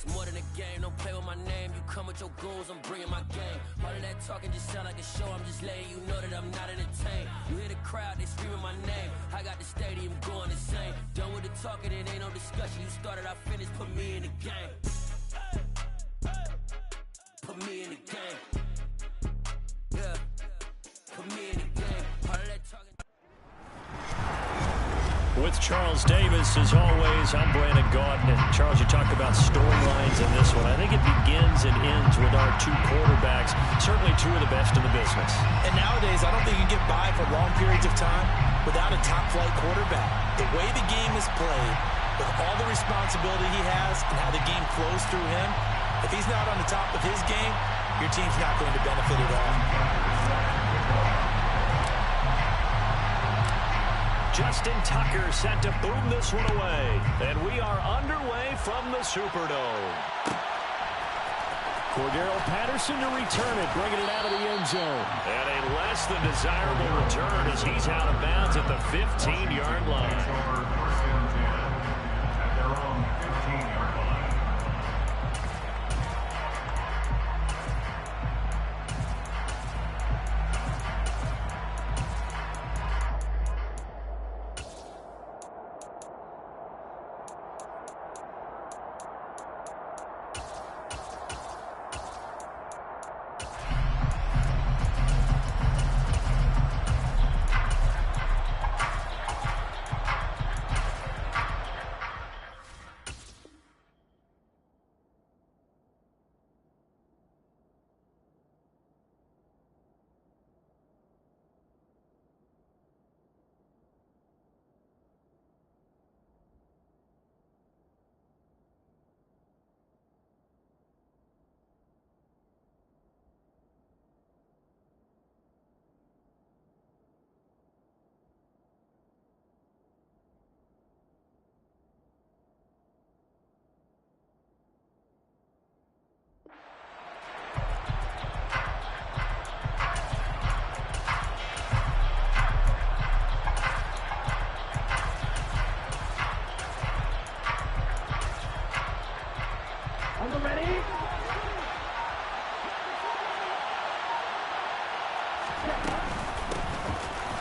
It's more than a game, don't play with my name. You come with your goons, I'm bringing my game. All of that talking just sound like a show. I'm just letting you know that I'm not entertained. You hear the crowd, they screaming my name. I got the stadium going insane. Done with the talking, it ain't no discussion. You started, I finished, put me in the game. Put me in the game. Yeah. Put me in the game. All of that talking. With Charles Davis, as always, I'm Brandon Gaudin. And Charles, you talked about storylines in this one. I think it begins and ends with our two quarterbacks, certainly two of the best in the business. And nowadays, I don't think you can get by for long periods of time without a top-flight quarterback. The way the game is played, with all the responsibility he has and how the game flows through him, if he's not on the top of his game, your team's not going to benefit at all. Justin Tucker set to boom this one away. And we are underway from the Superdome. Cordero Patterson to return it, bringing it out of the end zone. And a less than desirable return as he's out of bounds at the 15-yard line.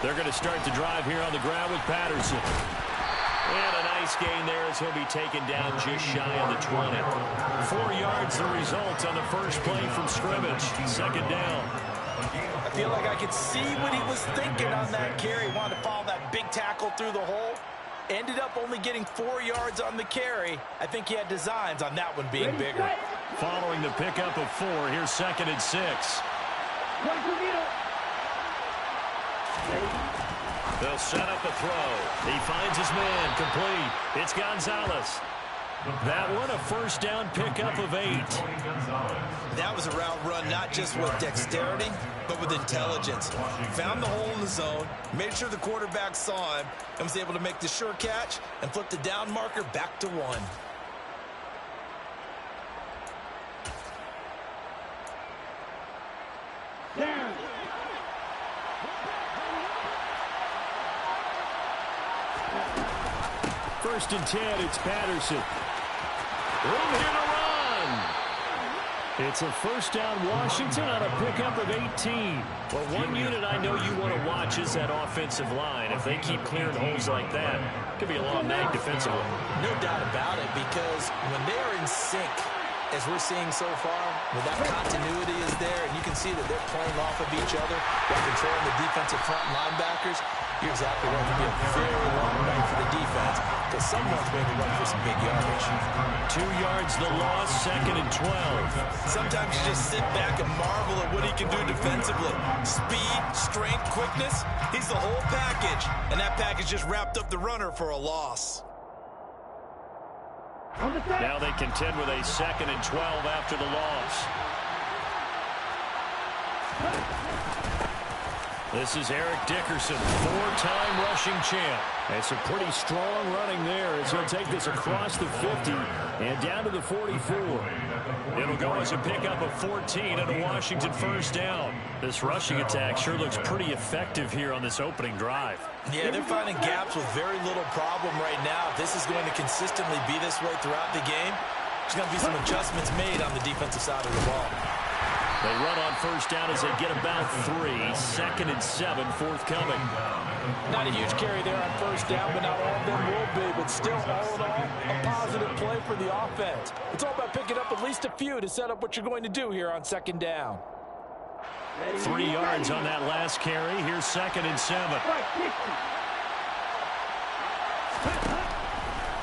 They're going to start the drive here on the ground with Patterson. And a nice gain there as he'll be taken down just shy of the 20. 4 yards the result on the first play from scrimmage. Second down. I feel like I could see what he was thinking on that carry. Wanted to follow that big tackle through the hole. Ended up only getting 4 yards on the carry. I think he had designs on that one being bigger. Following the pickup of 4, here's 2nd and 6. They'll set up a throw. He finds his man, complete. It's Gonzalez. That one a first down pickup of 8. That was a route run not just with dexterity, but with intelligence. Found the hole in the zone, made sure the quarterback saw him, and was able to make the sure catch and flip the down marker back to 1. Down. First and 10, it's Patterson. Room here to run. It's a first down Washington on a pickup of 18. Well, one unit I know you want to watch is that offensive line. If they keep clearing holes like that, it could be a long night defensively. No doubt about it, because when they're in sync, as we're seeing so far, when that continuity is there, and you can see that they're playing off of each other while controlling the defensive front linebackers, you're exactly right. It'll be a very long night for the defense, because someone's going to run for some big yardage. 2 yards the loss, 2nd and 12. Sometimes you just sit back and marvel at what he can do defensively. Speed, strength, quickness, he's the whole package, and that package just wrapped up the runner for a loss. Now they contend with a 2nd and 12 after the loss. This is Eric Dickerson, 4-time rushing champ. And some pretty strong running there as he'll take this across the 50 and down to the 44. It'll go as a pickup of 14 and a Washington first down. This rushing attack sure looks pretty effective here on this opening drive. Yeah, they're finding gaps with very little problem right now. If this is going to consistently be this way throughout the game, There's going to be some adjustments made on the defensive side of the ball. They run on first down as they get about 3. 2nd and 7 forthcoming. Not a huge carry there on first down, but not all of them will be. But still, all in all, a positive play for the offense. It's all about picking up at least a few to set up what you're going to do here on 2nd down. 3 yards on that last carry. Here's 2nd and 7.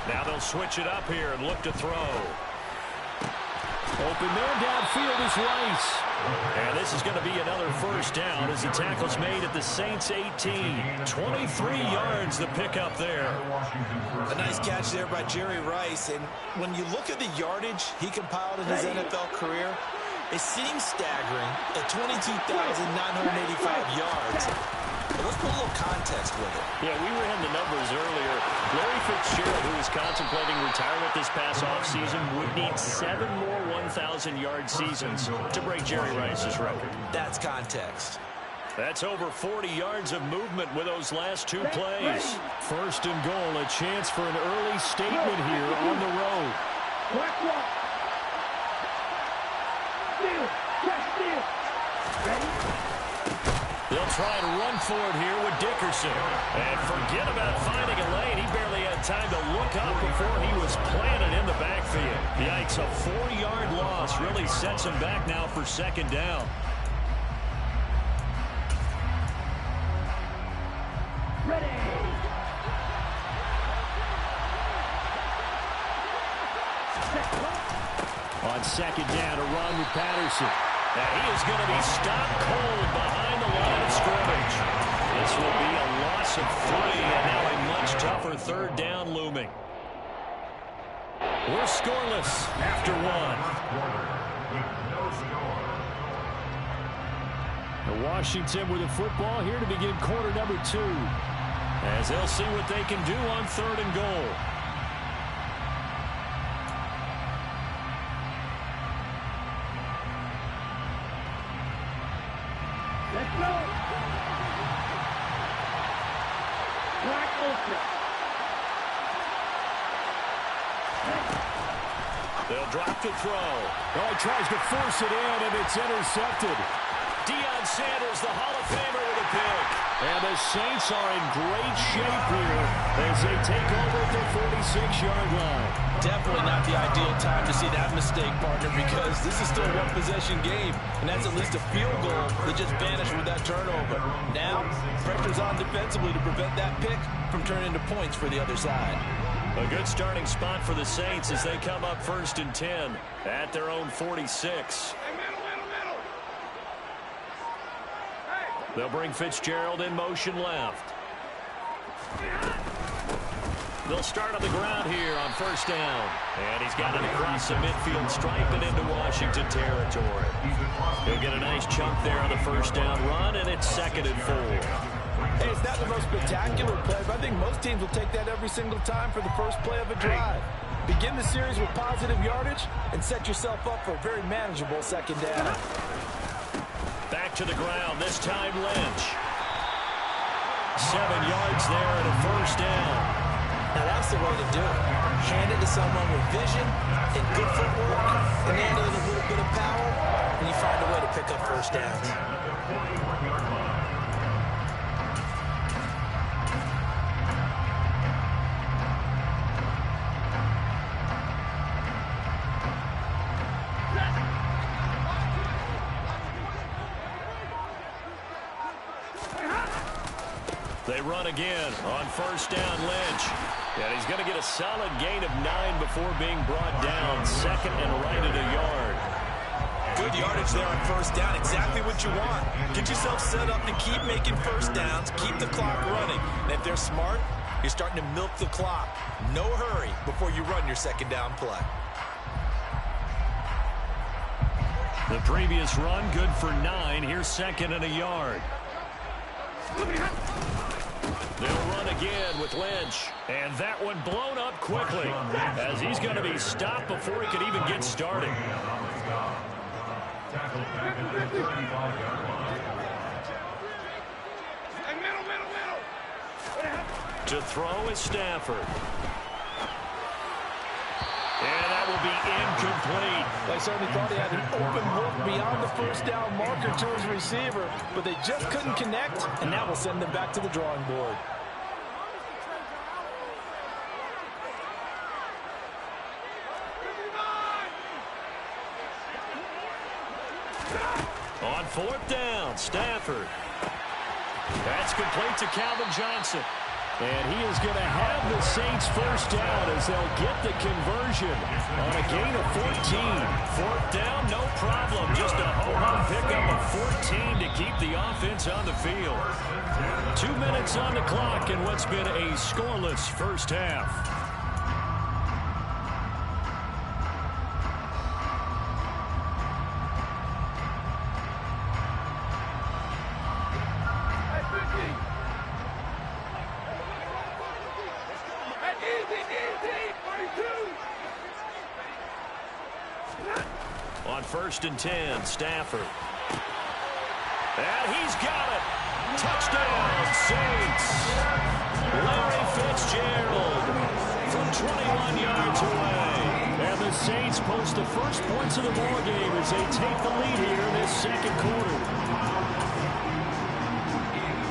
Now they'll switch it up here and look to throw. Open man downfield is Rice. And this is going to be another first down as the tackle's made at the Saints 18. 23 yards the pickup there. A nice catch there by Jerry Rice. And when you look at the yardage he compiled in his NFL career, it seems staggering at 22,985 yards. But let's put a little context with it. Yeah, we ran the numbers earlier. Larry Fitzgerald, who is contemplating retirement this past offseason, would need 7 more 1,000-yard seasons to break Jerry Rice's record. That's context. That's over 40 yards of movement with those last 2 plays. 1st and goal, a chance for an early statement here on the road. They'll try and run for it here with Dickerson. And forget about finding a lane. He barely had time to look up before he was planted in the backfield. Yikes, a 4-yard loss really sets him back now for 2nd down. On 2nd down, a run with Patterson. Now he is going to be stopped cold behind the line of scrimmage. This will be a loss of 3, and now a much tougher 3rd down looming. We're scoreless after 1. Washington with the football here to begin quarter number 2. As they'll see what they can do on 3rd and goal. They'll drop to throw. Oh, he tries to force it in, and it's intercepted. Deion Sanders, the Hall of Famer, with a pick. And the Saints are in great shape here as they take over at the 46-yard line. Definitely not the ideal time to see that mistake, partner, because this is still a one-possession game, and that's at least a field goal that just vanished with that turnover. Now, pressure's on defensively to prevent that pick from turning into points for the other side. A good starting spot for the Saints as they come up 1st and 10 at their own 46. They'll bring Fitzgerald in motion left. They'll start on the ground here on 1st down. And he's got it across the midfield stripe and into Washington territory. He'll get a nice chunk there on the 1st down run, and it's 2nd and 4. Hey, it's not the most spectacular play, but I think most teams will take that every single time for the first play of a drive. Begin the series with positive yardage and set yourself up for a very manageable 2nd down. Back to the ground, this time Lynch. 7 yards there and a 1st down. Now that's the way to do it. Hand it to someone with vision and good footwork, and handle it a little bit of power, and you find a way to pick up 1st downs. They run again on 1st down, Lynch. And he's going to get a solid gain of 9 before being brought down. 2nd and right at a yard. Good yardage there on 1st down. Exactly what you want. Get yourself set up to keep making 1st downs. Keep the clock running. And if they're smart, you're starting to milk the clock. No hurry before you run your 2nd down play. The previous run, good for 9. Here's 2nd and a yard. They'll run again with Lynch. And that one blown up quickly as he's going to be stopped before he could even get started. To throw is Stafford. And that will will be incomplete. They certainly thought he had an open look beyond the first down marker to his receiver, but they just couldn't connect, and that will send them back to the drawing board. On fourth down, Stafford. That's complete to Calvin Johnson. And he is going to have the Saints first down as they'll get the conversion on a gain of 14. Fourth down, no problem. Just a home pickup of 14 to keep the offense on the field. 2 minutes on the clock in what's been a scoreless first half. On 1st and 10, Stafford. And he's got it. Touchdown, Saints. Larry Fitzgerald from 21 yards away. And the Saints post the first points of the ball game as they take the lead here in this second quarter.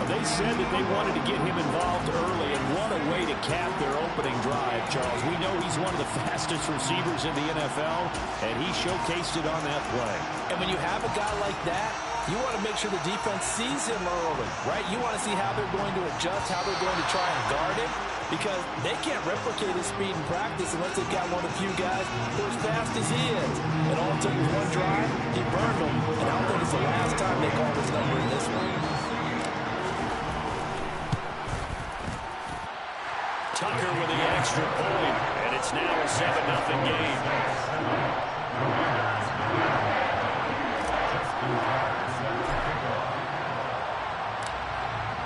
They said that they wanted to get him involved early, and what a way to cap their opening drive, Charles. We know he's one of the fastest receivers in the NFL, and he showcased it on that play. And when you have a guy like that, you want to make sure the defense sees him early, right? You want to see how they're going to adjust, how they're going to try and guard him, because they can't replicate his speed in practice unless they've got one of the few guys who are as fast as he is. And all it took was one drive, he burned them, and I don't think it's the last time they call his number in this one. Tucker with the extra point, and it's now a 7-0 game.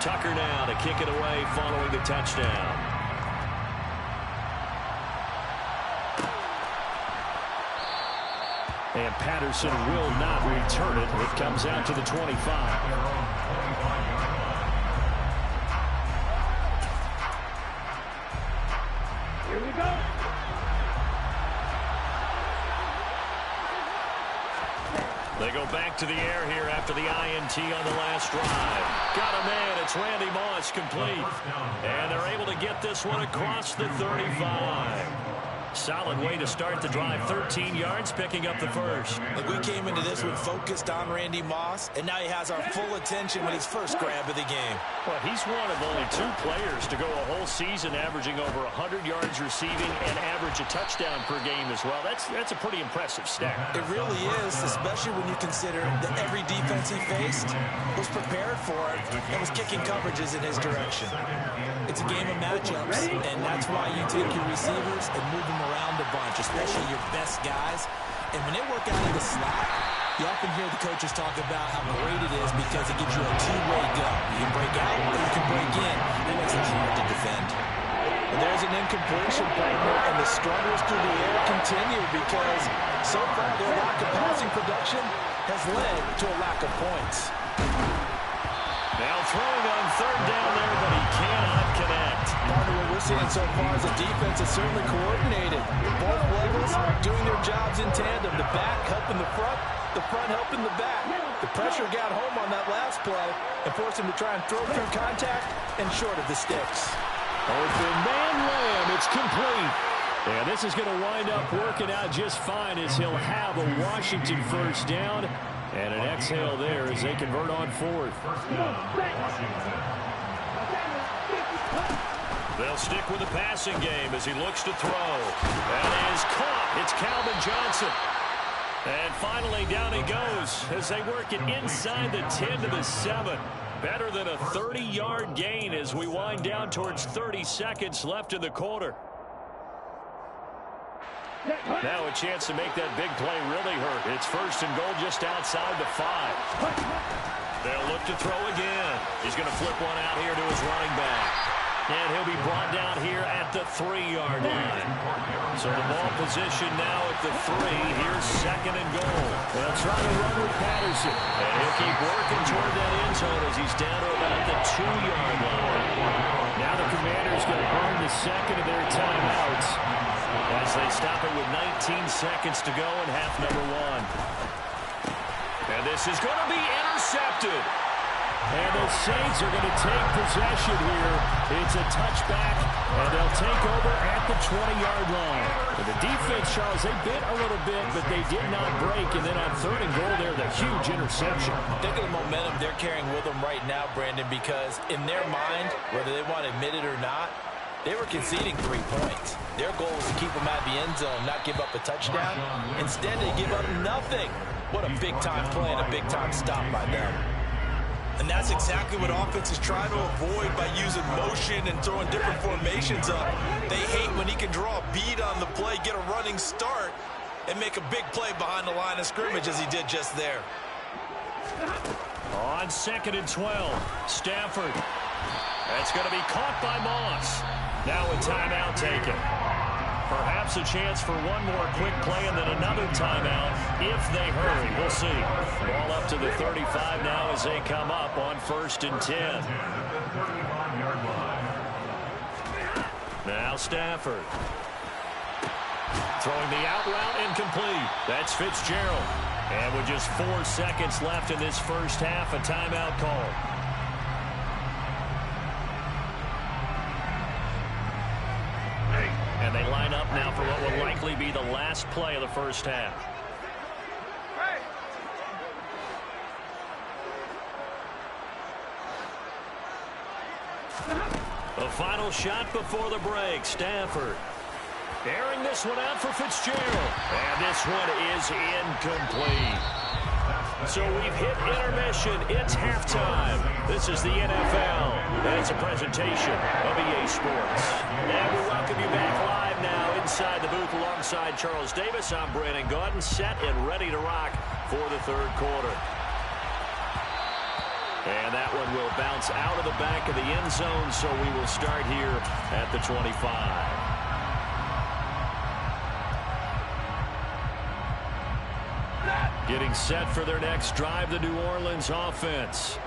Tucker now to kick it away following the touchdown. And Patterson will not return it. It comes out to the 25. They go back to the air here after the INT on the last drive. Got a man. It's Randy Moss complete. And they're able to get this one across the 35. Solid way to start the drive. 13 yards, picking up the first. Look, we came into this one focused on Randy Moss, and now he has our full attention with his first grab of the game. Well, he's one of only 2 players to go a whole season averaging over 100 yards receiving and average a touchdown per game as well. That's a pretty impressive stat. It really is, especially when you consider that every defense he faced was prepared for it and was kicking coverages in his direction. It's a game of matchups, and that's why you take your receivers and move them around a bunch, especially your best guys. And when they work out in the slot, you often hear the coaches talk about how great it is because it gives you a two-way go. You can break out or you can break in. It makes it hard to defend. And there's an incompletion, partner, and the struggles through the air continue because so far their lack of passing production has led to a lack of points. Now throwing on 3rd down there, but he cannot connect. Partner, what we're seeing so far is the defense is certainly coordinated. Both levels doing their jobs in tandem. The back helping the front helping the back. The pressure got home on that last play and forced him to try and throw through contact and short of the sticks. Open man Lamb, it's complete. And this is going to wind up working out just fine as he'll have a Washington first down. And an exhale there as they convert on 4th. They'll stick with the passing game as he looks to throw. That is caught. It's Calvin Johnson. And finally down he goes as they work it inside the 10 to the 7. Better than a 30-yard gain as we wind down towards 30 seconds left in the quarter. Now a chance to make that big play really hurt. It's 1st and goal just outside the 5. They'll look to throw again. He's going to flip one out here to his running back. And he'll be brought down here at the 3-yard line. So the ball position now at the 3. Here's 2nd and goal. They'll try to run with Patterson. And he'll keep working toward that end zone as he's down to about the 2-yard line. Now the Commanders going to burn the 2nd of their timeouts. as they stop it with 19 seconds to go in half number one. And this is going to be intercepted. And the Saints are going to take possession here. It's a touchback, and they'll take over at the 20-yard line. And the defense, Charles, they bit a little bit, but they did not break. And then on 3rd and goal there, the huge interception. Think of the momentum they're carrying with them right now, Brandon, because in their mind, whether they want to admit it or not, they were conceding 3 points. Their goal was to keep them out of the end zone, not give up a touchdown. Instead, they give up nothing. What a big-time play and a big-time stop by them. And that's exactly what offenses try to avoid by using motion and throwing different formations up. They hate when he can draw a bead on the play, get a running start, and make a big play behind the line of scrimmage as he did just there. On 2nd and 12, Stafford. That's going to be caught by Moss. Now a timeout taken. Perhaps a chance for one more quick play and then another timeout if they hurry. We'll see. Ball up to the 35 now as they come up on 1st and 10. Now Stafford. Throwing the out route incomplete. That's Fitzgerald. And with just 4 seconds left in this first half, a timeout call. And they line up now for what will likely be the last play of the first half. The final shot before the break. Stafford airing this one out for Fitzgerald. And this one is incomplete. So we've hit intermission. It's halftime. This is the NFL. And it's a presentation of EA Sports. And we welcome you back live now inside the booth alongside Charles Davis. I'm Brandon Gaudin, set and ready to rock for the 3rd quarter. And that one will bounce out of the back of the end zone, so we will start here at the 25. Getting set for their next drive, the New Orleans offense.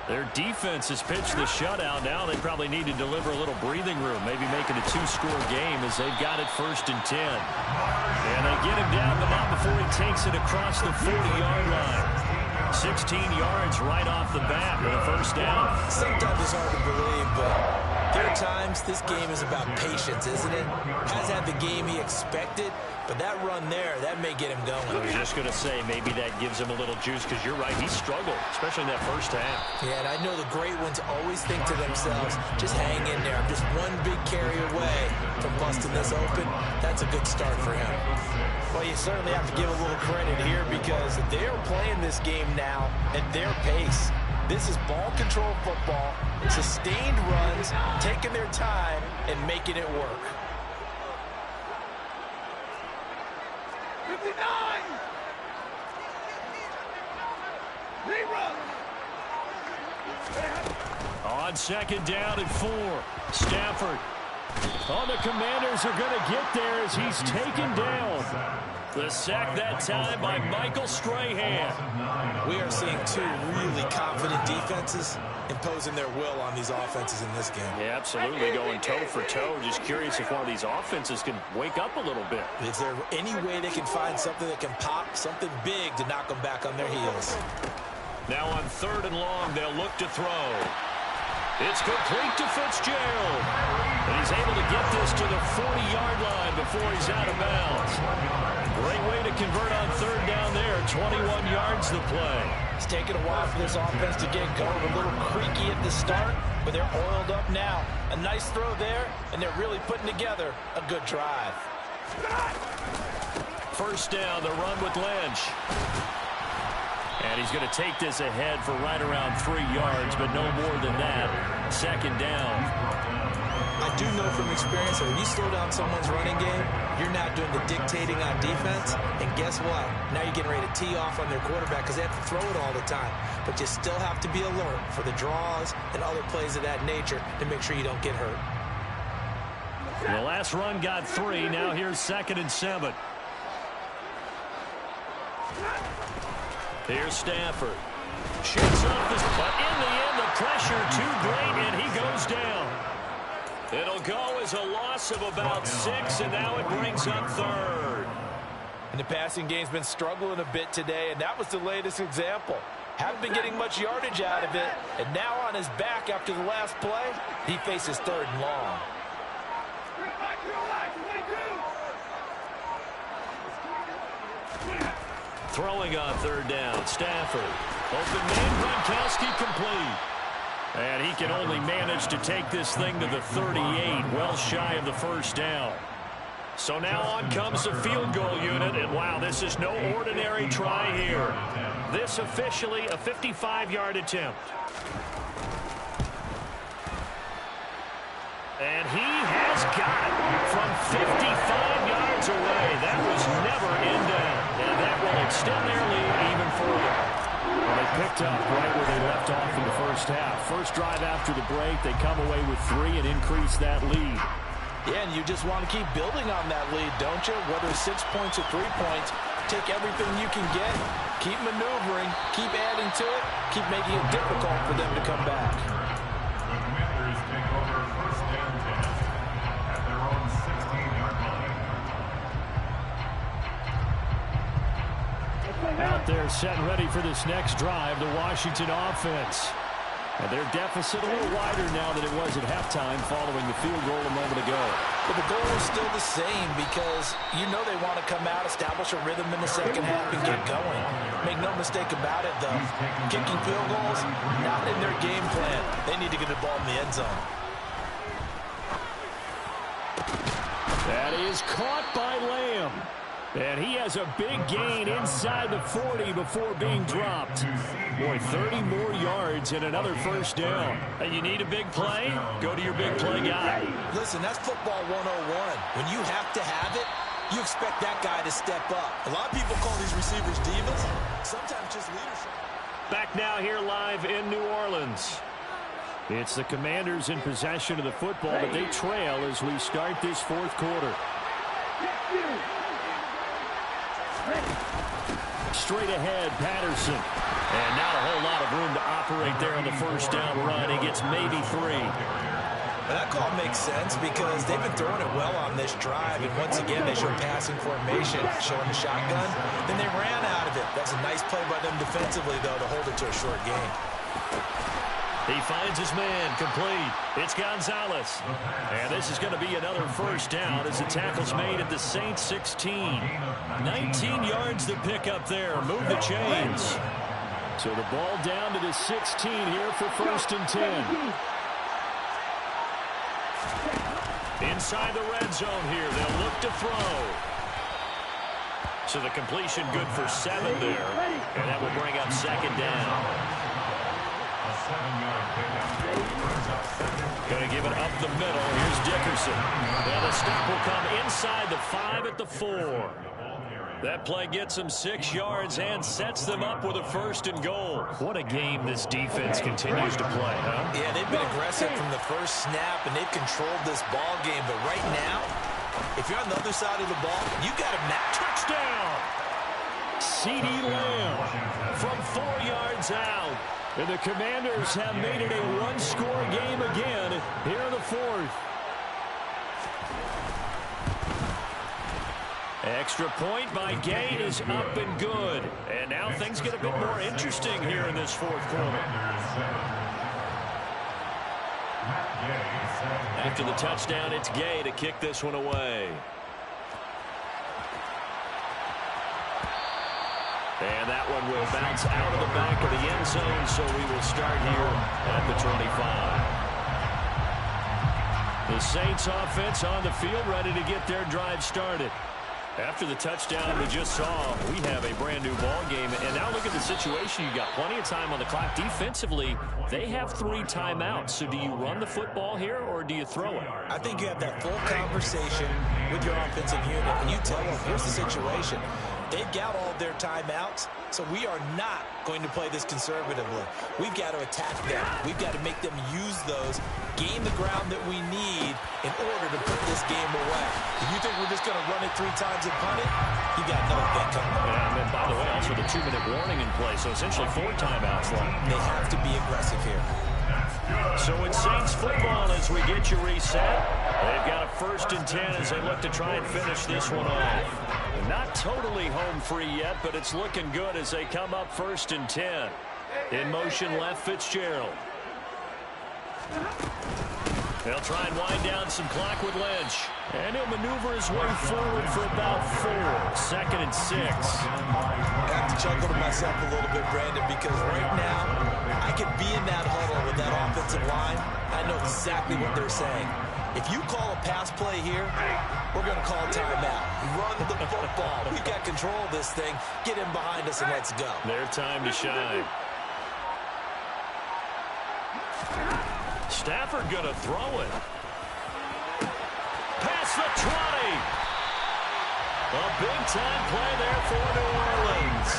Their defense has pitched the shutout. Now they probably need to deliver a little breathing room, maybe make it a 2-score game as they've got it 1st and 10. And they get him down, but not before he takes it across the 40-yard line. 16 yards right off the bat with a 1st down. Sometimes it's hard to believe, but there are times this game is about patience, isn't it? Hasn't had the game he expected, but that run there, that may get him going. I was just going to say, maybe that gives him a little juice, because you're right, he struggled, especially in that first half. Yeah, and I know the great ones always think to themselves, just hang in there. I'm just one big carry away from busting this open. That's a good start for him. Well, you certainly have to give a little credit here, because they are playing this game now at their pace. This is ball control football, sustained runs, taking their time, and making it work. 59! On 2nd down and 4, Stafford. Oh, the Commanders are going to get there as he's taken down. The sack that time by Michael Strahan. We are seeing 2 really confident defenses imposing their will on these offenses in this game. Yeah, absolutely, going toe for toe. Just curious if one of these offenses can wake up a little bit. Is there any way they can find something that can pop, something big to knock them back on their heels? Now on 3rd and long, they'll look to throw. It's complete to Fitzgerald. And he's able to get this to the 40-yard line before he's out of bounds. Great way to convert on 3rd down there. 21 yards the play. It's taken a while for this offense to get going. A little creaky at the start, but they're oiled up now. A nice throw there, and they're really putting together a good drive. 1st down, the run with Lynch. And he's going to take this ahead for right around 3 yards, but no more than that. 2nd down. I do know from experience that when you slow down someone's running game, you're not doing the dictating on defense. And guess what? Now you're getting ready to tee off on their quarterback because they have to throw it all the time. But you still have to be alert for the draws and other plays of that nature to make sure you don't get hurt. The last run got 3. Now here's 2nd and 7. Here's Stafford. Shoots up this, but in the end, the pressure too great, and he goes down. It'll go as a loss of about 6, and now it brings up third. And the passing game's been struggling a bit today, and that was the latest example. Haven't been getting much yardage out of it, and now on his back after the last play, he faces 3rd and long. Throwing on 3rd down, Stafford. Open man, Gronkowski complete. And he can only manage to take this thing to the 38, well shy of the 1st down. So now on comes the field goal unit, and wow, this is no ordinary try here. This officially a 55-yard attempt. And he has got it from 55 yards away. That was never in down, and that will extend their lead even further. Well, they picked up right where they left off in the 1st half. First drive after the break, they come away with 3 and increase that lead. Yeah, and you just want to keep building on that lead, don't you? Whether it's 6 points or 3 points, take everything you can get, keep maneuvering, keep adding to it, keep making it difficult for them to come back. The Commanders take over 1st and 10 at their own 16-yard line. Out there set and ready for this next drive, the Washington offense. And their deficit a little wider now than it was at halftime following the field goal a moment ago. But the goal is still the same because you know they want to come out, establish a rhythm in the 2nd half, and get going. Make no mistake about it, though. Kicking field goals, not in their game plan. They need to get the ball in the end zone. That is caught by Lamb. And he has a big gain inside the 40 before being dropped. Boy, 30 more yards and another 1st down. Hey, you need a big play? Go to your big play guy. Listen, that's football 101. When you have to have it, you expect that guy to step up. A lot of people call these receivers divas. Sometimes just leadership. Back now here live in New Orleans. It's the Commanders in possession of the football, but they trail as we start this 4th quarter. Straight ahead, Patterson. And not a whole lot of room to operate there on the 1st down run. He gets maybe 3. Well, that call makes sense because they've been throwing it well on this drive. And once again, they showed passing formation, showing the shotgun. Then they ran out of it. That's a nice play by them defensively, though, to hold it to a short gain. He finds his man complete. It's Gonzalez. And this is going to be another 1st down as the tackle's made at the Saints 16. 19 yards to pick up there. Move the chains. So the ball down to the 16 here for 1st and 10. Inside the red zone here. They'll look to throw. So the completion good for 7 there. And that will bring up 2nd down. Going to give it up the middle. Here's Dickerson. And the stop will come inside the 5 at the 4. That play gets them 6 yards and sets them up with a 1st and goal. What a game this defense continues to play, huh? Yeah, they've been aggressive from the 1st snap, and they've controlled this ball game. But right now, if you're on the other side of the ball, you got to match. Touchdown! CeeDee Lamb from 4 yards out. And the Commanders have made it a one-score game again here in the 4th. Extra point by Gay is up and good. And now things get a bit more interesting here in this 4th quarter. After the touchdown, it's Gay to kick this one away. And that one will bounce out of the back of the end zone, so we will start here at the 25. The Saints offense on the field, ready to get their drive started. After the touchdown we just saw, we have a brand new ball game. And now look at the situation. You got plenty of time on the clock. Defensively, they have 3 timeouts. So do you run the football here or do you throw it? I think you have that full conversation with your offensive unit, and you tell them, here's the situation. They've got all their timeouts, so we are not going to play this conservatively. We've got to attack them. We've got to make them use those, gain the ground that we need in order to put this game away. If you think we're just going to run it 3 times and punt it, you got another thing coming. And then, by the way, also the 2-minute warning in play, so essentially 4 timeouts left. They have to be aggressive here. So it's Saints football as we get you reset. They've got a 1st and 10 as they look to try and finish this one off. Not totally home free yet, but it's looking good as they come up 1st and 10. In motion left, Fitzgerald. They'll try and wind down some clock with Lynch. And he'll maneuver his way forward for about 4. 2nd and 6. I have to chuckle to myself a little bit, Brandon, because right now I could be in that huddle with that offensive line. I know exactly what they're saying. If you call a pass play here, we're going to call timeout. Run the football. We've got control of this thing. Get in behind us and let's go. Their time to shine. Stafford going to throw it. Past the 20. A big-time play there for New Orleans.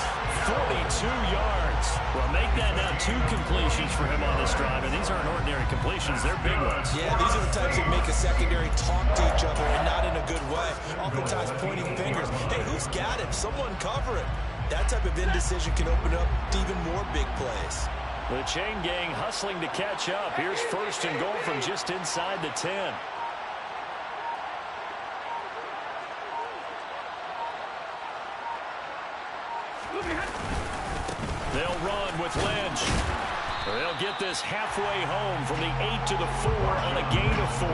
42 yards. Well, make that now 2 completions for him on this drive, and these aren't ordinary completions. They're big ones. Yeah, these are the types that make a secondary talk to each other, and not in a good way. Oftentimes pointing fingers. Hey, who's got him? Someone cover it. That type of indecision can open up to even more big plays. The chain gang hustling to catch up. Here's 1st and goal from just inside the 10. They'll run with Lynch. They'll get this halfway home from the 8 to the 4 on a gain of 4.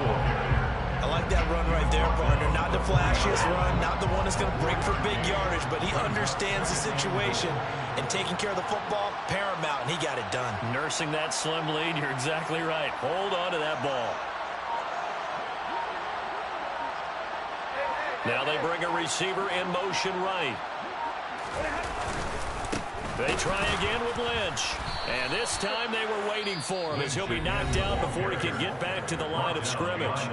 I like that run right there, partner. Not the flashiest run, not the one that's going to break for big yardage, but he understands the situation, and taking care of the football, paramount, and he got it done. Nursing that slim lead, you're exactly right. Hold on to that ball. Now they bring a receiver in motion right. They try again with Lynch. And this time they were waiting for him as he'll be knocked down before he can get back to the line of scrimmage.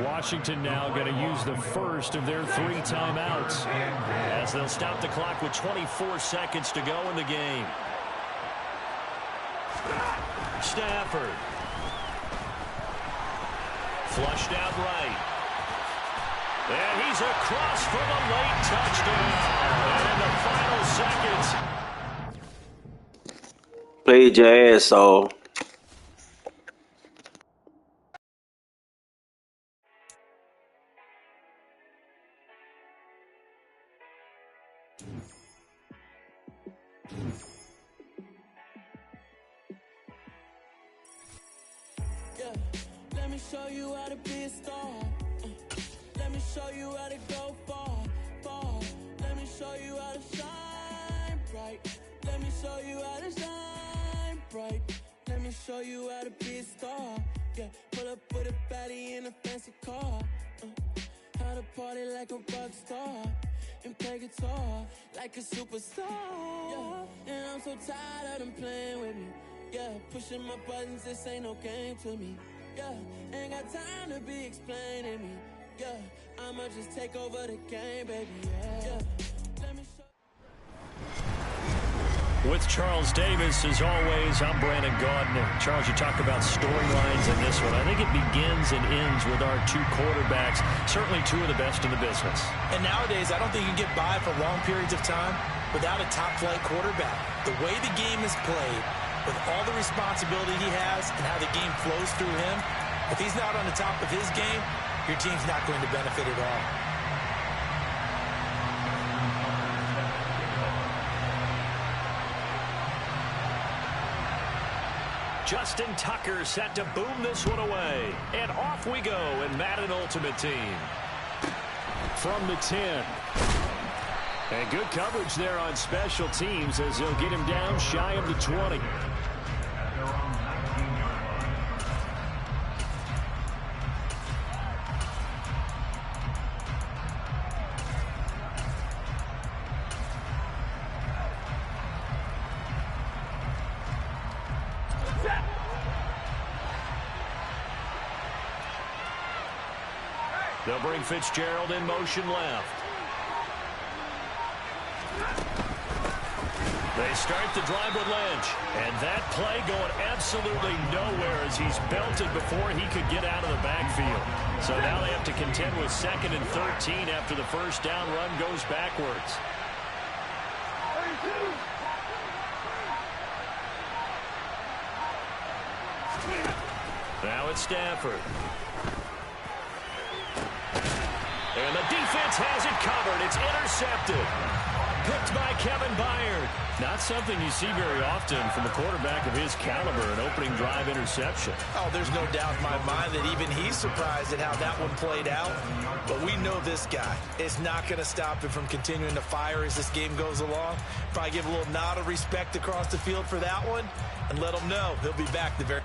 Washington now going to use the first of their 3 timeouts as they'll stop the clock with 24 seconds to go in the game. Stafford. Flushed out right. And he's across for the late touchdown. And in the final seconds. Played your ass off. Yeah, let me show you how to be a star. Let me show you how to go far, far. Let me show you how to shine bright. Let me show you how to shine bright. Let me show you how to be a star. Yeah, pull up with a baddie in a fancy car. How to party like a rock star and play guitar like a superstar. Yeah, and I'm so tired of them playing with me. Yeah, pushing my buttons, this ain't no game to me. Yeah, ain't got time to be explaining me. Yeah, I'ma just take over the game, baby. Yeah. Let me show. With Charles Davis, as always, I'm Brandon Gaudin. Charles, you talk about storylines in this one. I think it begins and ends with our 2 quarterbacks, certainly 2 of the best in the business. And nowadays, I don't think you can get by for long periods of time without a top-flight quarterback. The way the game is played, with all the responsibility he has and how the game flows through him, if he's not on the top of his game, your team's not going to benefit at all. Justin Tucker set to boom this one away. And off we go in Madden Ultimate Team. From the 10. And good coverage there on special teams as they'll get him down shy of the 20. They'll bring Fitzgerald in motion left. They start the drive with Lynch. And that play going absolutely nowhere as he's belted before he could get out of the backfield. So now they have to contend with 2nd and 13 after the first down run goes backwards. Now it's Stafford. And the defense has it covered. It's intercepted. Picked by Kevin Byard. Not something you see very often from a quarterback of his caliber, an opening drive interception. Oh, there's no doubt in my mind that even he's surprised at how that one played out. But we know this guy is not going to stop him from continuing to fire as this game goes along. Probably give a little nod of respect across the field for that one and let him know he'll be back the very...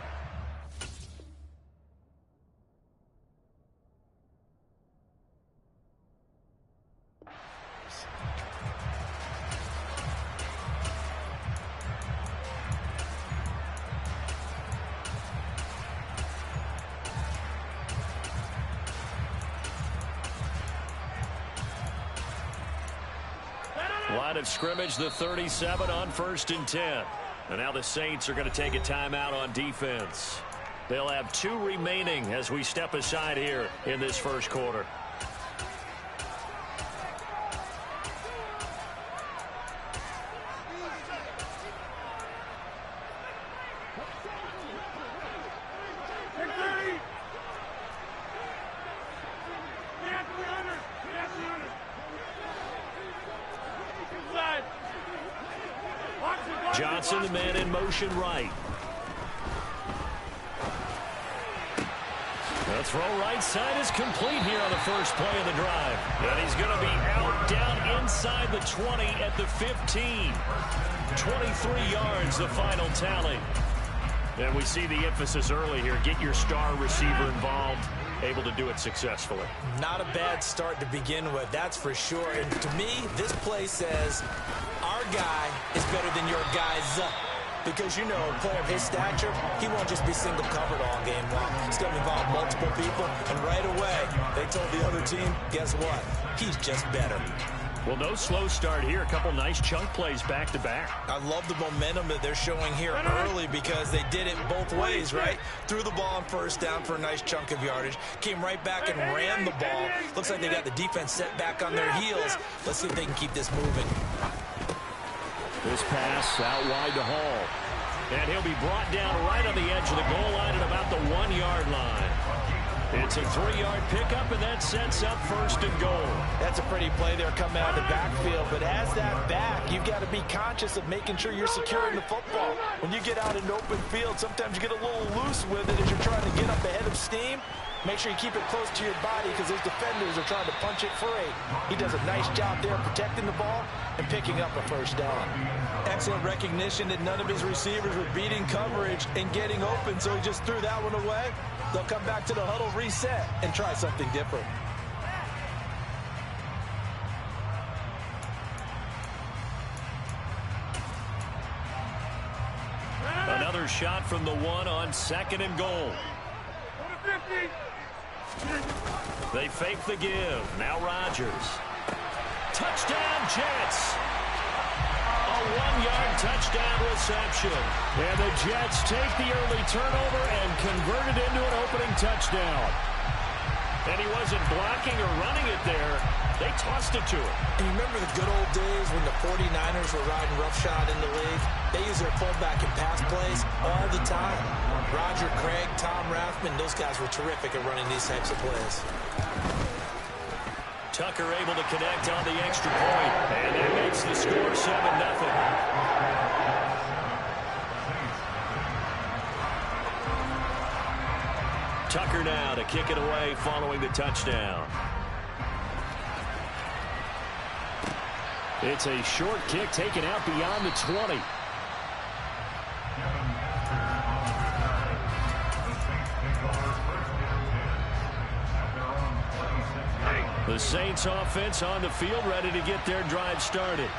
Line of scrimmage, the 37 on 1st and 10. And now the Saints are going to take a timeout on defense. They'll have 2 remaining as we step aside here in this first quarter. Johnson, the man in motion right. The throw right side is complete here on the first play of the drive. And he's going to be out down inside the 20 at the 15. 23 yards, the final tally. And we see the emphasis early here. Get your star receiver involved. Able to do it successfully. Not a bad start to begin with, that's for sure. And to me, this play says our guy is better than your guy's. Because, you know, a player of his stature, he won't just be single covered all game long. He's going to involve multiple people. And right away, they told the other team, guess what? He's just better. Well, no slow start here. A couple nice chunk plays back-to-back. I love the momentum that they're showing here early because they did it both ways, right? Threw the ball on first down for a nice chunk of yardage. Came right back and ran the ball. Looks like they got the defense set back on their heels. Let's see if they can keep this moving. This pass out wide to Hall. And he'll be brought down right on the edge of the goal line at about the 1-yard line. It's a 3-yard pickup, and that sets up 1st and goal. That's a pretty play there coming out of the backfield. But as that back, you've got to be conscious of making sure you're securing the football. When you get out in open field, sometimes you get a little loose with it as you're trying to get up ahead of steam. Make sure you keep it close to your body because those defenders are trying to punch it free. He does a nice job there protecting the ball and picking up a first down. Excellent recognition that none of his receivers were beating coverage and getting open, so he just threw that one away. They'll come back to the huddle, reset, and try something different. Another shot from the 1 on 2nd and goal. They fake the give. Now Rodgers. Touchdown, Jets. A 1-yard touchdown reception. And the Jets take the early turnover and convert it into an opening touchdown. And he wasn't blocking or running it there. They tossed it to him. And you remember the good old days when the 49ers were riding roughshod in the league? They use their fullback and pass plays all the time. Roger Craig, Tom Rathman, those guys were terrific at running these types of plays. Tucker able to connect on the extra point, and that makes the score 7-0. Tucker now to kick it away following the touchdown. It's a short kick taken out beyond the 20. The Saints offense on the field ready to get their drive started.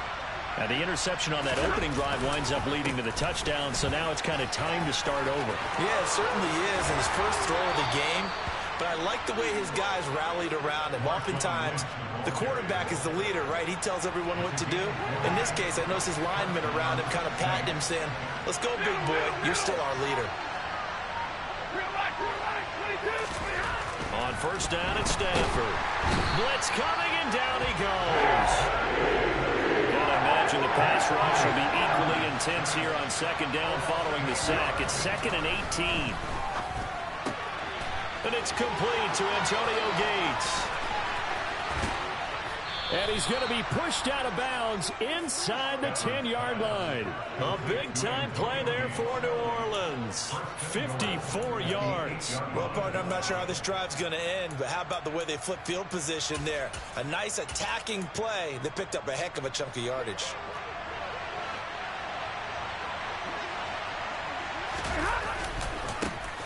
And the interception on that opening drive winds up leading to the touchdown, so now it's kind of time to start over. Yeah, it certainly is in his first throw of the game. But I like the way his guys rallied around him. Oftentimes, the quarterback is the leader, right? He tells everyone what to do. In this case, I notice his linemen around him kind of patting him, saying, let's go, big boy. You're still our leader. On first down, it's Stafford. Blitz coming, and down he goes. And I imagine the pass rush will be equally intense here on 2nd down following the sack. It's 2nd and 18. And it's complete to Antonio Gates. And he's going to be pushed out of bounds inside the 10-yard line. A big-time play there for New Orleans. 54 yards. Well, partner, I'm not sure how this drive's going to end, but how about the way they flip field position there? A nice attacking play that picked up a heck of a chunk of yardage.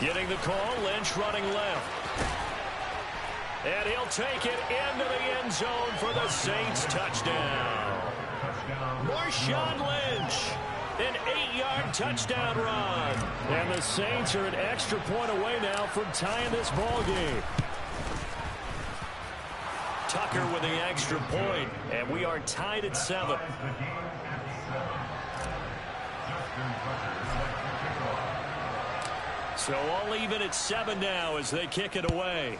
Getting the call, Lynch running left. And he'll take it into the end zone for the Saints touchdown. Marshawn Lynch, an 8-yard touchdown run. And the Saints are an extra point away now from tying this ball game. Tucker with the extra point, and we are tied at 7. So all even at 7 now as they kick it away.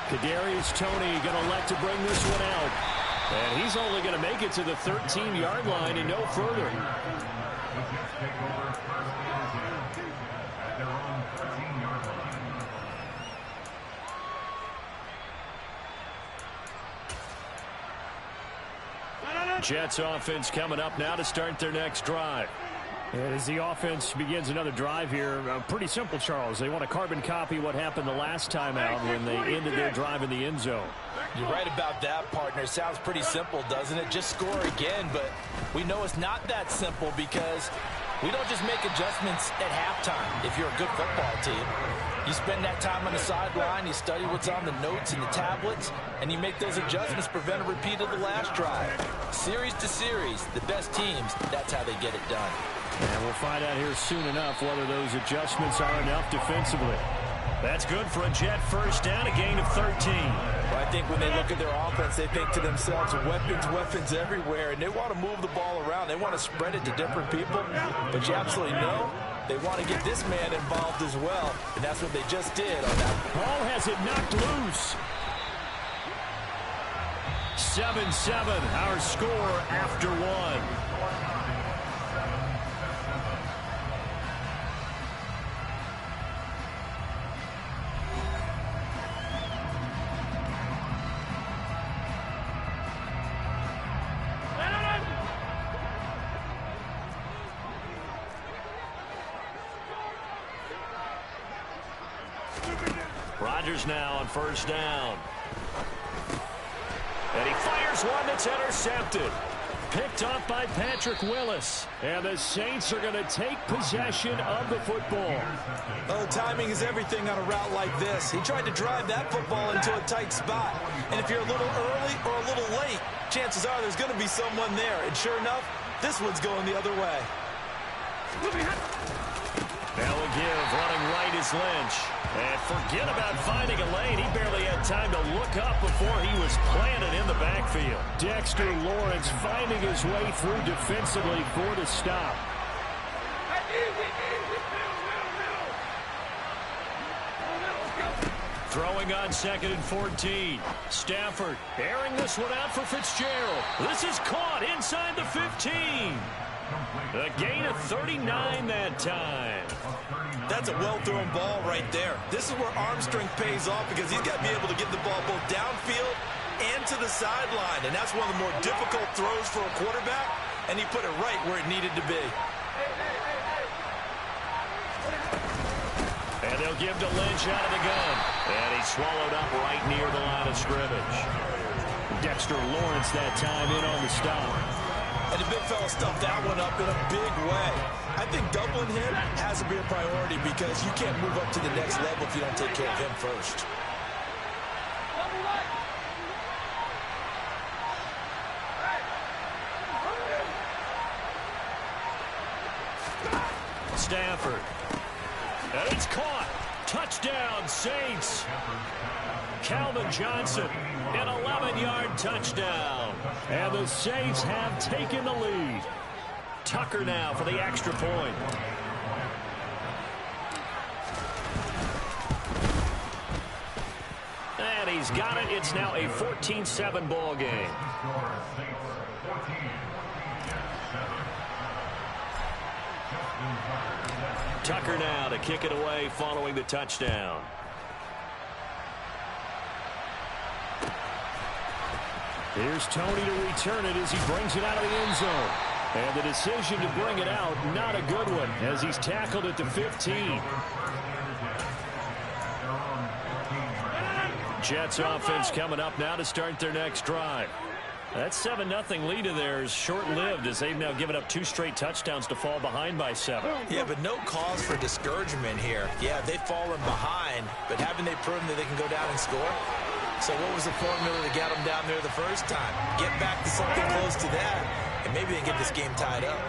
Kadarius Toney going to elect to bring this one out. And he's only going to make it to the 13-yard line and no further. Jets offense coming up now to start their next drive. And as the offense begins another drive here, pretty simple, Charles. They want to carbon copy what happened the last time out when they ended their drive in the end zone. You're right about that, partner. It sounds pretty simple, doesn't it? Just score again, but we know it's not that simple because we don't just make adjustments at halftime if you're a good football team. You spend that time on the sideline, you study what's on the notes and the tablets, and you make those adjustments to prevent a repeat of the last drive. Series to series, the best teams, that's how they get it done. And we'll find out here soon enough whether those adjustments are enough defensively. That's good for a Jet first down, a gain of 13. Well, I think when they look at their offense, they think to themselves, weapons everywhere, and they want to move the ball around. They want to spread it to different people, but you absolutely know they want to get this man involved as well, and that's what they just did on that. Ball has it knocked loose. 7-7, our score after 1. Rodgers now on first down. And he fires one that's intercepted. Picked off by Patrick Willis. And the Saints are going to take possession of the football. Oh, timing is everything on a route like this. He tried to drive that football into a tight spot. And if you're a little early or a little late, chances are there's going to be someone there. And sure enough, this one's going the other way. Now a give, running right is Lynch. And forget about finding a lane. He barely had time to look up before he was planted in the backfield. Dexter Lawrence finding his way through defensively for the stop. Throwing on 2nd and 14. Stafford airing this one out for Fitzgerald. This is caught inside the 15. A gain of 39 that time. That's a well-thrown ball right there. This is where arm strength pays off because he's got to be able to get the ball both downfield and to the sideline. And that's one of the more difficult throws for a quarterback, and he put it right where it needed to be. And they'll give to Lynch out of the gun. And he's swallowed up right near the line of scrimmage. Dexter Lawrence that time in on the stop. And the big fella stuffed that one up in a big way. I think doubling him has to be a priority because you can't move up to the next level if you don't take care of him first. Stafford. And it's caught. Touchdown, Saints. Calvin Johnson, an 11-yard touchdown. And the Saints have taken the lead. Tucker now for the extra point. And he's got it. It's now a 14-7 ball game. Tucker now to kick it away following the touchdown. Here's Tony to return it as he brings it out of the end zone. And the decision to bring it out, not a good one, as he's tackled at the 15. Jets offense coming up now to start their next drive. That 7-0 lead of theirs short-lived as they've now given up 2 straight touchdowns to fall behind by 7. Yeah, but no cause for discouragement here. Yeah, they've fallen behind, but haven't they proven that they can go down and score? So what was the formula to get them down there the first time? Get back to something close to that, and maybe they get this game tied up.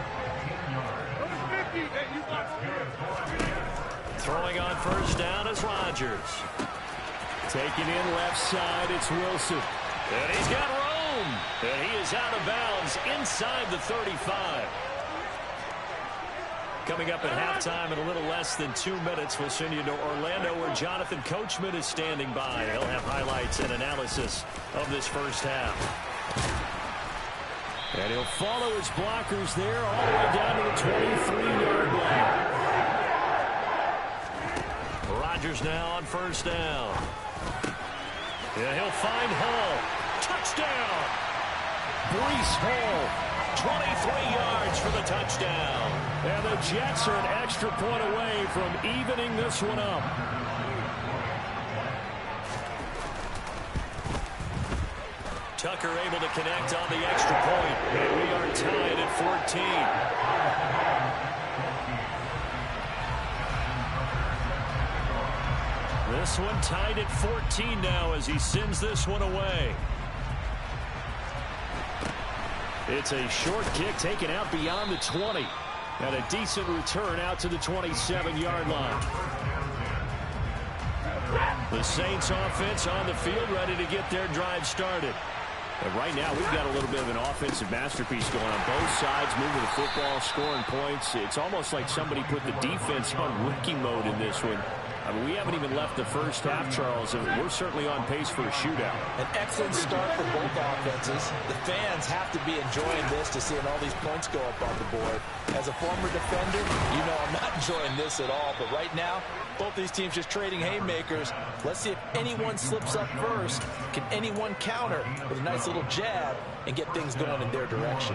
Throwing on first down is Rodgers. Taking in left side, it's Wilson. And he's got room. And he is out of bounds inside the 35. Coming up at halftime in a little less than 2 minutes, we'll send you to Orlando where Jonathan Coachman is standing by. He'll have highlights and analysis of this first half. And he'll follow his blockers there all the way down to the 23-yard line. Rodgers now on first down. Yeah, he'll find Hall. Touchdown! Breece Hall, 23 yards for the touchdown. And the Jets are an extra point away from evening this one up. Tucker able to connect on the extra point. And we are tied at 14. This one tied at 14 now as he sends this one away. It's a short kick taken out beyond the 20. And a decent return out to the 27-yard line. The Saints offense on the field ready to get their drive started. And right now we've got a little bit of an offensive masterpiece going on both sides, moving the football, scoring points. It's almost like somebody put the defense on rookie mode in this one. I mean, we haven't even left the first half, Charles, and we're certainly on pace for a shootout. An excellent start for both offenses. The fans have to be enjoying this to seeing all these points go up on the board. As a former defender, you know I'm not enjoying this at all. But right now, both these teams just trading haymakers. Let's see if anyone slips up first. Can anyone counter with a nice little jab and get things going in their direction?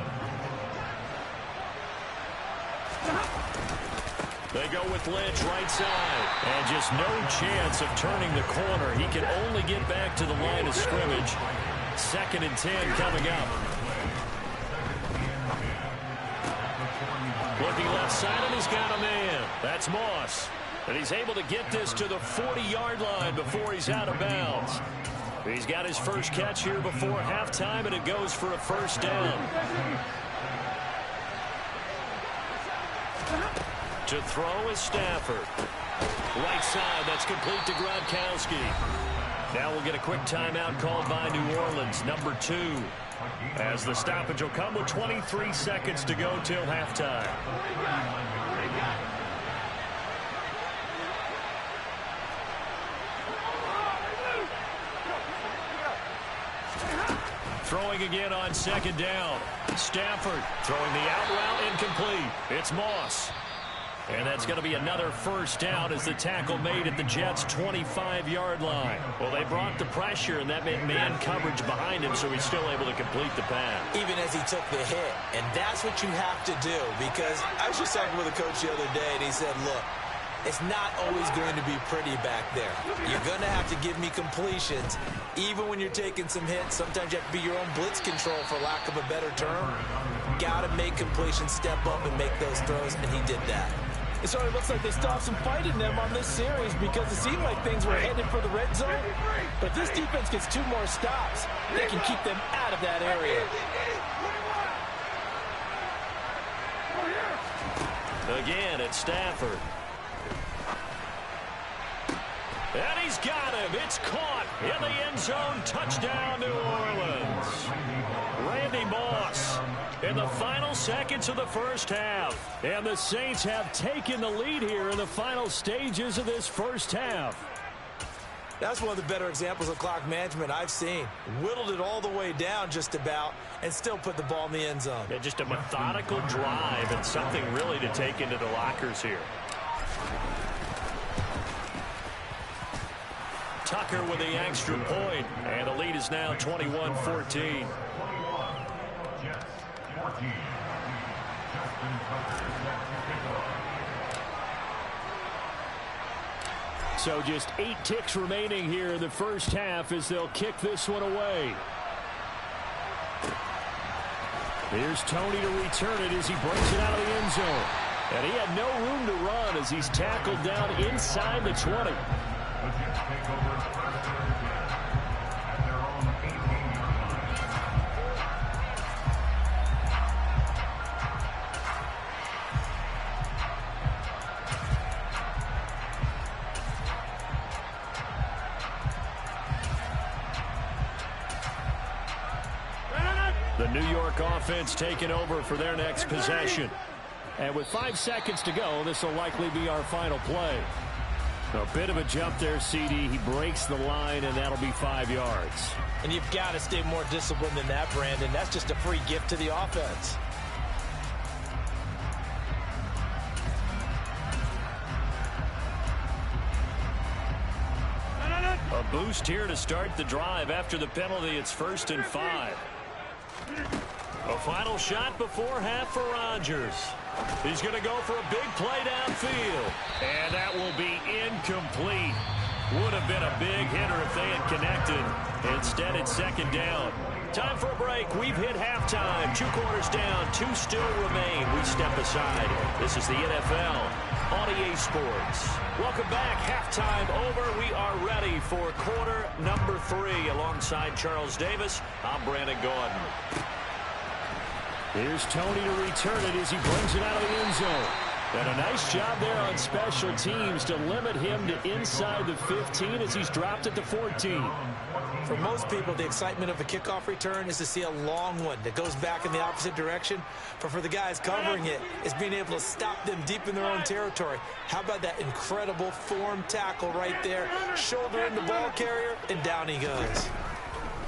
They go with Lynch right side. And just no chance of turning the corner. He can only get back to the line of scrimmage. 2nd and 10 coming up. Looking left side, and he's got a man. That's Moss. And he's able to get this to the 40-yard line before he's out of bounds. He's got his first catch here before halftime, and it goes for a first down. To throw is Stafford. Right side, that's complete to Gronkowski. Now we'll get a quick timeout called by New Orleans, number 2. As the stoppage will come with 23 seconds to go till halftime. Throwing again on 2nd down. Stafford throwing the out route incomplete. It's Moss. And that's going to be another first down as the tackle made at the Jets' 25-yard line. Well, they brought the pressure, and that meant man coverage behind him, so he's still able to complete the pass. Even as he took the hit. And that's what you have to do, because I was just talking with a coach the other day, and he said, look, it's not always going to be pretty back there. You're going to have to give me completions. Even when you're taking some hits, sometimes you have to be your own blitz control, for lack of a better term. Got to make completions, step up and make those throws, and he did that. It sort of looks like they stopped some fight in them on this series because it seemed like things were headed for the red zone. But if this defense gets 2 more stops, they can keep them out of that area. Again, it's Stafford. And he's got him. It's caught in the end zone. Touchdown, New Orleans. Randy Moss in the final seconds of the first half. And the Saints have taken the lead here in the final stages of this first half. That's one of the better examples of clock management I've seen. Whittled it all the way down just about and still put the ball in the end zone. Yeah, just a methodical drive and something really to take into the lockers here. Tucker with the extra point. And the lead is now 21-14. So just 8 ticks remaining here in the first half as they'll kick this one away. Here's Tony to return it as he brings it out of the end zone. And he had no room to run as he's tackled down inside the 20. The New York offense taking over for their next possession. And with 5 seconds to go, this will likely be our final play. A bit of a jump there, CD. He breaks the line, and that'll be 5 yards. And you've got to stay more disciplined than that, Brandon. That's just a free gift to the offense. A boost here to start the drive. After the penalty, it's 1st and 5. A final shot before half for Rodgers. He's going to go for a big play downfield. And that will be incomplete. Would have been a big hitter if they had connected. Instead, it's 2nd down. Time for a break. We've hit halftime. 2 quarters down. 2 still remain. We step aside. This is the NFL on EA Sports. Welcome back. Halftime over. We are ready for quarter number 3. Alongside Charles Davis, I'm Brandon Gordon. Here's Tony to return it as he brings it out of the end zone. And a nice job there on special teams to limit him to inside the 15 as he's dropped at the 14. For most people, the excitement of a kickoff return is to see a long one that goes back in the opposite direction. But for the guys covering it, it's being able to stop them deep in their own territory. How about that incredible form tackle right there? Shoulder in the ball carrier, and down he goes.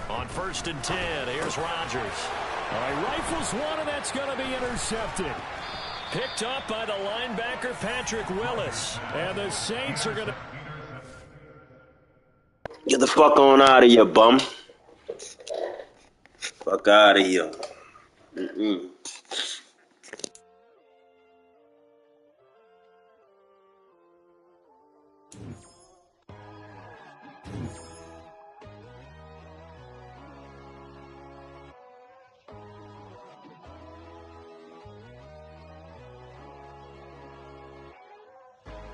On 1st and 10, here's Rodgers. All right, rifles one, and that's going to be intercepted. Picked up by the linebacker, Patrick Willis. And the Saints are going to... Get the fuck on out of here, bum. Fuck out of here.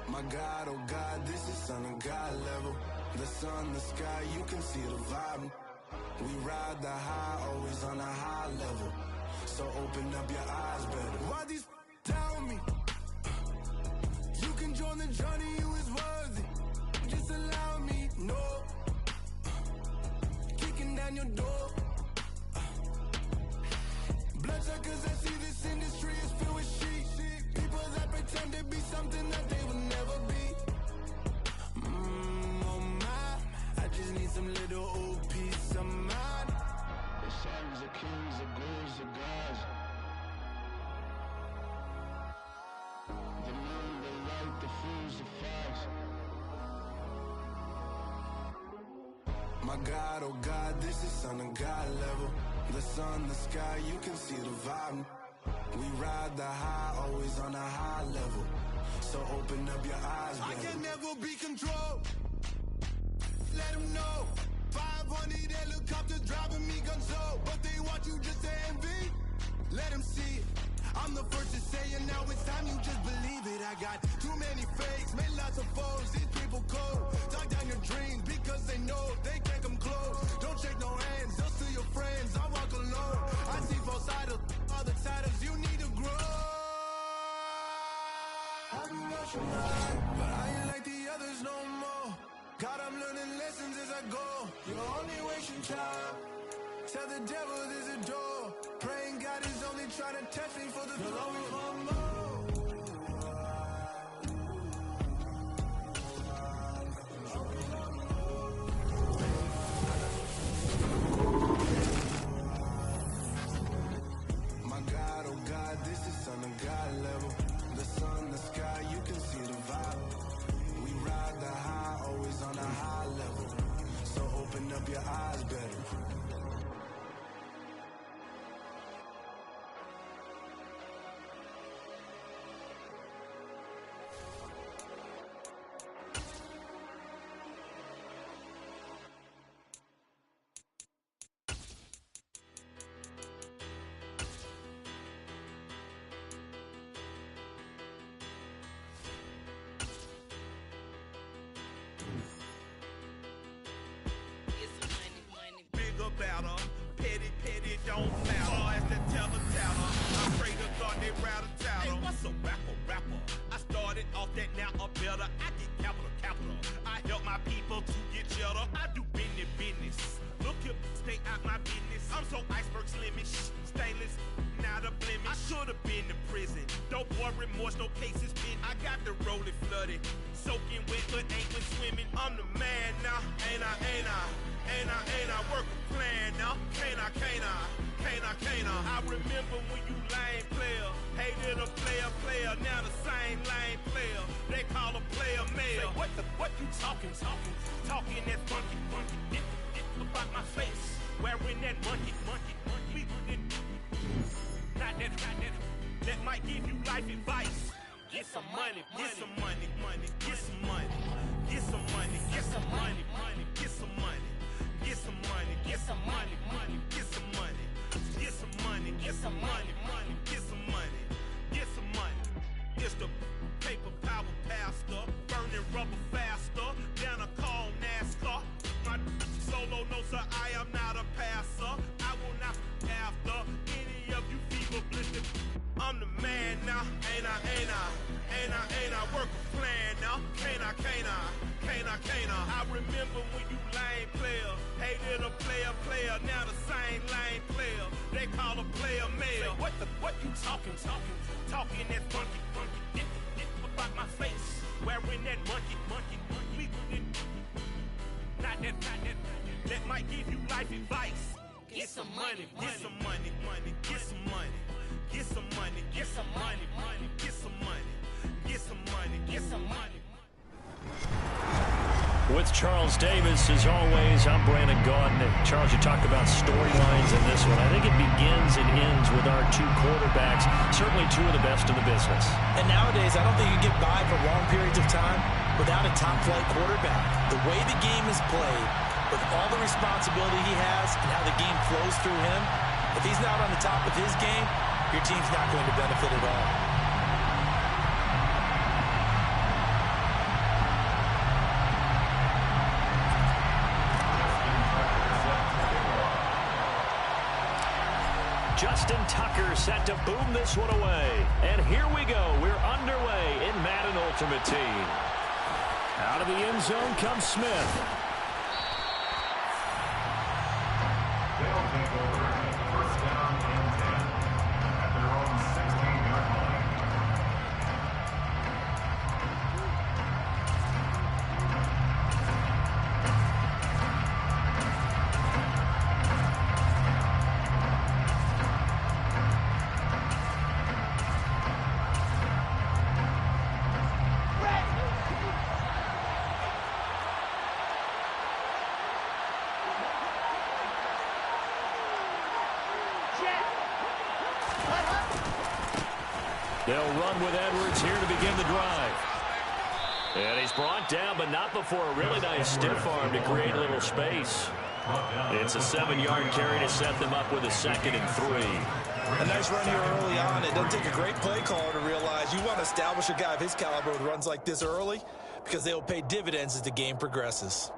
My God, oh God, this is Son of God level. The sun, the sky, you can see the vibe. We ride the high, always on a high level. So open up your eyes better. Why these tell me? You can join the journey, you is worthy. Just allow me, no. Kicking down your door. Bloodsuckers, I see this industry is filled with sheep. People that pretend to be something that they will never be. Oh my, I just need some little old peace of mind. The sons of kings, the ghouls, the gods. The moon, the light, the fools, the facts. My God, oh God, this is Son of God level. The sun, the sky, you can see the vibe. We ride the high, always on a high level. So open up your eyes, baby. I can never be controlled. Let them know. 500 helicopters driving me gunso. But they want you just to envy. Let them see it. I'm the first to say it, now it's time you just believe it. I got too many fakes, made lots of foes. These people cold. Talk down your dreams because they know they can't come close. Don't shake no hands, just to your friends. I walk alone. I see both sides of other titles. You need to grow. I do what you like, but I ain't like the others no more. God, I'm learning lessons as I go. You're only wasting time. Tell the devil there's a door. Praying God is only trying to test me for the glory for more. My God, oh God, this is Son of God level. The sun, the sky, you can see the vibe. We ride the high, always on a high level. your eyes better. Petty, don't matter. As the teller tatter, I pray to God they rattle tattle. Hey, what's a rapper? I started off that, now I'm better. I get capital. I help my people to get cheddar. I do business. Look here, stay out my business. I'm so iceberg slimmish, stainless, not a blemish. I should've been in prison. Don't boy remorse, no cases been. I got the rolling flooded, soaking wet, but ain't been swimming. I'm the man now, ain't I? Work a plan now, can't I? I remember when you lame player, hated a player, now the same lame player. They call a player male. Say, what you talking that funky, get about my face, wearing that monkey. Not that might give you life advice. Get some money. It's the paper power pastor, burning rubber faster, down a call NASCAR. My solo no sir, I am not a passer. I will not after any of you feeble blistered. I'm the man now, ain't I? Work a plan now, can't I? I remember when you lame player, hated a player, now the same lame player. They call a player male. Say, what you talking that funky, get about my face, wearing that monkey. Not that might give you life advice. Get some money. With Charles Davis, as always, I'm Brandon Gaudin. Charles, you talked about storylines in this one. I think it begins and ends with our two quarterbacks, certainly two of the best in the business. And nowadays, I don't think you can get by for long periods of time without a top-flight quarterback. The way the game is played, with all the responsibility he has and how the game flows through him, if he's not on the top of his game, your team's not going to benefit at all. Justin Tucker set to boom this one away. And here we go. We're underway in Madden Ultimate Team. Out of the end zone comes Smith. They'll take over first down and 10 at their own 16-yard line. They'll run with Edwards here to begin the drive. And he's brought down, but not before a really nice stiff arm to create a little space. It's a 7-yard carry to set them up with a 2nd and 3. A nice run here early on. It doesn't take a great play caller to realize you want to establish a guy of his caliber with runs like this early, because they will pay dividends as the game progresses.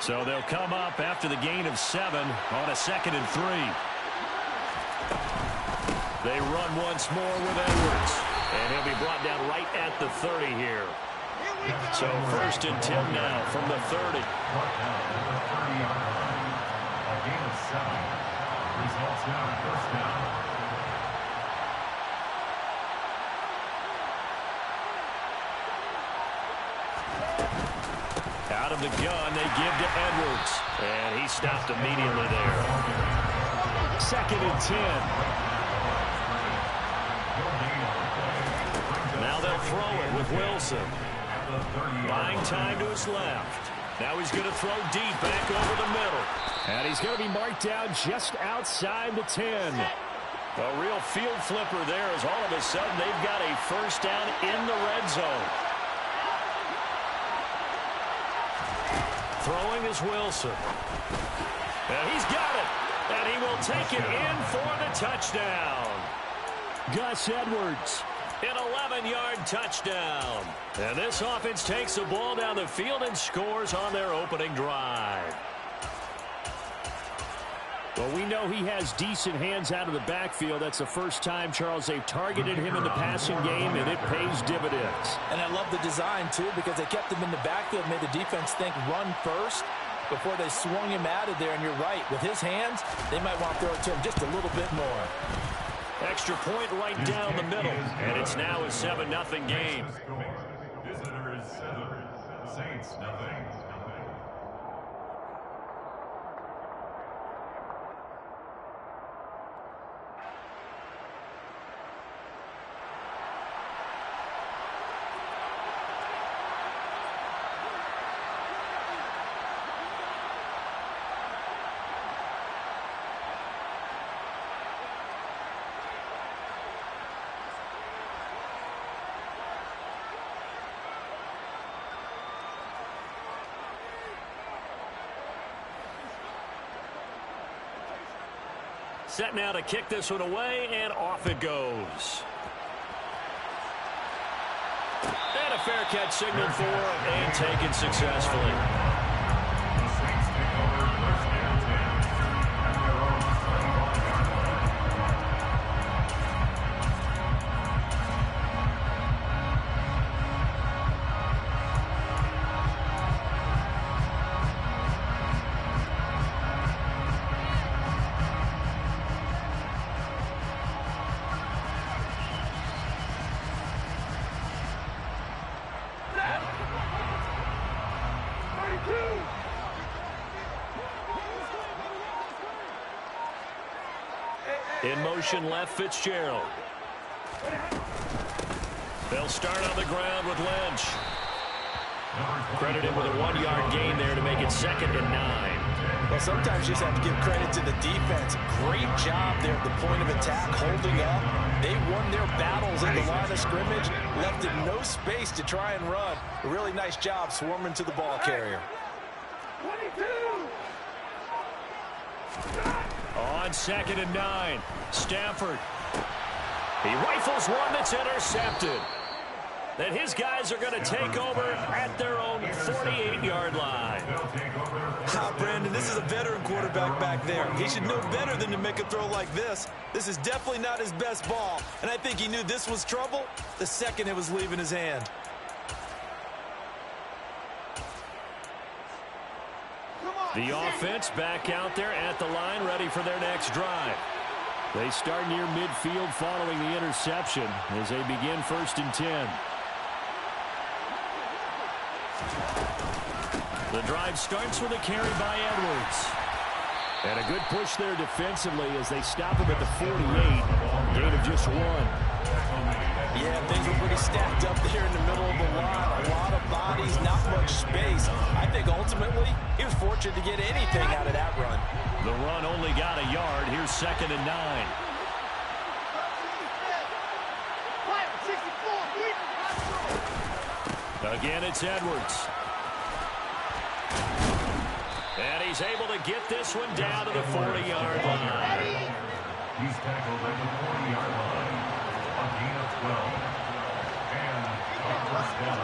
So they'll come up after the gain of 7 on a 2nd and 3. They run once more with Edwards. And he'll be brought down right at the 30 here. So 1st and 10 now from the 30. A gain of 7 results in a first down. Out of the gun, they give to Edwards. And he stopped immediately there. 2nd and 10. Now they'll throw it with Wilson. Buying time to his left. Now he's going to throw deep back over the middle. And he's going to be marked down just outside the 10. A real field flipper there as all of a sudden they've got a first down in the red zone. Throwing is Wilson. And he's got it. And he will take it in for the touchdown. Gus Edwards. An 11-yard touchdown. And this offense takes the ball down the field and scores on their opening drive. Well, we know he has decent hands out of the backfield. That's the first time, Charles, they've targeted him in the passing game, and it pays dividends. And I love the design, too, because they kept him in the backfield, made the defense think run first before they swung him out of there. And you're right, with his hands, they might want to throw it to him just a little bit more. Extra point right down the middle, and it's now a 7-0 game. Visitors 7, Saints nothing. Set now to kick this one away, and off it goes. And a fair catch signaled for and taken successfully. The Saints take over 1st and 10 at their own 31-yard line. In motion left, Fitzgerald. They'll start on the ground with Lynch. Credited with a 1-yard gain there to make it 2nd and 9. Well, sometimes you just have to give credit to the defense. Great job there at the point of attack, holding up. They won their battles at the line of scrimmage, left him no space to try and run. A really nice job swarming to the ball carrier. On 2nd and 9, Stafford. He rifles one that's intercepted. Then his guys are going to take over at their own 48-yard line. Brandon, this is a veteran quarterback back there. He should know better than to make a throw like this. This is definitely not his best ball, and I think he knew this was trouble the second it was leaving his hand. The offense back out there at the line, ready for their next drive. They start near midfield following the interception as they begin 1st and 10. The drive starts with a carry by Edwards. And a good push there defensively as they stop him at the 48. Gain of just 1. Yeah, things were pretty stacked up there in the middle of the line. A lot of bodies, not much space. I think ultimately he was fortunate to get anything out of that run. The run only got a yard. Here's 2nd and 9. Again, it's Edwards. And he's able to get this one down to the 40-yard line. He's tackled at the 40-yard line. A gain of 12. And a first down.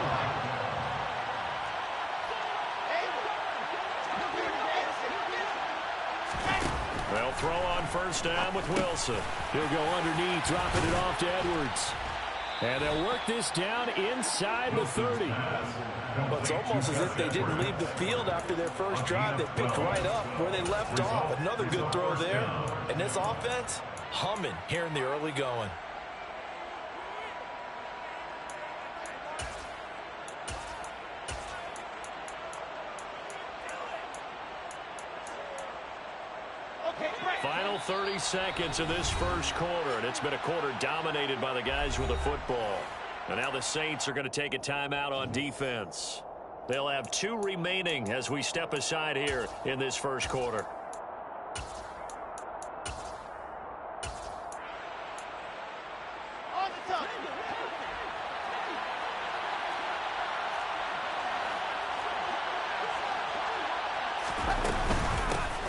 They'll throw on 1st down with Wilson. He'll go underneath, dropping it off to Edwards. And they'll work this down inside the 30. Well, it's almost as if they didn't leave the field after their first drive. They picked right up where they left off. Another good throw there. And this offense, humming here in the early going. Final 30 seconds of this first quarter, and it's been a quarter dominated by the guys with the football. And now the Saints are going to take a timeout on defense. They'll have 2 remaining as we step aside here in this first quarter.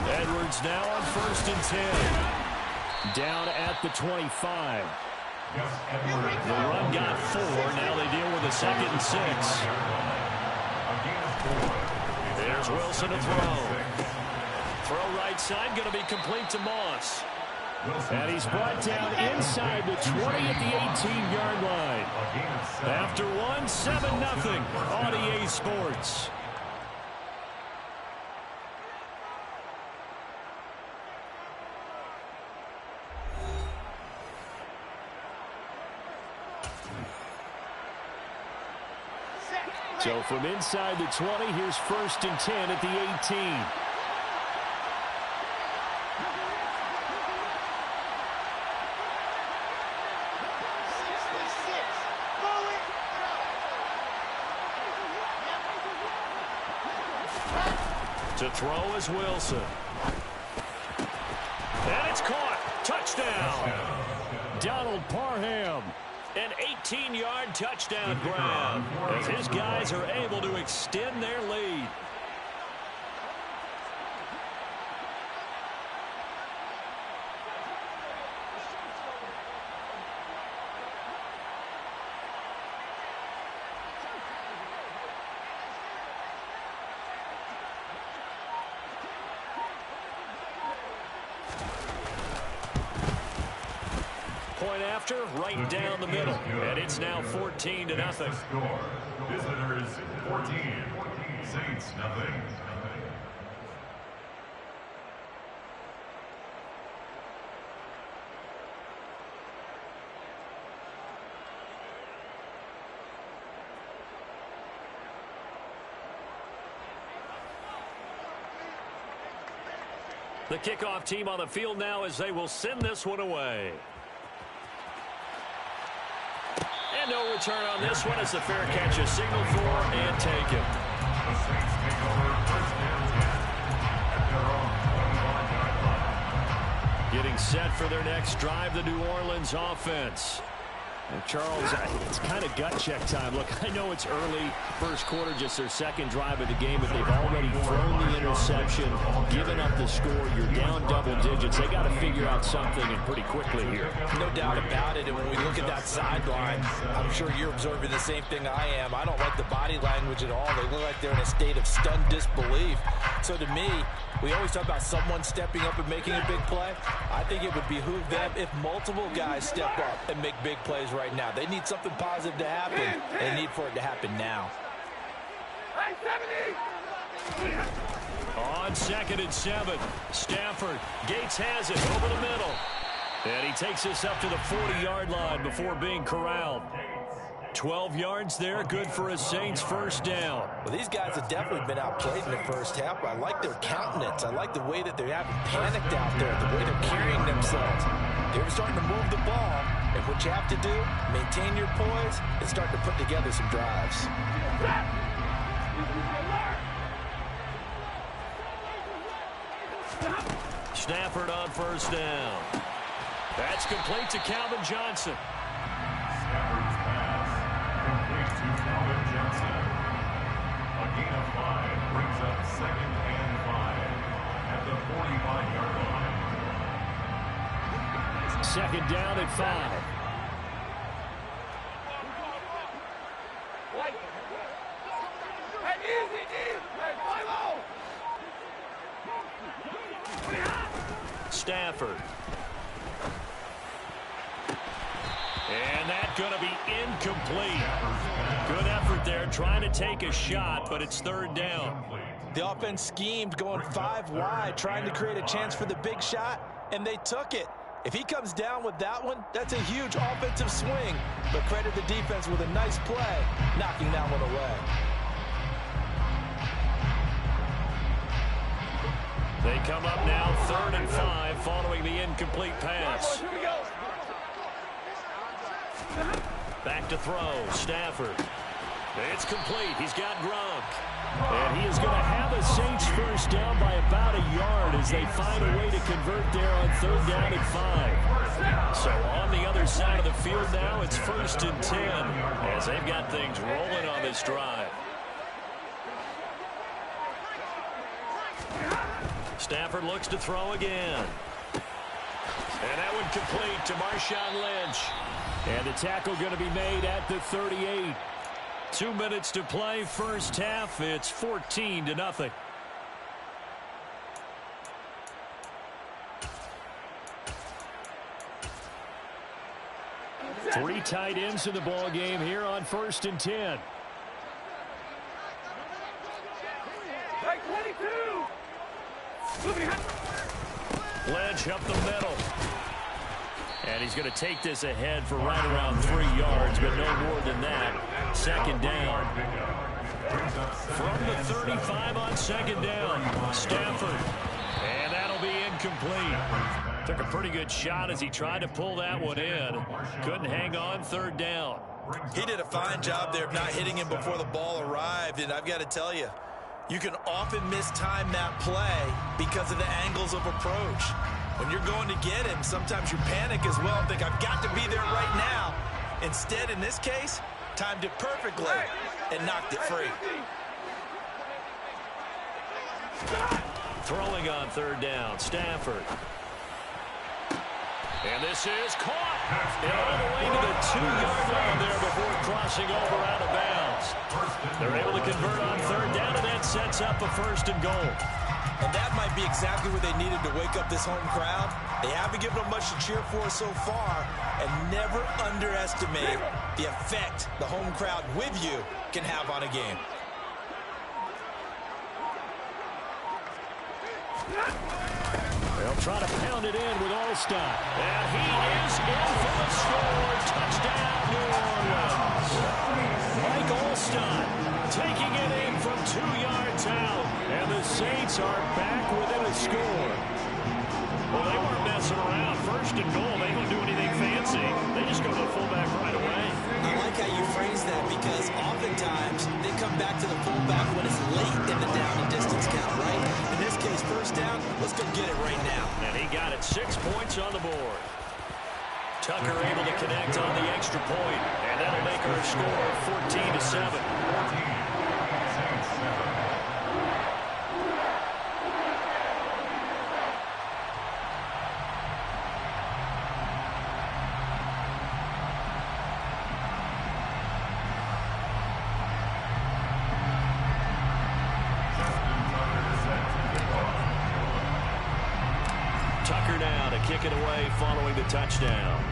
Edwards now on 1st and 10. Down at the 25. The run got 4. Now they deal with a 2nd and 6. There's Wilson to throw. Throw right side, going to be complete to Moss. And he's brought down inside the 20 at the 18-yard line. After 1, 7-0 on EA Sports. So from inside the 20, here's 1st and 10 at the 18. To throw is Wilson. And it's caught. Touchdown. Donald Parham. An 18-yard touchdown grab as his guys are able to extend their lead. Point after, right down the middle. And it's now 14-0. Score. Visitors 14. Saints nothing. The kickoff team on the field now as they will send this one away. And no return on this one as the fair catch is signaled for and taken. The Saints take over 1st and 10 at their own 21-yard line. Getting set for their next drive, the New Orleans offense. And Charles, it's kind of gut check time. Look, I know it's early, first quarter, just their 2nd drive of the game, but they've already thrown the interception, given up the score. You're down double digits. They got to figure out something and pretty quickly here. No doubt about it. And when we look at that sideline, I'm sure you're observing the same thing I am. I don't like the body language at all. They look like they're in a state of stunned disbelief. So to me, we always talk about someone stepping up and making a big play. I think it would behoove them if multiple guys step up and make big plays right now. They need something positive to happen, and they need for it to happen now. On 2nd and 7, Stafford. Gates has it over the middle. And he takes this up to the 40-yard line before being corralled. 12 yards there, good for a Saints first down. Well, these guys have definitely been outplayed in the first half, but I like their countenance. I like the way that they haven't panicked out there, the way they're carrying themselves. They're starting to move the ball, and what you have to do, maintain your poise and start to put together some drives. Stafford on first down. That's complete to Calvin Johnson. Stafford's pass complete to Calvin Johnson. A gain of 5 brings up 2nd and 5 at the 45-yard line. 2nd down at 5. Stafford. And that's going to be incomplete. Good effort there trying to take a shot, but it's 3rd down. The offense schemed going 5 wide, trying to create a chance for the big shot, and they took it. If he comes down with that one, that's a huge offensive swing. But credit the defense with a nice play, knocking that one away. They come up now 3rd and 5 following the incomplete pass. Back to throw. Stafford. It's complete. He's got Gronk. And he is going to have a Saints first down by about a yard as they find a way to convert there on 3rd down and 5. So on the other side of the field now, it's 1st and 10 as they've got things rolling on this drive. Stafford looks to throw again. And that one complete to Marshawn Lynch. And the tackle going to be made at the 38. 2 minutes to play, first half. It's 14-0. Three tight ends in the ball game here on 1st and 10. Lynch up the middle. And he's going to take this ahead for right around 3 yards, but no more than that. 2nd down. From the 35 on 2nd down, Stafford. And that'll be incomplete. Took a pretty good shot as he tried to pull that one in. Couldn't hang on 3rd down. He did a fine job there of not hitting him before the ball arrived, and I've got to tell you, you can often mistime that play because of the angles of approach. When you're going to get him, sometimes you panic as well and think, I've got to be there right now. Instead, in this case, timed it perfectly and knocked it free. Throwing on 3rd down, Stafford. And this is caught. And all the way to the 2-yard line there before crossing over out of bounds. They're able to convert on 3rd down, and that sets up a 1st and goal. And that might be exactly what they needed to wake up this home crowd. They haven't given them much to cheer for so far, and never underestimate the effect the home crowd with you can have on a game. They'll try to pound it in with Alstott. And he is in for the score. Touchdown, New Orleans. Mike Alstott taking it in from 2 yards out. And the Saints are back within a score. Well, they weren't messing around. 1st and goal, they don't do anything fancy. They just go to the fullback right away. I like how you phrase that because oftentimes they come back to the fullback when it's late in the down and distance count, right? In this case, 1st down, let's go get it right now. And he got it. 6 points on the board. Tucker able to connect on the extra point, and that'll make our score 14-7. Tucker now to kick it away following the touchdown.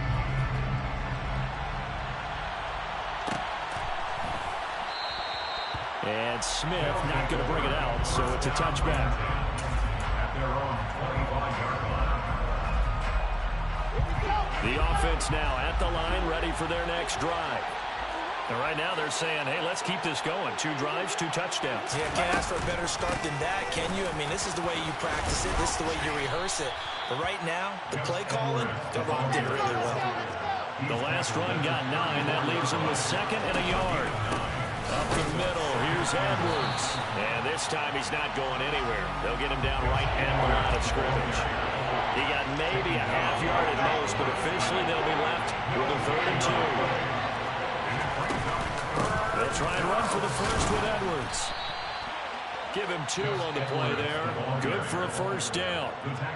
And Smith not going to bring it out, so it's a touchback. At their own 25-yard line. The offense now at the line, ready for their next drive. And right now they're saying, hey, let's keep this going. 2 drives, 2 touchdowns. Yeah, can't ask for a better start than that, can you? I mean, this is the way you practice it. This is the way you rehearse it. But right now, the play calling, they're locked in really well. The last run got 9. That leaves them with 2nd and a yard. Up the middle, here's Edwards. And this time he's not going anywhere. They'll get him down right at the line of scrimmage. He got maybe a half yard at most, but officially they'll be left with a 3rd and 2. They'll try and run for the first with Edwards. Give him 2 on the play there. Good for a 1st down.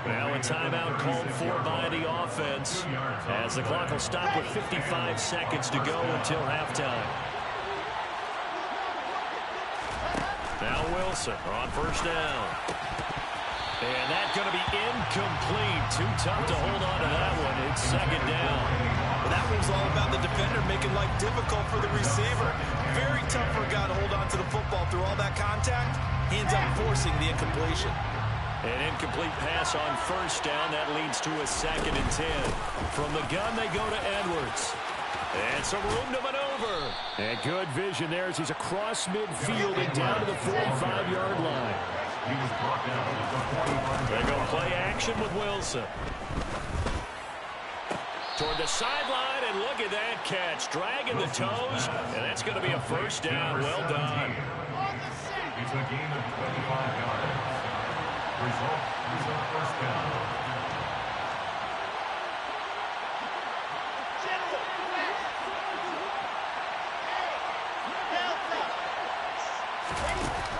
Now a timeout called for by the offense as the clock will stop with 55 seconds to go until halftime. Now Wilson on 1st down. And that's going to be incomplete. Too tough to hold on to that one. It's 2nd down. Well, that one's all about the defender making life difficult for the receiver. Very tough for a guy to hold on to the football through all that contact. He ends up forcing the incompletion. An incomplete pass on 1st down. That leads to a 2nd and 10. From the gun, they go to Edwards. And some room to maneuver. And good vision there as he's across midfield and down to the 45-yard line. He was brought down at the 45. They go play action with Wilson. Toward the sideline, and look at that catch. Dragging the toes, and that's going to be a first down. Well done. It's a gain of 25 yards. Result is a first down.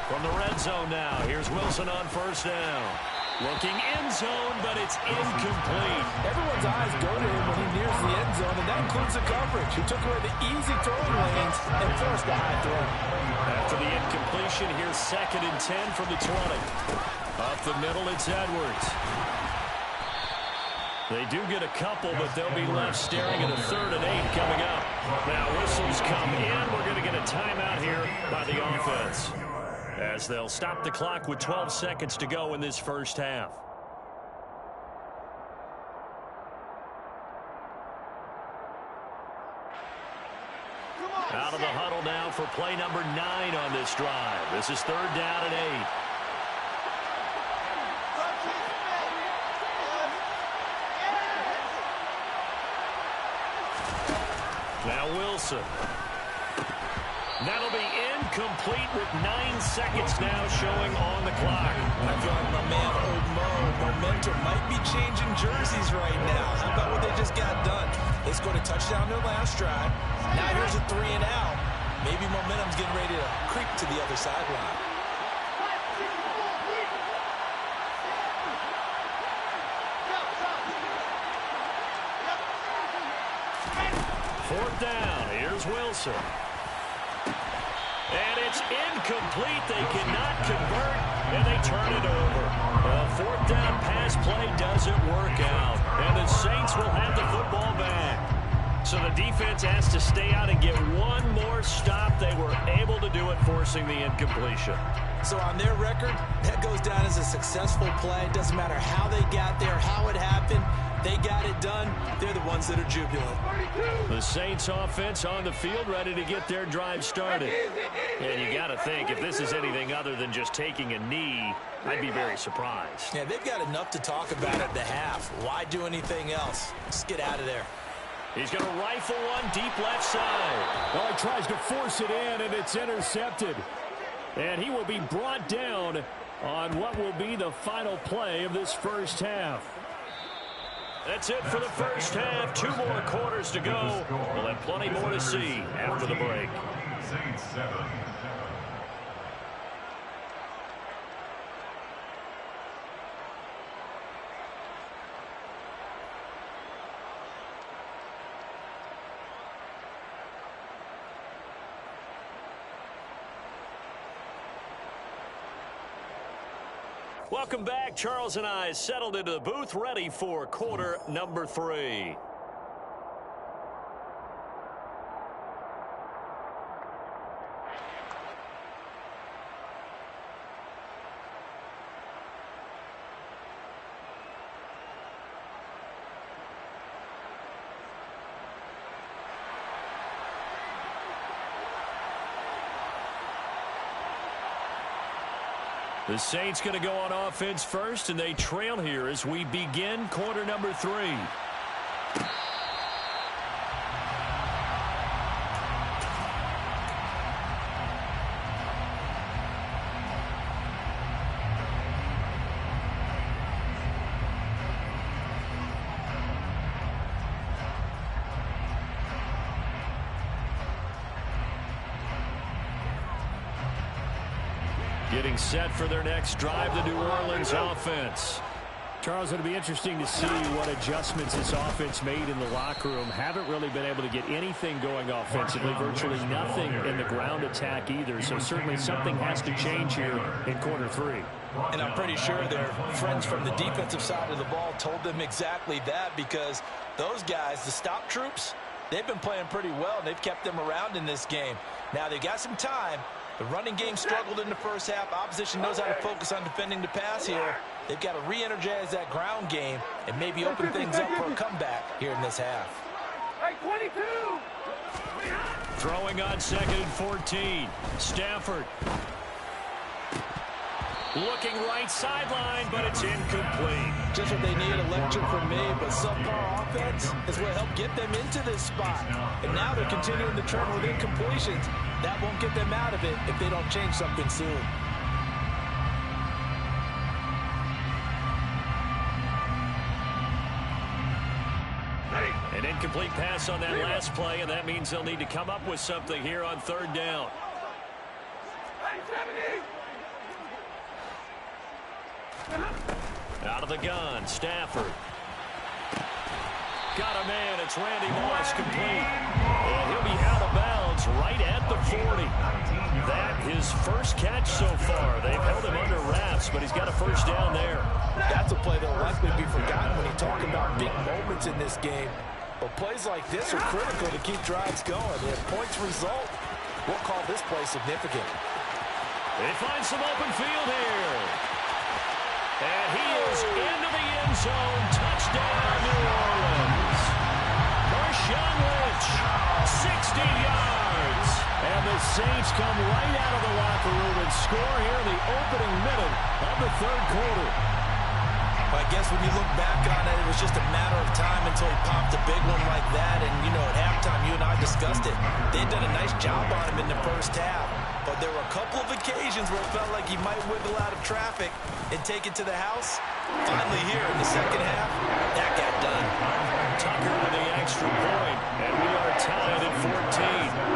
From the red zone now, here's Wilson on first down. Looking end zone, but it's incomplete. Everyone's eyes go to him when he nears the end zone, and that includes the coverage. He took away the easy throwing lanes and forced a high throw. After the incompletion, here's 2nd and 10 from the 20. Up the middle, it's Edwards. They do get a couple, but they'll be left staring at a 3rd and 8 coming up. Now whistles come in. We're going to get a timeout here by the offense, as they'll stop the clock with 12 seconds to go in this first half. Out of the huddle now for play number 9 on this drive. This is 3rd down and 8. Now Wilson. That'll be incomplete with 9 seconds now showing on the clock. I feel like my man, Old Mo, momentum might be changing jerseys right now. How about what they just got done? They scored a touchdown their last drive. Now here's a 3 and out. Maybe momentum's getting ready to creep to the other sideline. Fourth down. Here's Wilson. And it's incomplete. They cannot convert, and they turn it over. A 4th down pass play doesn't work out, and the Saints will have the football back. So the defense has to stay out and get one more stop. They were able to do it, forcing the incompletion. So on their record, that goes down as a successful play. Doesn't matter how they got there, how it happened. They got it done. They're the ones that are jubilant. The Saints offense on the field, ready to get their drive started. And you got to think, if this is anything other than just taking a knee, I'd be very surprised. Yeah, they've got enough to talk about at the half. Why do anything else? Just get out of there. He's going to rifle one deep left side. Well, he tries to force it in, and it's intercepted. And he will be brought down on what will be the final play of this first half. That's it for the first half. 2 more quarters to go. We'll have plenty more to see after the break. Saints 7. Welcome back. Charles and I settled into the booth, ready for quarter number 3. The Saints going to go on offense first, and they trail here as we begin quarter number 3. Getting set for their next drive, the New Orleans offense. Charles, it'll be interesting to see what adjustments this offense made in the locker room. Haven't really been able to get anything going offensively, virtually nothing in the ground attack either. So certainly something has to change here in quarter 3. And I'm pretty sure their friends from the defensive side of the ball told them exactly that, because those guys, the stop troops, they've been playing pretty well, and they've kept them around in this game. Now they've got some time. The running game struggled in the first half. Opposition knows how to focus on defending the pass here. They've got to re-energize that ground game and maybe open things up for a comeback here in this half. Throwing on 2nd and 14. Stafford. Looking right sideline, but it's incomplete. Just what they need, electric from me, but subpar offense is what helped get them into this spot. And now they're continuing the trend with incompletions. That won't get them out of it if they don't change something soon. An incomplete pass on that last play, and that means they'll need to come up with something here on third down. Out of the gun, Stafford. Got a man, it's Randy Moss, complete. And he'll be out of bounds right at the 40. That his first catch so far. They've held him under wraps, but he's got a first down there. That's a play that will likely be forgotten when you talk about big moments in this game. But plays like this are critical to keep drives going. If points result, we'll call this play significant. They find some open field here. And he is into the end zone. Touchdown, New Orleans. Marshawn Lynch, 60 yards. And the Saints come right out of the locker room and score here in the opening minute of the third quarter. I guess when you look back on it, it was just a matter of time until he popped a big one like that. And, you know, at halftime, you and I discussed it. They'd done a nice job on him in the first half. But there were a couple of occasions where it felt like he might wiggle out of traffic and take it to the house. Finally here in the second half, that got done. Tucker with the extra point, and we are tied at 14.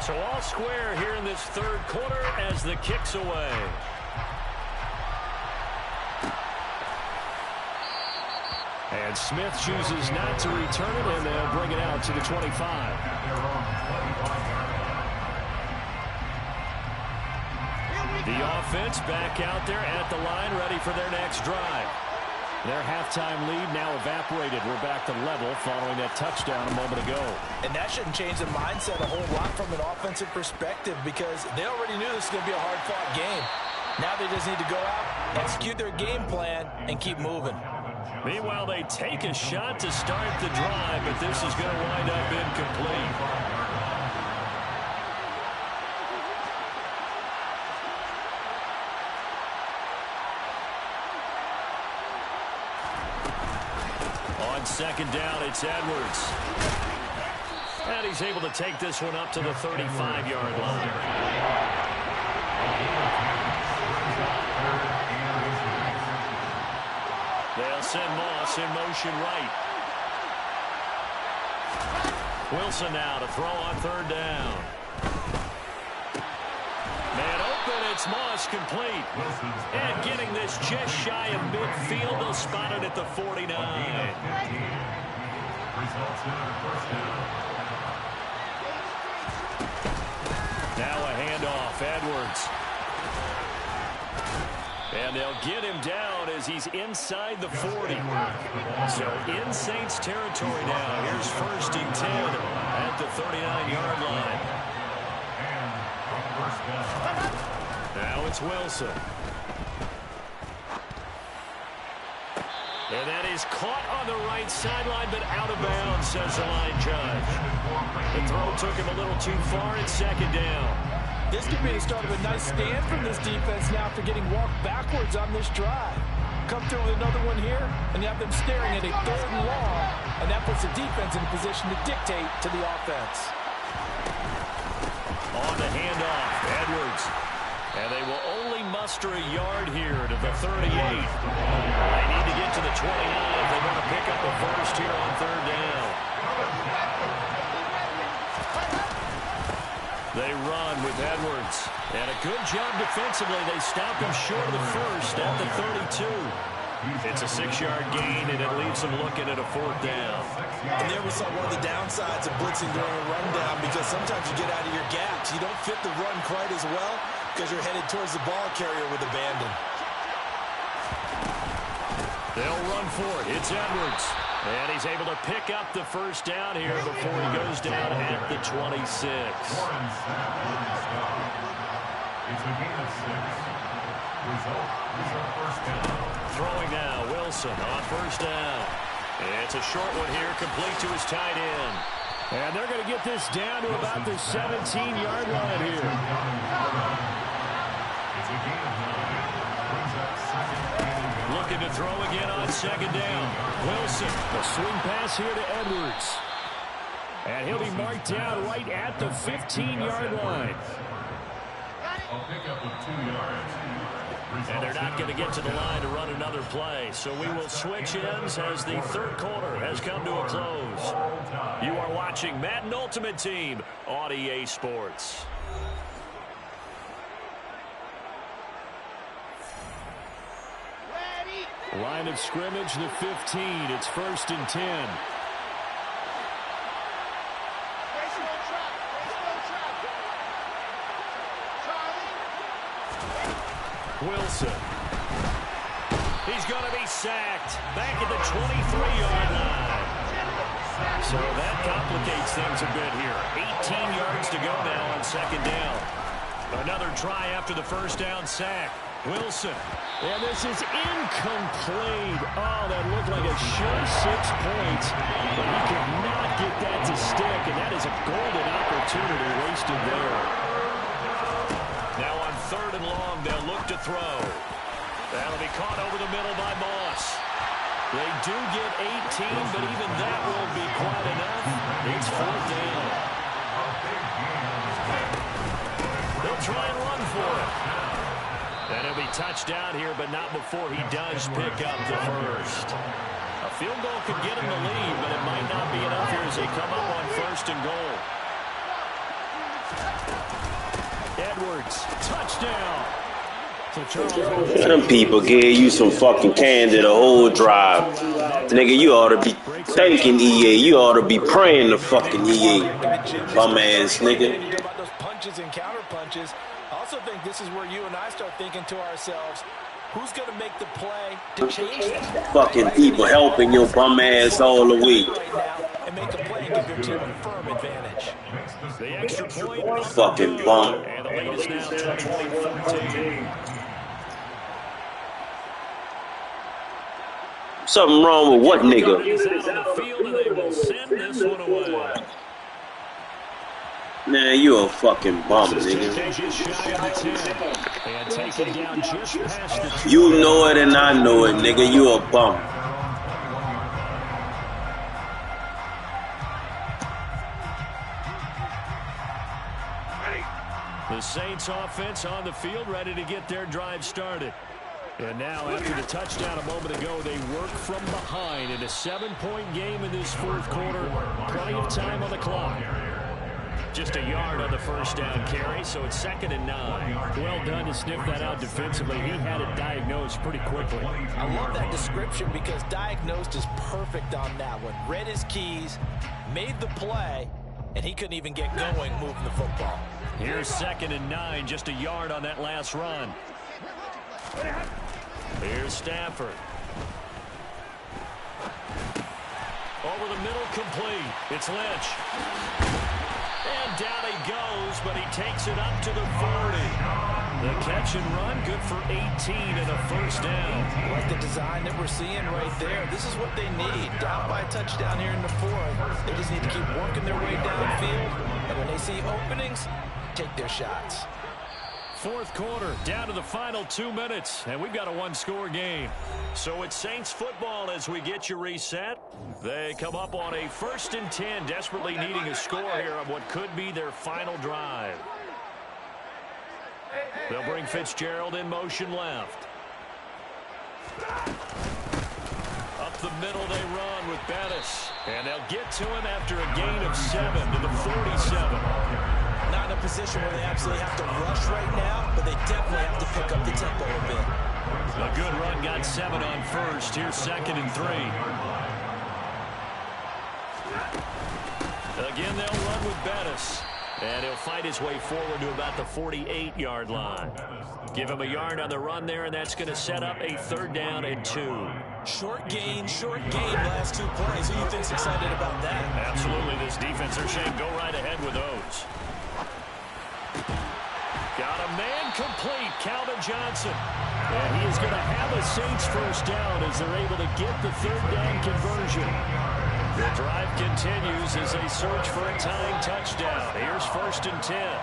So all square here in this third quarter as the kick's away. And Smith chooses not to return it, and they'll bring it out to the 25. The offense back out there at the line, ready for their next drive. Their halftime lead now evaporated. We're back to level following that touchdown a moment ago. And that shouldn't change the mindset a whole lot from an offensive perspective because they already knew this was going to be a hard-fought game. Now they just need to go out, execute their game plan, and keep moving. Meanwhile, they take a shot to start the drive, but this is going to wind up incomplete. Second down, it's Edwards. And he's able to take this one up to the 35-yard line. They'll send Moss in motion right. Wilson now to throw on third down. Man open, it's Moss complete. And getting this just shy of midfield, they'll spot it at the 49. Now a handoff, Edwards. And they'll get him down as he's inside the 40. So in Saints territory now. Here's 1st and 10 at the 39-yard line. Now it's Wilson. And that is caught on the right sideline, but out of bounds, says the line judge. The throw took him a little too far. It's second down. This could be the start of a nice stand from this defense now after getting walked backwards on this drive. Come through with another one here, and you have them staring at a 3rd and long, and that puts the defense in a position to dictate to the offense. On the handoff, Edwards. And they will only muster a yard here to the 38. They need to get to the 29 if they want to pick up a first here on third down. They run with Edwards. And a good job defensively. They stop him short of the first at the 32. It's a 6-yard gain, and it leaves them looking at a 4th down. And there we saw one of the downsides of blitzing during a rundown because sometimes you get out of your gaps. You don't fit the run quite as well because you're headed towards the ball carrier with abandon. They'll run for it. It's Edwards. And he's able to pick up the first down here before he goes down at the 26. It's a gain of 6. Result is a first down. Throwing now, Wilson on first down. It's a short one here, complete to his tight end. And they're going to get this down to about the 17-yard line here. Looking to throw again on second down. Wilson, a swing pass here to Edwards. And he'll be marked down right at the 15-yard line. A pickup of 2 yards. And they're not going to get to the line to run another play. So we will switch ends as the third quarter has come to a close. You are watching Madden Ultimate Team on EA Sports. Line of scrimmage, the 15. It's 1st and 10. Wilson. He's going to be sacked back at the 23-yard line. So that complicates things a bit here. 18 yards to go now on second down. Another try after the first down sack. Wilson. And this is incomplete. Oh, that looked like a sure 6 points. But he could not get that to stick, and that is a golden opportunity wasted there. Now on 3rd and long, they'll look to throw. That'll be caught over the middle by Moss. They do get 18, but even that won't be quite enough. It's 4th down. They'll try and run for it. And he'll be touched down here, but not before he does pick up the first. A field goal could get him the lead, but it might not be enough here as they come up on 1st and goal. Edwards, touchdown. So Them people gave you some fucking candy the whole drive. Nigga, you ought to be thanking EA. You ought to be praying to fucking EA. Bum ass nigga. About those punches and counter punches. I also think this is where you and I start thinking to ourselves, who's going to make the play to change that? Fucking people helping your bum ass all the way. Right now and make a play and give your team a firm advantage. The extra point. Fucking bum. And the lead is now 20-14. Something wrong with what nigga? Nah, you a fucking bum, nigga. You know it and I know it, nigga. You a bum. The Saints offense on the field, ready to get their drive started. And now, after the touchdown a moment ago, they work from behind in a 7-point game in this 4th quarter. Plenty of time on the clock. Just a yard on the first down carry, so it's 2nd and 9. Well done to sniff that out defensively. He had it diagnosed pretty quickly. I love that description because diagnosed is perfect on that one. Read his keys, made the play, and he couldn't even get going moving the football. Here's 2nd and 9, just a yard on that last run. Here's Stafford. Over the middle, complete. It's Lynch. And down he goes, but he takes it up to the 40. The catch and run, good for 18 and a first down. I like the design that we're seeing right there. This is what they need. Down by a touchdown here in the 4th. They just need to keep working their way downfield. And when they see openings, take their shots. 4th quarter, down to the final 2 minutes, and we've got a 1-score game. So it's Saints football as we get you reset. They come up on a 1st and 10, desperately needing a score here on what could be their final drive. They'll bring Fitzgerald in motion left. Up the middle they run with Bettis, and they'll get to him after a gain of 7 to the 47. Not in a position where they absolutely have to rush right now, but they definitely have to pick up the tempo a bit. A good run, got 7 on first. Here's 2nd and 3. Again, they'll run with Bettis. And he'll fight his way forward to about the 48-yard line. Give him a yard on the run there, and that's going to set up a 3rd down and 2. Short gain, last 2 plays. Who do you think's excited about that? Absolutely, this defense, they're saying go right ahead with those. Got a man complete, Calvin Johnson. And he is going to have a Saints first down as they're able to get the 3rd down conversion. The drive continues as they search for a tying touchdown. Here's 1st and 10.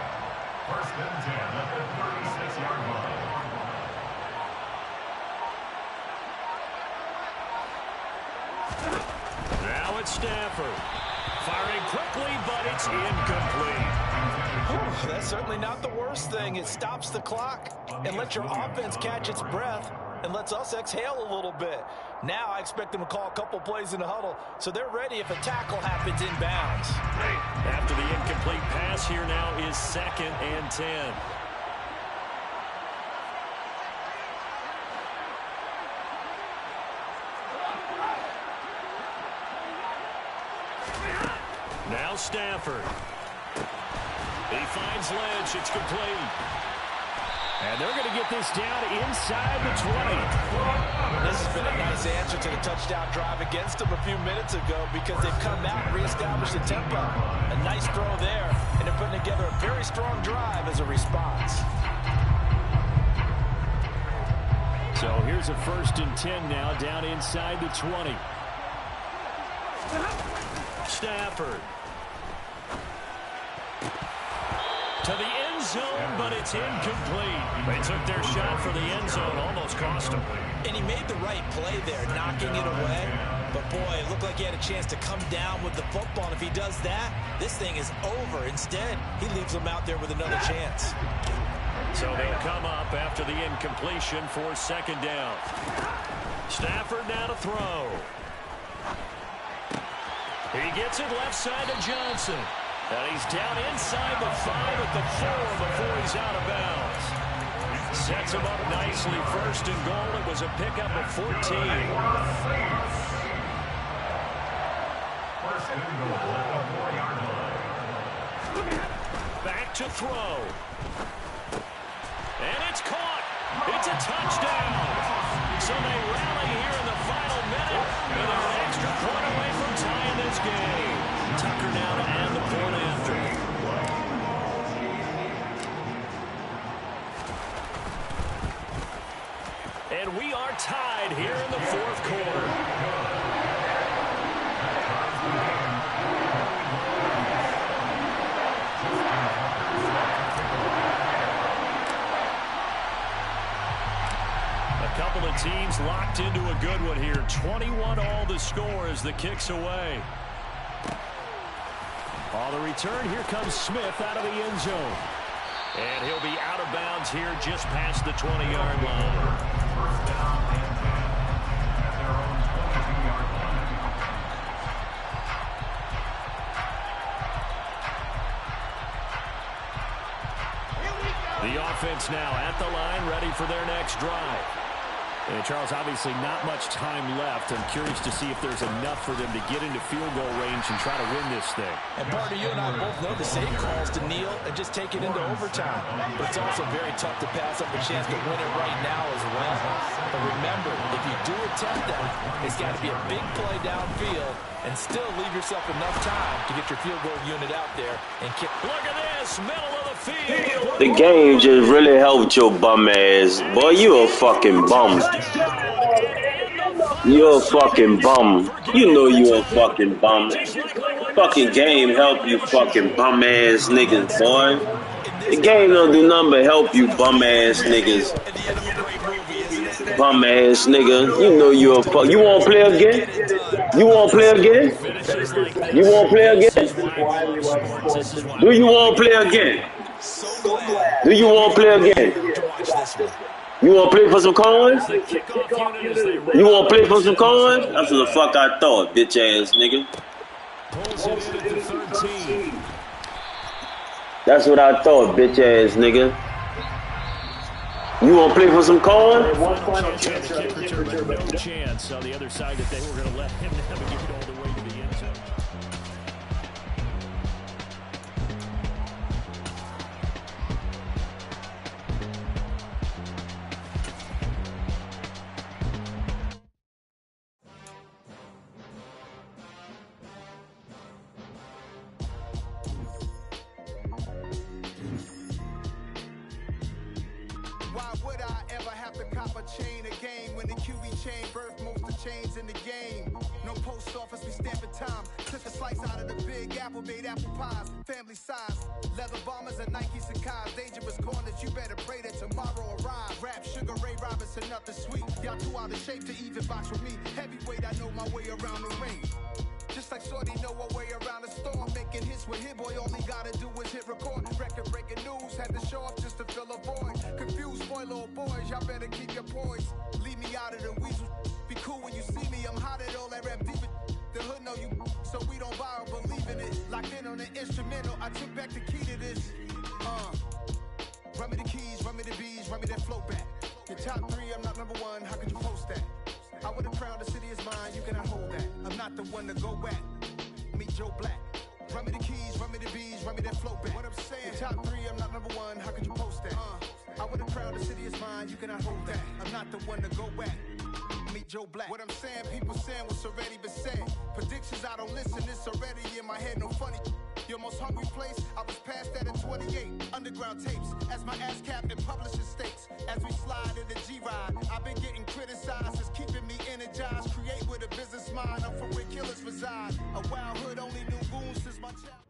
1st and 10 at the 36-yard line. Now it's Stafford. Firing quickly, but it's incomplete. Whew, that's certainly not the worst thing. It stops the clock and lets your offense catch its breath and lets us exhale a little bit. Now I expect them to call a couple plays in the huddle so they're ready if a tackle happens inbounds. After the incomplete pass, here now is 2nd and 10. Now Stafford. He finds Lynch. It's complete. And they're going to get this down inside the 20. This has been a nice answer to the touchdown drive against them a few minutes ago because they've come out and reestablished the tempo. A nice throw there, and they're putting together a very strong drive as a response. So here's a 1st and 10 now down inside the 20. Stafford. To the end zone, but it's incomplete. They took their shot for the end zone, almost cost them. And he made the right play there, knocking it away. But boy, it looked like he had a chance to come down with the football. And if he does that, this thing is over. Instead, he leaves them out there with another chance. So they'll come up after the incompletion for 2nd down. Stafford now to throw. He gets it left side to Johnson. And he's down inside the 5 at the 4 before he's out of bounds. Sets him up nicely. 1st and goal. It was a pickup of 14. 1st and goal at the 4-yard line. Back to throw. And it's caught. It's a touchdown. So they rally here in the final minute. And they're an extra point away from tying this game. Tucker now to add the point after. And we are tied here in the 4th quarter. A couple of teams locked into a good one here. 21 all the score as the kick's away. On the return, here comes Smith out of the end zone. And he'll be out of bounds here just past the 20-yard line. 1st down and 10 at their own 22-yard line. The offense now at the line, ready for their next drive. And Charles, obviously not much time left. I'm curious to see if there's enough for them to get into field goal range and try to win this thing. And Barty, you and I both know the same calls to kneel and just take it into overtime. But it's also very tough to pass up a chance to win it right now as well. But remember, if you do attempt that, it's got to be a big play downfield and still leave yourself enough time to get your field goal unit out there and kick. Look at this, middle of the field. The game just really helped your bum ass. Boy, you a fucking bum. You a fucking bum. You know you a fucking bum. Fucking game help you fucking bum ass niggas, boy. The game don't do nothing but help you bum ass niggas. Bum ass nigga. You know you a fuck. You wanna play again? You wanna play again? You wanna play again? Do you wanna play again? Do you wanna play again? You want to play for some coins? You want to play for some coins? That's what the fuck I thought, bitch ass nigga. That's what I thought, bitch ass nigga. You want to play for some coins? No chance on the other side that they were going to let him navigate all the way to the end zone. Chain a game when the QB chain birth most of chains in the game. No no post office, we stamping time. Took a slice out of the big apple, made apple pies. Family size, leather bombers and Nike Sacai's. Dangerous corners, you better pray that tomorrow arrives. Rap, Sugar Ray Robinson, nothing sweet. Y'all too out of shape to even box with me. Heavyweight, I know my way around the ring. Just like Shorty know her way around the storm. Making hits with Hit Boy, all he gotta do is hit record. Record breaking news, had to show up just to fill a void. Confused boy, little boys, y'all better keep your poise. Leave me out of the weasel. Be cool when you see me, I'm hot at all that rap deep. The hood know you, so we don't borrow, believe in it. Locked in on the instrumental, I took back the key to this. Run me the keys, run me the bees, run me that flow back. Your top 3, I'm not number 1, how could you post that? I would have crowned the city is mine, you cannot hold that. I'm not the one to go back. Meet Joe Black. Run me the keys, run me the bees, run me that flow back. What I'm saying, your top 3, I'm not number 1, how could you post that? I would have crowned the city is mine, you cannot hold that. I'm not the one to go back. Meet Joe Black. What I'm saying, people saying what's already been said. Predictions, I don't listen, it's already in my head, no funny. Your most hungry place, I was past that at 28. Underground tapes, as my ass cap in publishing states. As we slide in the G-Ride, I've been getting criticized, it's keeping me energized. Create with a business mind, I'm from where killers reside. A wild hood, only knew goons since my child.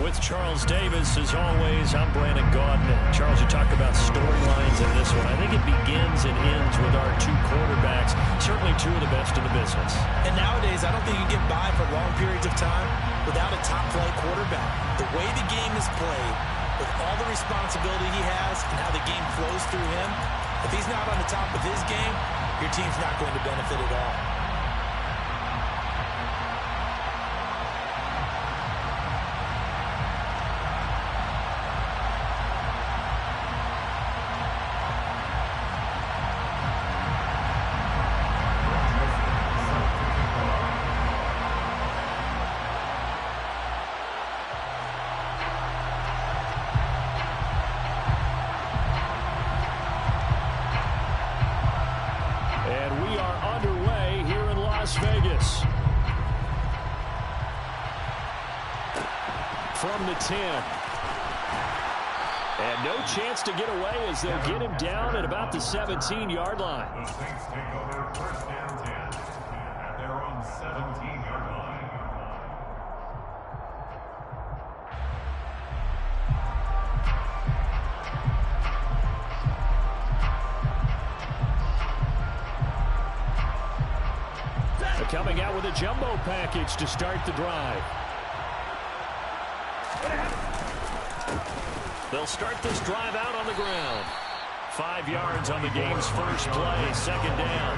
With Charles Davis, as always, I'm Brandon Gaudin. Charles, you talked about storylines in this one. I think it begins and ends with our 2 quarterbacks, certainly 2 of the best in the business. And nowadays, I don't think you can get by for long periods of time without a top-flight quarterback. The way the game is played, with all the responsibility he has and how the game flows through him, if he's not on the top of his game, your team's not going to benefit at all. From the 10. And no chance to get away as they'll get him down at about the 17-yard line. The Saints take over first down 10 at their own 17-yard line. They're coming out with a jumbo package to start the drive. They'll start this drive out on the ground. 5 yards on the game's first play, second down.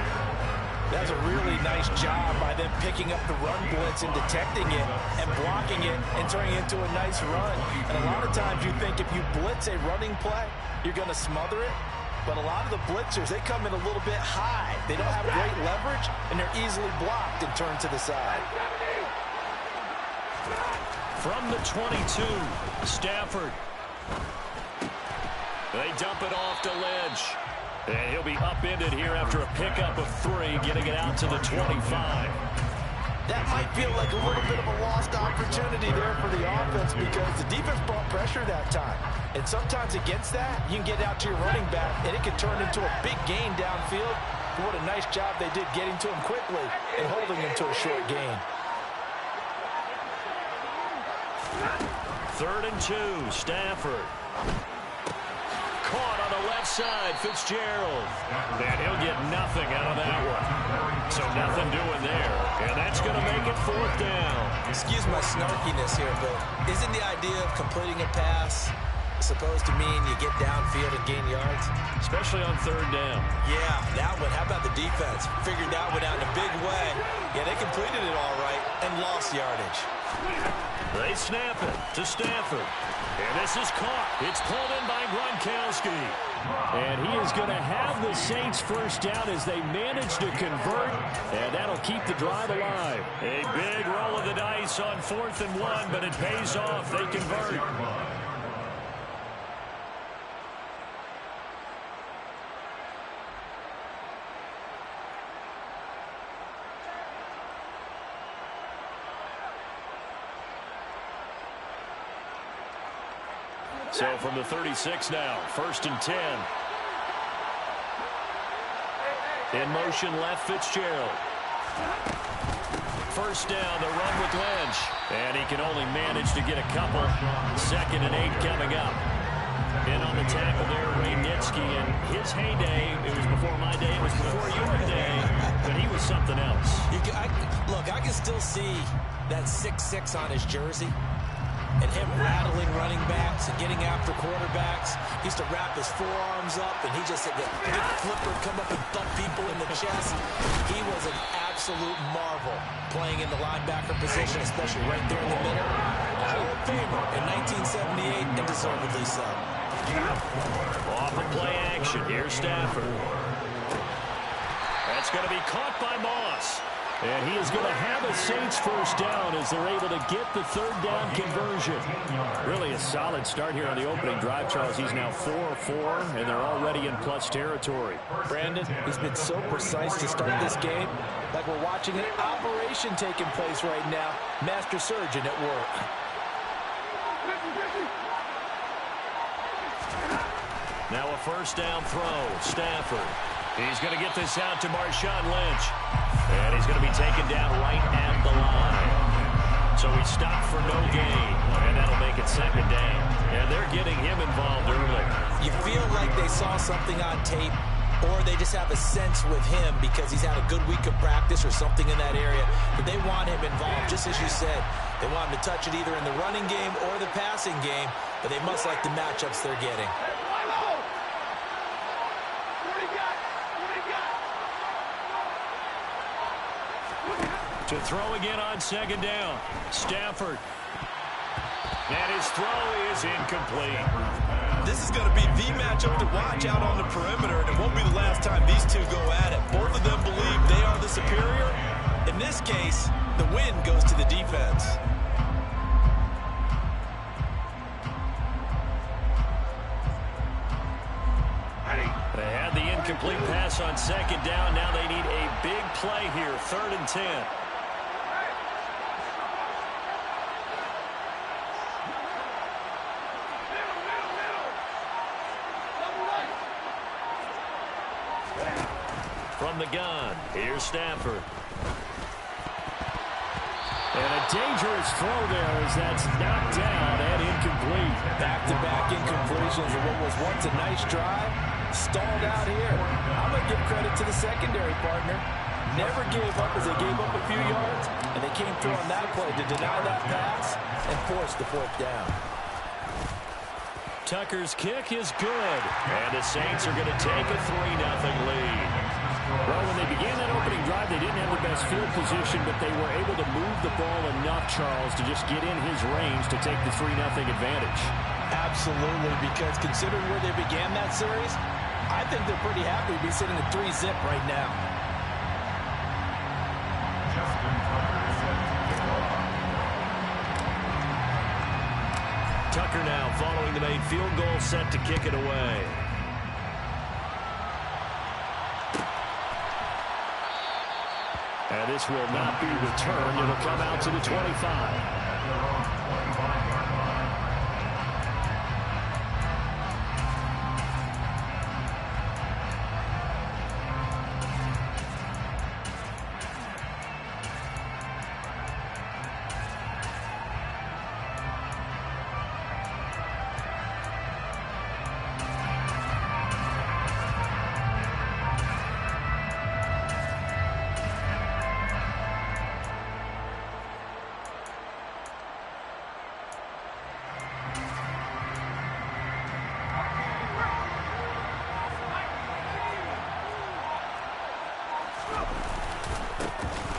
That's a really nice job by them picking up the run blitz and detecting it and blocking it and turning it into a nice run. And a lot of times you think if you blitz a running play, you're going to smother it. But a lot of the blitzers, they come in a little bit high. They don't have great leverage, and they're easily blocked and turned to the side. From the 22, Stafford. They dump it off to Lynch. And he'll be upended here after a pickup of 3, getting it out to the 25. That might feel like a little bit of a lost opportunity there for the offense because the defense brought pressure that time. And sometimes against that, you can get out to your running back, and it can turn into a big gain downfield. But what a nice job they did getting to him quickly and holding him to a short gain. 3rd and 2, Stafford. Caught on the left side, Fitzgerald. And he'll get nothing out of that one. So nothing doing there. And that's going to make it 4th down. Excuse my snarkiness here, but isn't the idea of completing a pass supposed to mean you get downfield and gain yards? Especially on 3rd down. Yeah, that one. How about the defense? Figured that one out in a big way. Yeah, they completed it all right and lost yardage. They snap it to Stafford. And this is caught. It's pulled in by Gronkowski. And he is going to have the Saints first down as they manage to convert. And that'll keep the drive alive. A big roll of the dice on 4th and 1, but it pays off. They convert. So from the 36 now, 1st and 10. In motion left, Fitzgerald. First down, the run with Lynch. And he can only manage to get a couple. 2nd and 8 coming up. In on the tackle there, Ray Nitsky. And his heyday, it was before my day, it was before your day, but he was something else. Look, I can still see that 6'6" on his jersey. And him rattling running backs and getting after quarterbacks. He used to wrap his forearms up, and he just had that big flipper come up and thump people in the chest. He was an absolute marvel playing in the linebacker position, especially right there in the middle. Hall of Famer in 1978, and deservedly so. Off of play action. Here's Stafford. That's going to be caught by Moss. And he is going to have a Saints first down as they're able to get the 3rd down conversion. Really a solid start here on the opening drive, Charles. He's now 4-4, and they're already in plus territory. Brandon, he's been so precise to start this game, like we're watching an operation taking place right now. Master surgeon at work. Now a first down throw. Stafford. He's going to get this out to Marshawn Lynch. And he's going to be taken down right at the line. So he stopped for no gain. And that'll make it 2nd down. And they're getting him involved early. You feel like they saw something on tape, or they just have a sense with him because he's had a good week of practice or something in that area. But they want him involved, just as you said. They want him to touch it either in the running game or the passing game. But they must like the matchups they're getting. To throw again on 2nd down. Stafford. And his throw is incomplete. This is going to be the matchup to watch out on the perimeter, and it won't be the last time these two go at it. Both of them believe they are the superior. In this case, the win goes to the defense. They had the incomplete pass on 2nd down. Now they need a big play here. 3rd and 10. From the gun, here's Stafford. And a dangerous throw there as that's knocked down and incomplete. Back-to-back incompletions of what was once a nice drive. Stalled out here. I'm going to give credit to the secondary partner. Never gave up as they gave up a few yards, and they came through on that play to deny that pass and force the 4th down. Tucker's kick is good, and the Saints are going to take a 3-0 lead. Well, when they began that opening drive, they didn't have the best field position, but they were able to move the ball enough, Charles, to just get in his range to take the 3-0 advantage. Absolutely, because considering where they began that series, I think they're pretty happy to be sitting at 3-zip right now. Tucker now following the made field goal, set to kick it away. And this will not be returned. It'll come out to the 25.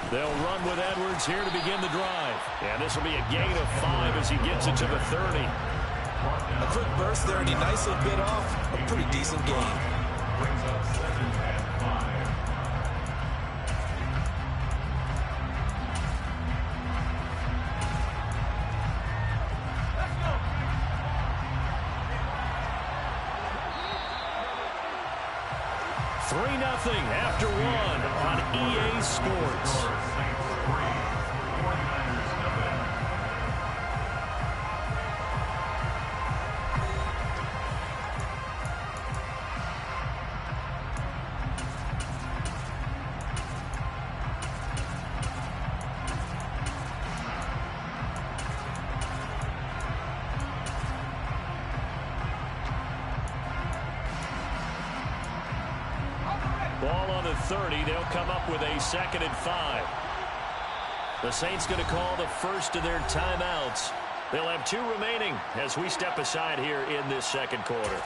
They'll run with Edwards here to begin the drive. And this will be a gain of 5 as he gets it to the 30. A quick burst there, and he nicely bit off a pretty decent game. Brings up 2nd and 5. After 1 on EA Sports. 30. They'll come up with a 2nd and 5. The Saints going to call the first of their timeouts. They'll have 2 remaining as we step aside here in this second quarter.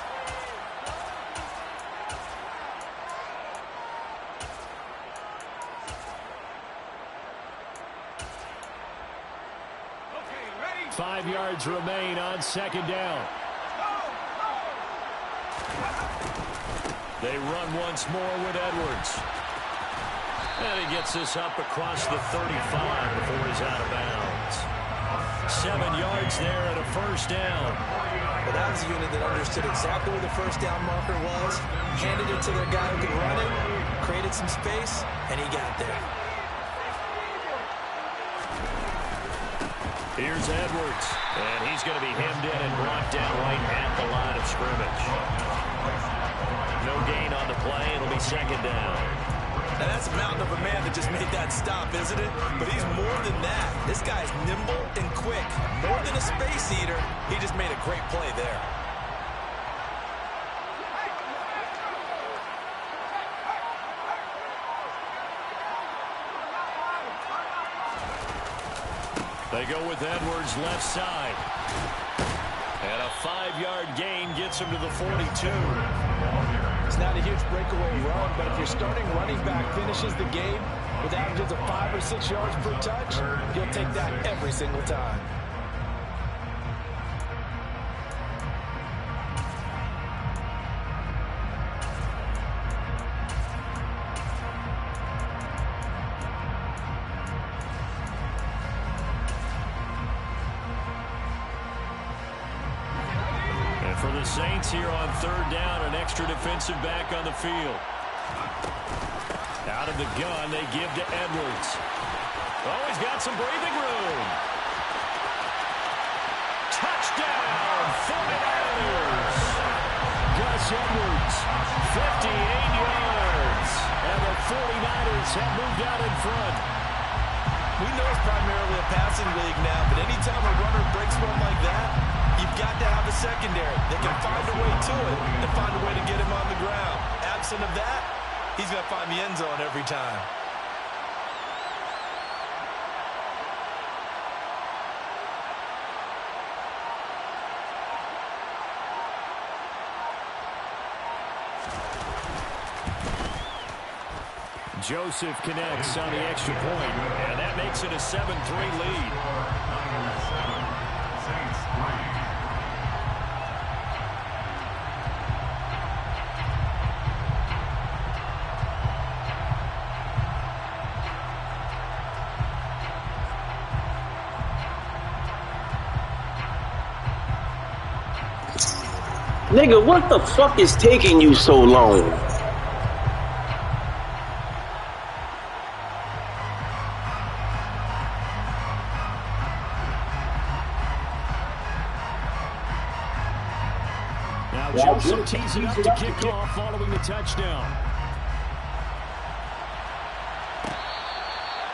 Okay, ready? 5 yards remain on 2nd down. They run once more with Edwards. And he gets this up across the 35 before he's out of bounds. 7 yards there and a 1st down. Well, that was a unit that understood exactly where the 1st down marker was, handed it to their guy who could run it, created some space, and he got there. Here's Edwards, and he's going to be hemmed in and brought down right at the line of scrimmage. No gain on the play. It'll be 2nd down. Now, that's a mountain of a man that just made that stop, isn't it? But he's more than that. This guy's nimble and quick. More than a space eater, he just made a great play there. They go with Edwards left side. And a 5-yard gain gets him to the 42. It's not a huge breakaway run, but if your starting running back finishes the game with averages of 5 or 6 yards per touch, you'll take that every single time. For the Saints here on 3rd down, an extra defensive back on the field. Out of the gun, they give to Edwards. Oh, he's got some breathing room. Touchdown, 49ers. Gus Edwards, 58 yards. And the 49ers have moved out in front. We know it's primarily a passing league now, but anytime a runner breaks one like that, you've got to have a secondary. They can find a way to it and find a way to get him on the ground. Absent of that, he's going to find the end zone every time. Joseph connects on the extra point, and that makes it a 7-3 lead. Nigga, what the fuck is taking you so long? Now Joseph tees it up to kick off following the touchdown.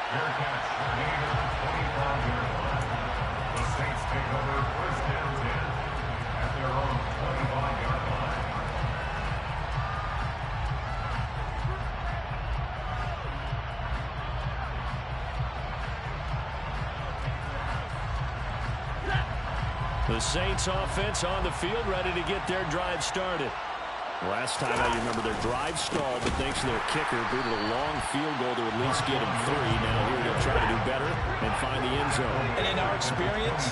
Fair catch, gain of the 25-yard line. The Saints take over 1st down 10 at their own 25-yard line. The Saints offense on the field, ready to get their drive started. Last time, you remember, their drive stalled, but thanks to their kicker, booted a long field goal to at least get him 3. Now here they'll try to do better and find the end zone. And in our experience,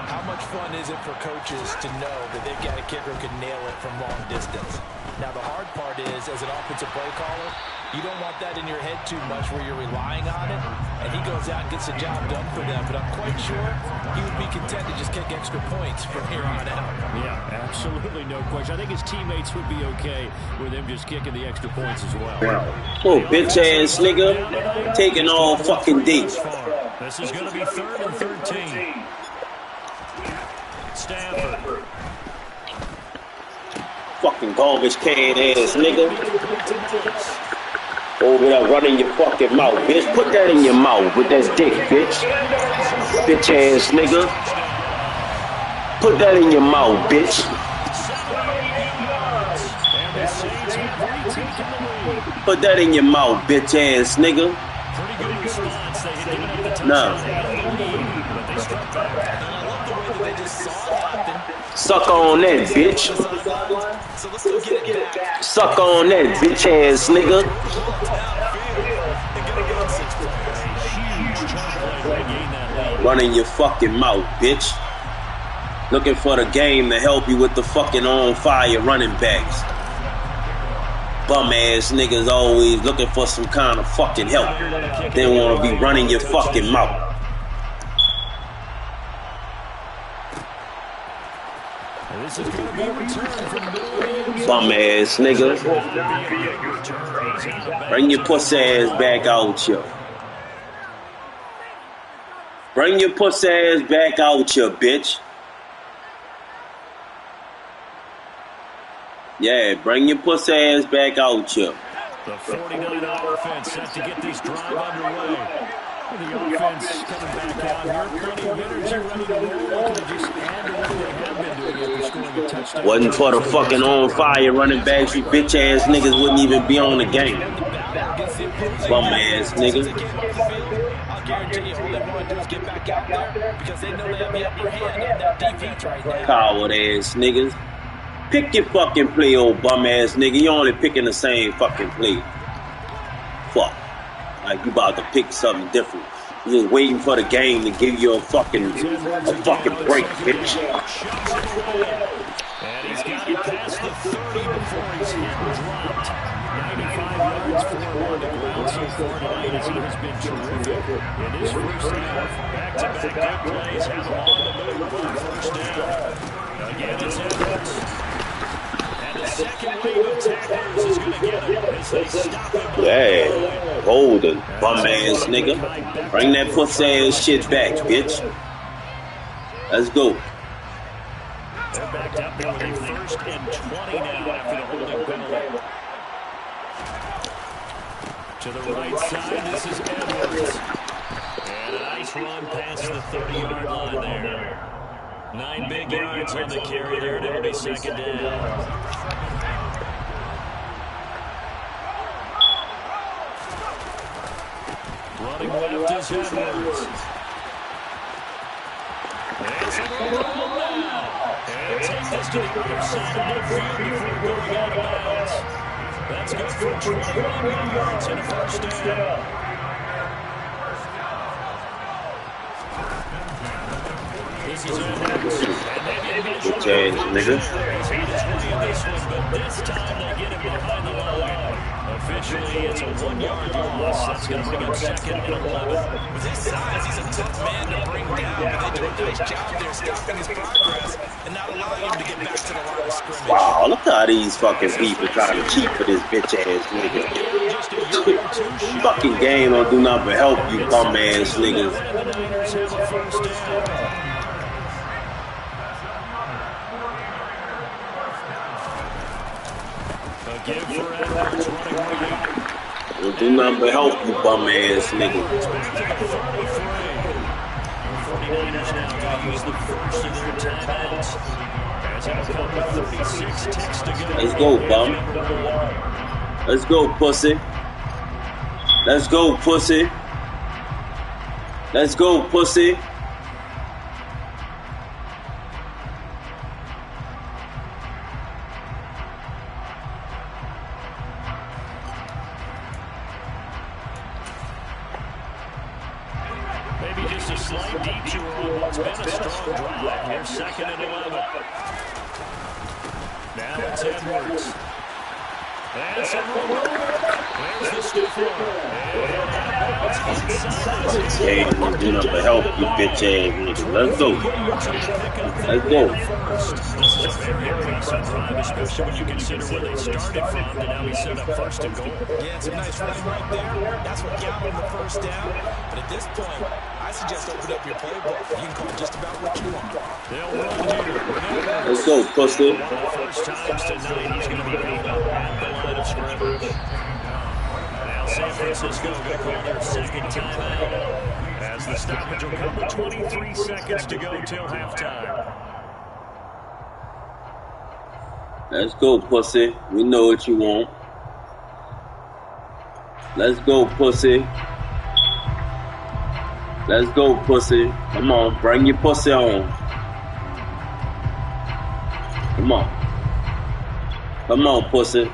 how much fun is it for coaches to know that they've got a kicker who can nail it from long distance? Now, the hard part is, as an offensive play caller, you don't want that in your head too much where you're relying on it, and he goes out and gets the job done for them. But I'm quite sure he would be content to just kick extra points from here on out. Yeah, absolutely no question. I think his teammates would be okay with him just kicking the extra points as well. Oh, bitch-ass nigga. Taking all fucking deep. This is going to be 3rd and 13. Stafford. Fucking garbage can ass nigga. Over there running your fucking mouth, bitch. Put that in your mouth with that dick, bitch. Bitch ass nigga. Put that in your mouth, bitch. And the Saints have retaken the lead. Put that in your mouth, bitch ass nigga. Pretty good response. They had given up the touchdown No. and the lead, but they struck back. And I love the way that they just saw it happen. Suck on that, bitch. So let's go get it back. Suck on that, bitch ass nigga. Running your fucking mouth, bitch. Looking for the game to help you with the fucking on fire running backs. Bum ass niggas always looking for some kind of fucking help. They want to be running your fucking mouth. This is going to be a return from the middle of the Bum ass nigga. Bring your pussy ass back out here. Bring your pussy ass back out here, bitch. Yeah, bring your pussy ass back out here. The 49er offense set to get this drive underway. The offense coming back out here. Plenty of hitters here ready to roll. Looking to just add to what they have been doing after scoring a touchdown. Wasn't for the fucking on fire running backs, you bitch ass niggas wouldn't even be on the game. Bum ass nigga. I'll guarantee you all they want to do is get back out there because they know they have the upper hand on that defense right now. Coward ass niggas. Pick your fucking play, old bum ass nigga. You only picking the same fucking play. Fuck. Like you about to pick something different. You just waiting for the game to give you a fucking break, bitch. And he's got it past the 30 before he's hit and dropped. 95 yards for him on the ground so far tonight as he has been terrific in his first half. Back-to-back good plays, have him on the move on first down. Again, it's Edwards. And the second wave of tacklers is going to get him as they stop him. Yeah, hold it, bum ass nigga. Bring that pussy ass shit back, bitch. Let's go. They're backed up there with a 1st and 20 now after the holding penalty. To the right side, this is Edwards. And a nice run past the 30-yard line there. 9 big yards on the carry there, and it'll be second down. Running left is Edwards. It's a roll now. And take this to the other side of midfield before going out of bounds. That's good for 21 yards and a first down. This is Edwards. Bitch ass nigga. He's hit his way in this one, but this time they get him behind the line. Officially, it's a 1-yard loss. That's going to bring up second and 11. With his size, he's a tough man to bring down, but they do a nice job there stopping his progress and not allowing him to get back to the line of scrimmage. Wow, look how these fucking people trying to cheat for this bitch ass nigga. Fucking game don't do nothing but help you bum ass niggas. Give for Edwards running right. Don't do nothing but help you bum ass nigga. 49ers now going to use the first of their timeouts. As it'll come with 36 ticks to go. Let's go, bum. Let's go, pussy. Let's go, pussy. Let's go, pussy. Maybe just a slight detour on what's been a strong drive. Here's 2nd and 11. Now it's Edwards. And some there's the stiff Hey, don't do nothing but help you bitch ass nigga. Let's go. Let's go. This is a very impressive drive, especially when you consider where they started from to now be set up 1st and goal. Yeah, it's a nice run right there. That's what got him the first down. But at this point, I suggest open up your playbook. You can call just about what you want. They'll run here. Let's go, pussy. One of the first times tonight he's going to be beat up at the line of scrimmage. Now San Francisco going to call their 2nd timeout as the stoppage will come with 23 seconds to go till halftime. Let's go, pussy. We know what you want. Let's go, pussy. Let's go, pussy. Come on, bring your pussy on. Come on. Come on, pussy.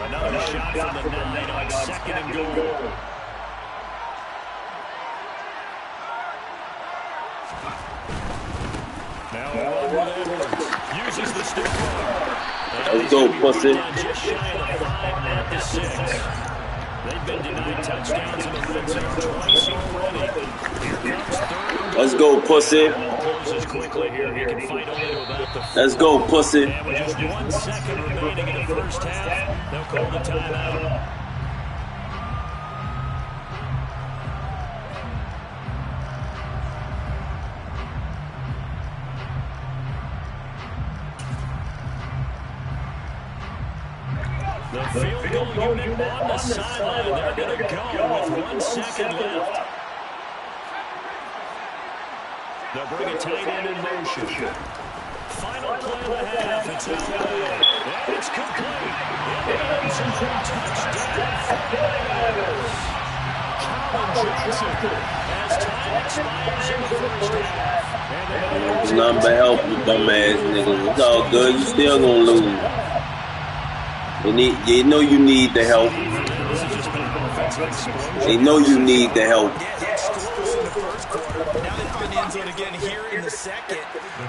Another shot from the 9 on 2nd and goal. Now along with Edwards. Uses the stick arm. Let's go, pussy. Just shy of 5 at the 6. They've been denied touchdowns in the red zone twice already. Here comes 3rd. Let's go, pussy. Closes quickly here. He can fight only to about the 4. Let's go, pussy. And with just 1 second remaining in the first half, they'll call the timeout. The field goal unit on the sideline. They're going to go with 1 second left. They'll bring a tight end in motion. Final play of the half. It's out there. And it's complete. In the end zone. Touchdown 49ers. Colin Johnson as time expires in the first half. It's nothing but help, you bum ass niggas. It's all good. You still gonna lose. You know you need the help. They know you need the help. Zone again here in the second.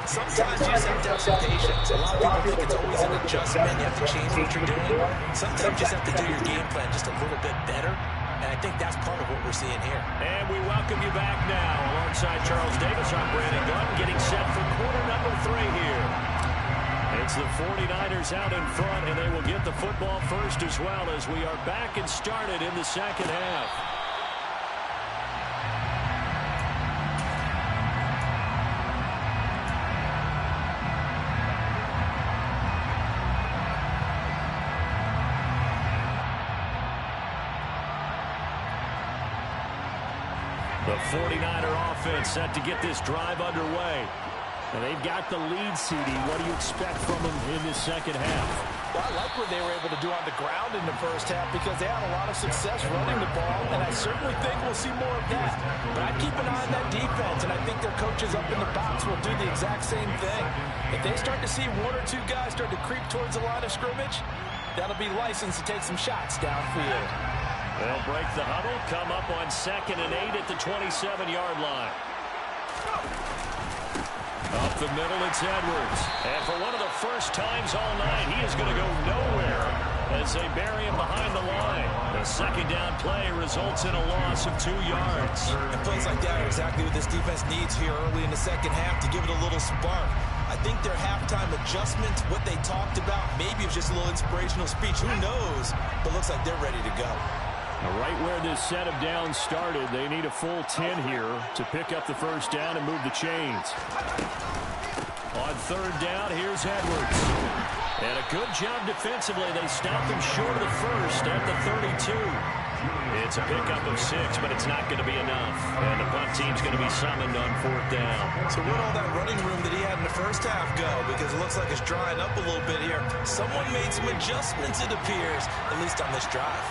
Sometimes you just have to have some patience. A lot of people think it's always an adjustment. You have to change what you're doing. Sometimes you just have to do your game plan just a little bit better. And I think that's part of what we're seeing here. And we welcome you back now. Alongside Charles Davis, I'm Brandon Gunn, getting set for quarter number 3 here. It's the 49ers out in front, and they will get the football first as well as we are back and started in the second half. The 49er offense set to get this drive underway. And they've got the lead, CD. What do you expect from them in this second half? Well, I like what they were able to do on the ground in the first half because they had a lot of success running the ball, and I certainly think we'll see more of that. But I'd keep an eye on that defense, and I think their coaches up in the box will do the exact same thing. If they start to see 1 or 2 guys start to creep towards the line of scrimmage, that'll be licensed to take some shots downfield. They'll break the huddle, come up on 2nd and 8 at the 27-yard line. Up the middle, it's Edwards. And for one of the first times all night, he is going to go nowhere as they bury him behind the line. The second down play results in a loss of 2 yards. And plays like that are exactly what this defense needs here early in the second half to give it a little spark. I think their halftime adjustment, what they talked about, maybe it was just a little inspirational speech. Who knows? But looks like they're ready to go. Right where this set of downs started, they need a full 10 here to pick up the first down and move the chains. On 3rd down, here's Edwards. And a good job defensively. They stopped him short of the first at the 32. It's a pickup of 6, but it's not going to be enough. And the punt team's going to be summoned on 4th down. So where'd all that running room that he had in the first half go? Because it looks like it's drying up a little bit here. Someone made some adjustments, it appears, at least on this drive.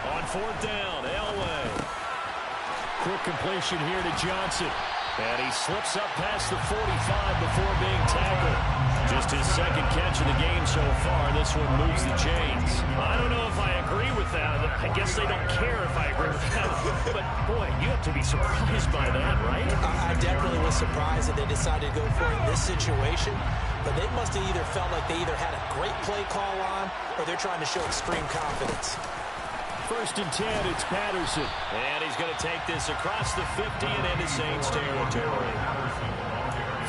On 4th down, Elway. Quick completion here to Johnson. And he slips up past the 45 before being tackled. Just his second catch of the game so far. This one moves the chains. I don't know if I agree with that. I guess they don't care if I agree with that. But, boy, you have to be surprised by that, right? I definitely was surprised that they decided to go for it in this situation. But they must have either felt like they either had a great play call on or they're trying to show extreme confidence. 1st and 10, it's Patterson. And he's going to take this across the 50 and into Saints territory.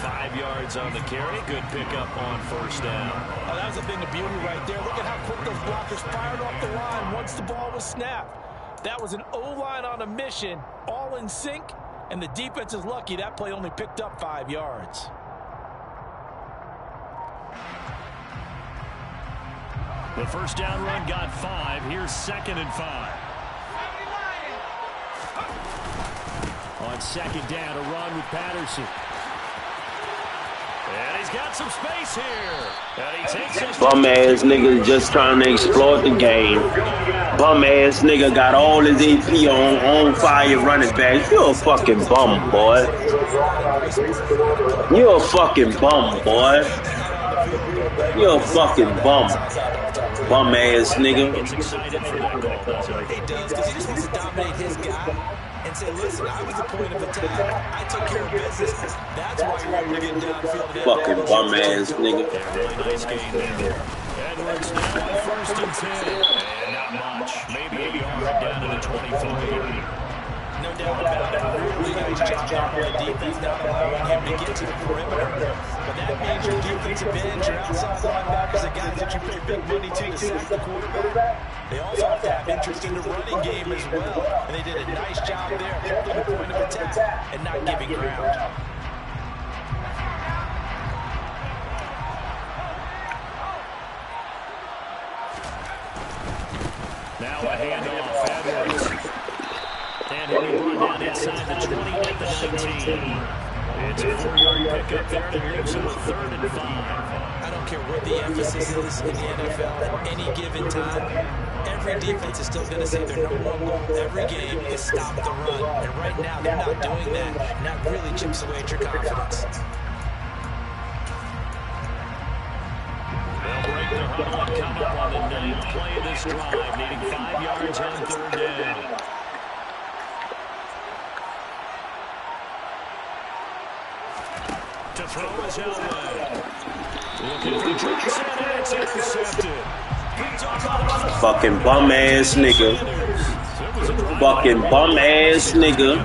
5 yards on the carry. Good pickup on 1st down. Oh, that was a thing of beauty right there. Look at how quick those blockers fired off the line once the ball was snapped. That was an O-line on a mission, all in sync, and the defense is lucky that play only picked up 5 yards. The first down run got 5. Here's 2nd and 5. On 2nd down, a run with Patterson. And he's got some space here. And he takes his bum-ass niggas just trying to exploit the game. Bum-ass nigga got all his AP on fire running back. You a fucking bum, boy. You a fucking bum, boy. You a fucking bum. Bum-ass nigga. He does, because he just wants to dominate his guy and say, listen, I was the point of attack. I took care of business. That's why you're able to get downfield. Fucking bum-ass nigga. really nice game there. Edwards now on 1st and 10. And not much. Maybe a yard down to the 25. No doubt about it. Really nice job on the defense, not allowing him to get to the perimeter. But that means your defensive ends, your outside linebackers, the guys that you pay big money to sack the quarterback, they also have to have interest in the running game as well. And they did a nice job there holding the point of attack and not giving ground. Now a handoff. Edwards. And he'll be brought down inside the 20 at the 19. It's a 4-yard pickup there that leaves him with 3rd and 5. I don't care what the emphasis is in the NFL at any given time. Every defense is still going to say their number one goal every game is stop the run. And right now, they're not doing that. And that really chips away at your confidence. They'll break their huddle and come up on the 9th play of this drive, needing 5 yards on 3rd down. To throw his helmet. Looking for Johnson, and it's intercepted. Fucking bum ass nigga. Fucking bum ass nigga.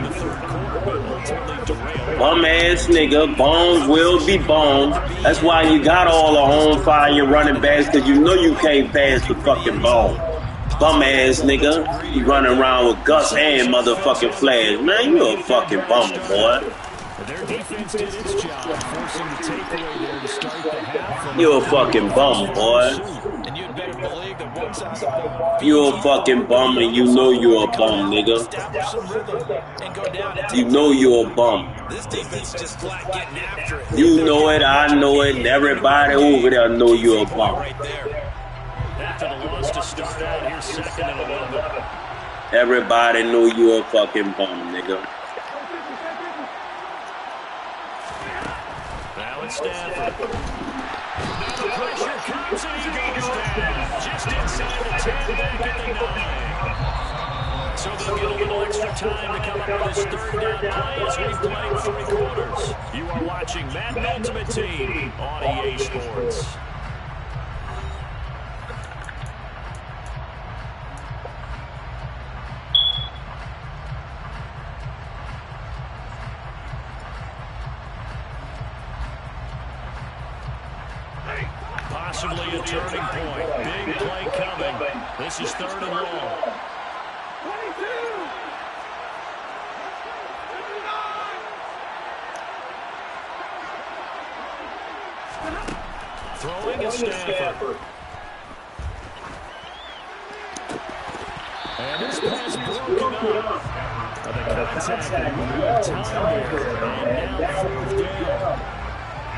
Bum ass nigga. Bones will be bones. That's why you got all the home fire running backs, because you know you can't pass the fucking ball. Bum ass nigga. You running around with Gus and motherfucking Flash. Man, you a fucking bum, boy. Their defense did its job, forcing the takeaway there to start the half. You a fucking bum, boy. And you'd better believe that one side of the ball, You a fucking bum, and you know you a bum, nigga. establish some rhythm and go down and You know you a bum. this defense just flat getting after it. You know it, I know it, and everybody over there know you a bum. Right there. After the loss to start out, here's 2nd and 11. Everybody know you a fucking bum, nigga. Now it's Stafford. Now the pressure comes and he goes down. Just inside the 10, back at the 9. So they'll get a little extra time to come up with his 3rd down play as we play 3 quarters. You are watching Madden Ultimate Team on EA Sports. Possibly a turning point. Big play coming. This is 3rd and long. Throwing is Stafford. And this pass broken up. The contact and time here. And now 4th down.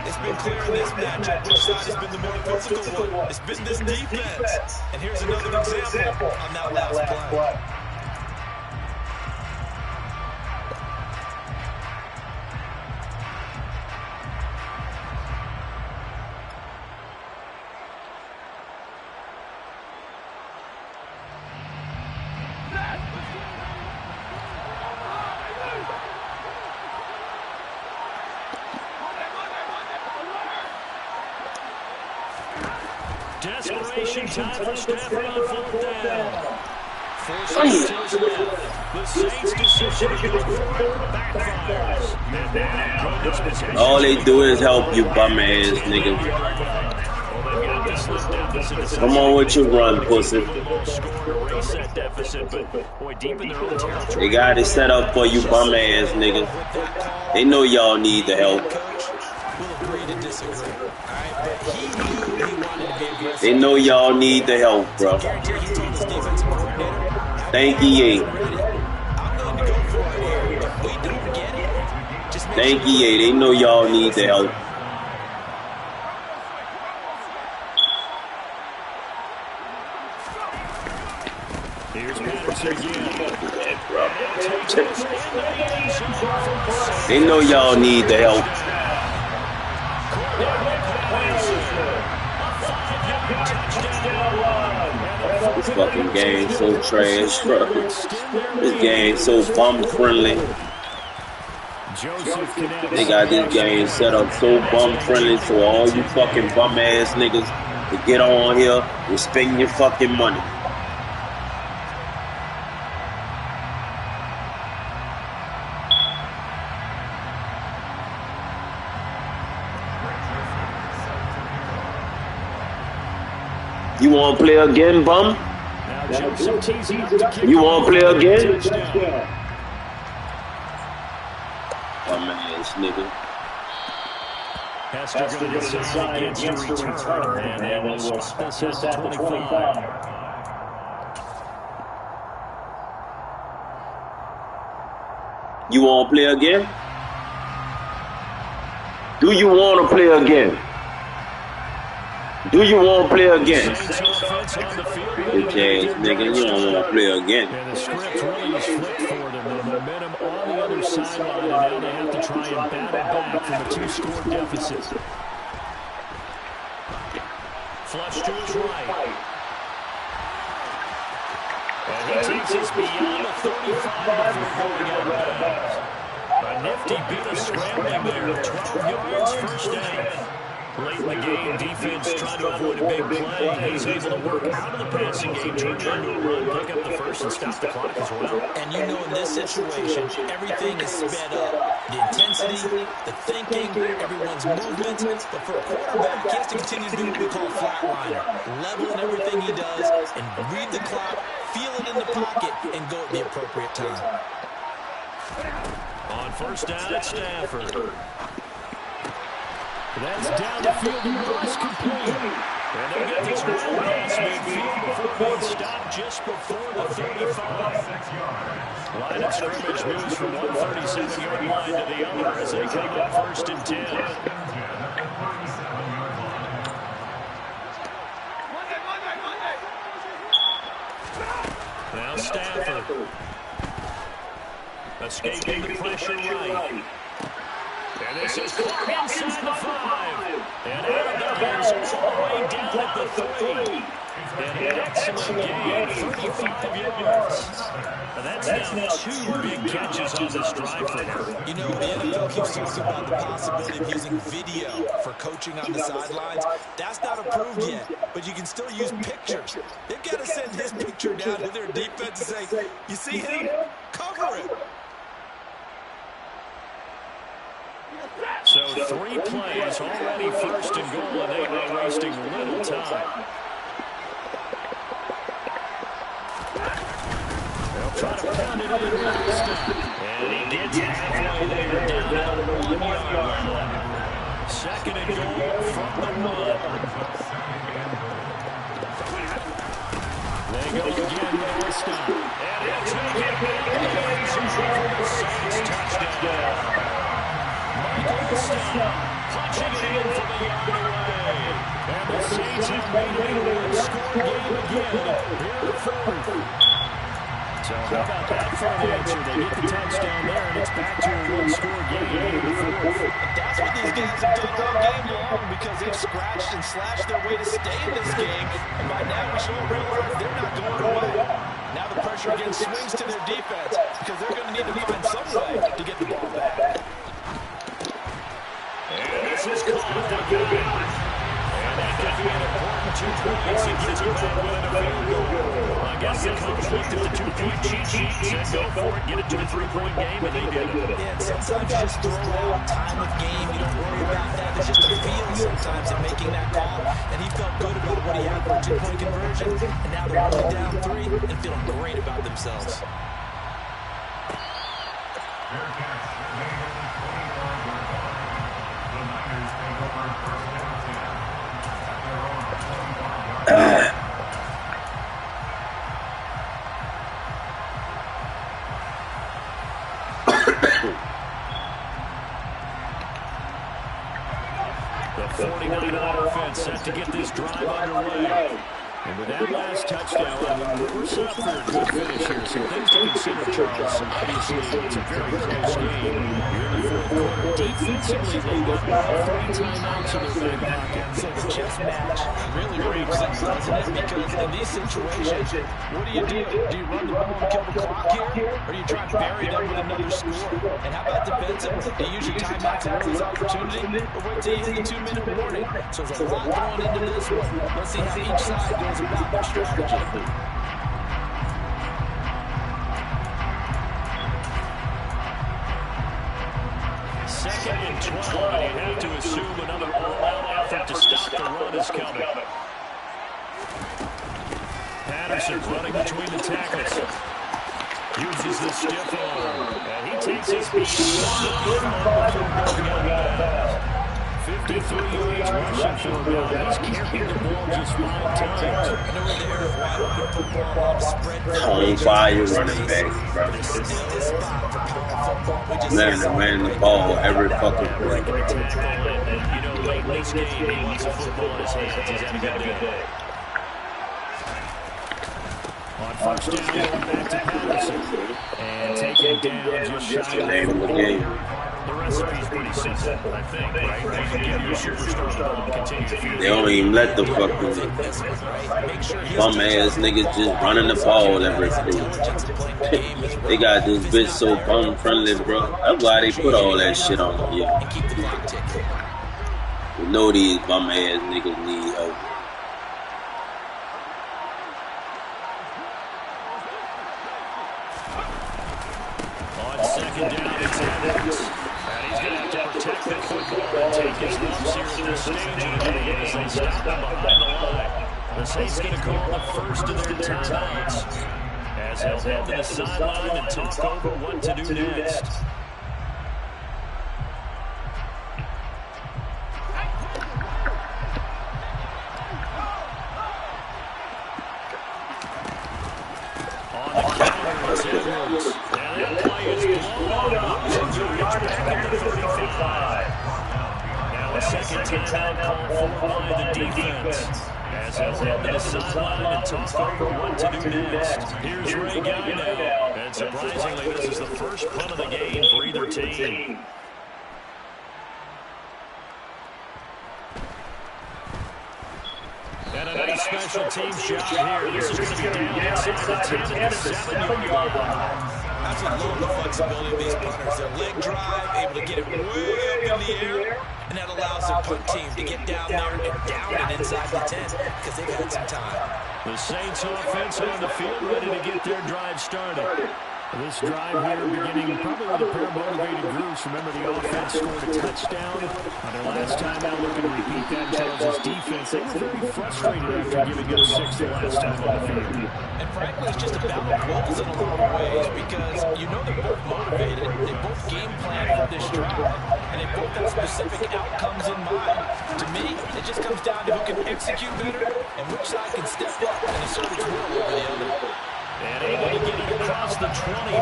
It's been clear in this matchup which side has been the more physical one. It's been this defense. And here's another example on that last play. Desperation time for Stafford on 4th down. 4 seconds left. The Saints' decision to go for it backfires. And now, good dispossession. All they do is help you, bum ass nigga. Come on with your run, pussy. They got it set up for you, bum ass nigga. They know y'all need the help. We'll agree to disagree. All right, but he knew he wanted to be aggressive They know y'all need the help, bro. Thank you. Thank you. They know y'all need the help. Here's Patterson again. They know y'all need the help. This fucking game so trash, bro. This game so bum friendly. They got this game set up so bum friendly, so all you fucking bum ass niggas to get on here and spend your fucking money. You want to play again, bum? You want to play again? Bum ass nigga. Hester going to decide against the return, and they will stop this at the 25. You want to play again? Do you want to play again? Do you want to play again? Bitch ass nigga, you don't want to play again. And the script really is flipped for them. The momentum on the other sideline, and now they have to try and battle back from a 2-score deficit. Flush to his right. And he takes us beyond the 35 before going out of bounds. A nifty bit of scrambling there. 12 yards, first down. Late in the game, defense trying to avoid a big play. He's able to work out of the passing game, turn it into a run, pick up the first, and stop the clock as well. And you know in this situation, everything is sped up. The intensity, the thinking, everyone's movement. But for a quarterback, he has to continue to do what we call flatliner. Level in everything he does and read the clock, feel it in the pocket, and go at the appropriate time. On first down, it's Stafford. That's down the field and Ross complete. And they get this run past midfield before being stopped just before the 35. Line of scrimmage moves from 137-yard line to the other as they come up first and 10. Now Stafford. Escaping the pressure right. And this is caught inside the 5. And out of bounds all the way down at the 3. And an excellent gain, 35 yards. And that's now 2 big catches on this drive for him. You know, the NFL keeps talking about the possibility of using video for coaching on the sidelines. That's not approved yet, but you can still use pictures. They've got to send his picture down to their defense and say, you see him? Cover him. So 3 plays, already first and goal, and they are wasting little time. They'll try to pound it in last. And he gets halfway there, down at the 1-yard line. Second and goal from the 1. They go again with a stop. And he'll take it back. Saints touchdown. Punching it in from a yard away. And the Saints have made it a one-score game again here in the fourth. So how about that for an answer? They get the touchdown there, and it's back to a one-score game here in the fourth. That's what these guys have done all game long because they've scratched and slashed their way to stay in this game. And by now we should realize they're not going away. Now the pressure again swings to their defense because they're going to need to find some way to get the ball back. And this is caught again. And that could be an important 2 points. It gets it back within a field goal. I guess the coach looked at the 2-point cheat sheet, said go for it, get it to a 3-point game, and they did it. Yeah, sometimes you just throw out time of game. You don't worry about that. There's just a feel sometimes in making that call. And he felt good about what he had for a 2-point conversion. And now they're only down 3 and feeling great about themselves. The 49er offense set to get this drive underway. And with that last touchdown, we're set up for a good finish here. Some things to consider, Charles. Obviously, it's a very close game. You're in the fourth quarter. Defensively, they've got about 3 timeouts in their back pocket. So the chess match really wraps up, doesn't it? Because in these situations, what do? Do you run the ball and kill the clock here? Or do you try to bury them with another score? And how about defensively? Do you use your timeouts and this opportunity? Or wait till you hit the 2-minute warning? So there's a lot going into this one. Let's see how each side goes about their strategy. Second and 12, and you have to assume another all-out effort to stop the run is coming. Patterson running between the tackles. Uses the stiff arm, and he takes his beat. 53 yards rushing for him. He's carrying the ball just 5 times. On fire running back, bro. Man the ball every fucking play. You know, late in this game, he wants the football in his hands. He's had a good day. On first down, going back to Patterson. And taking down just shy of the game. The recipe's pretty simple, I think, right? You can give your superstar the ball and continue to feed. They don't even let the fucking bum ass niggas just running the ball every day. They got this bitch so bum friendly, bro. That's why they put all that shit on here. You know these bum ass niggas need help. On second down, it's Evans. And he's going to have to protect the football and take his lumps here at this stage of the game as they stop him behind the line. The Saints going to call the first of their timeouts as they'll head to the sideline and talk over what to do next. On the counter, it's Edwards. And that play is blown. Losing yards back at the 35. Now a second timeout called for by the defense as they'll head to the sideline and talk over what to do next. Here's Ray Guy now. And surprisingly, this is the first punt of the game for either team. And a nice special teams job here. This is going to be down inside the 10 to the 7-yard line. That's what love the flexibility of these punters. Their leg drive, able to get it way up in the air, and that allows their punt team to get down there and down it inside the 10 because they've had some time. The Saints offense on the field ready to get their drive started. This drive here beginning probably with a pair of motivated groups. Remember, the offense scored a touchdown on their last time out, looking to repeat that. Charles' defense, they were very frustrated after giving up 6 the last time on the field. And frankly, it's just a battle of wills in a lot of ways because you know they're both motivated. They both game plan for this drive, and they both have specific outcomes in mind. To me, it just comes down to who can execute better and which side can step up and assert its will over the other. And able to get it across the 20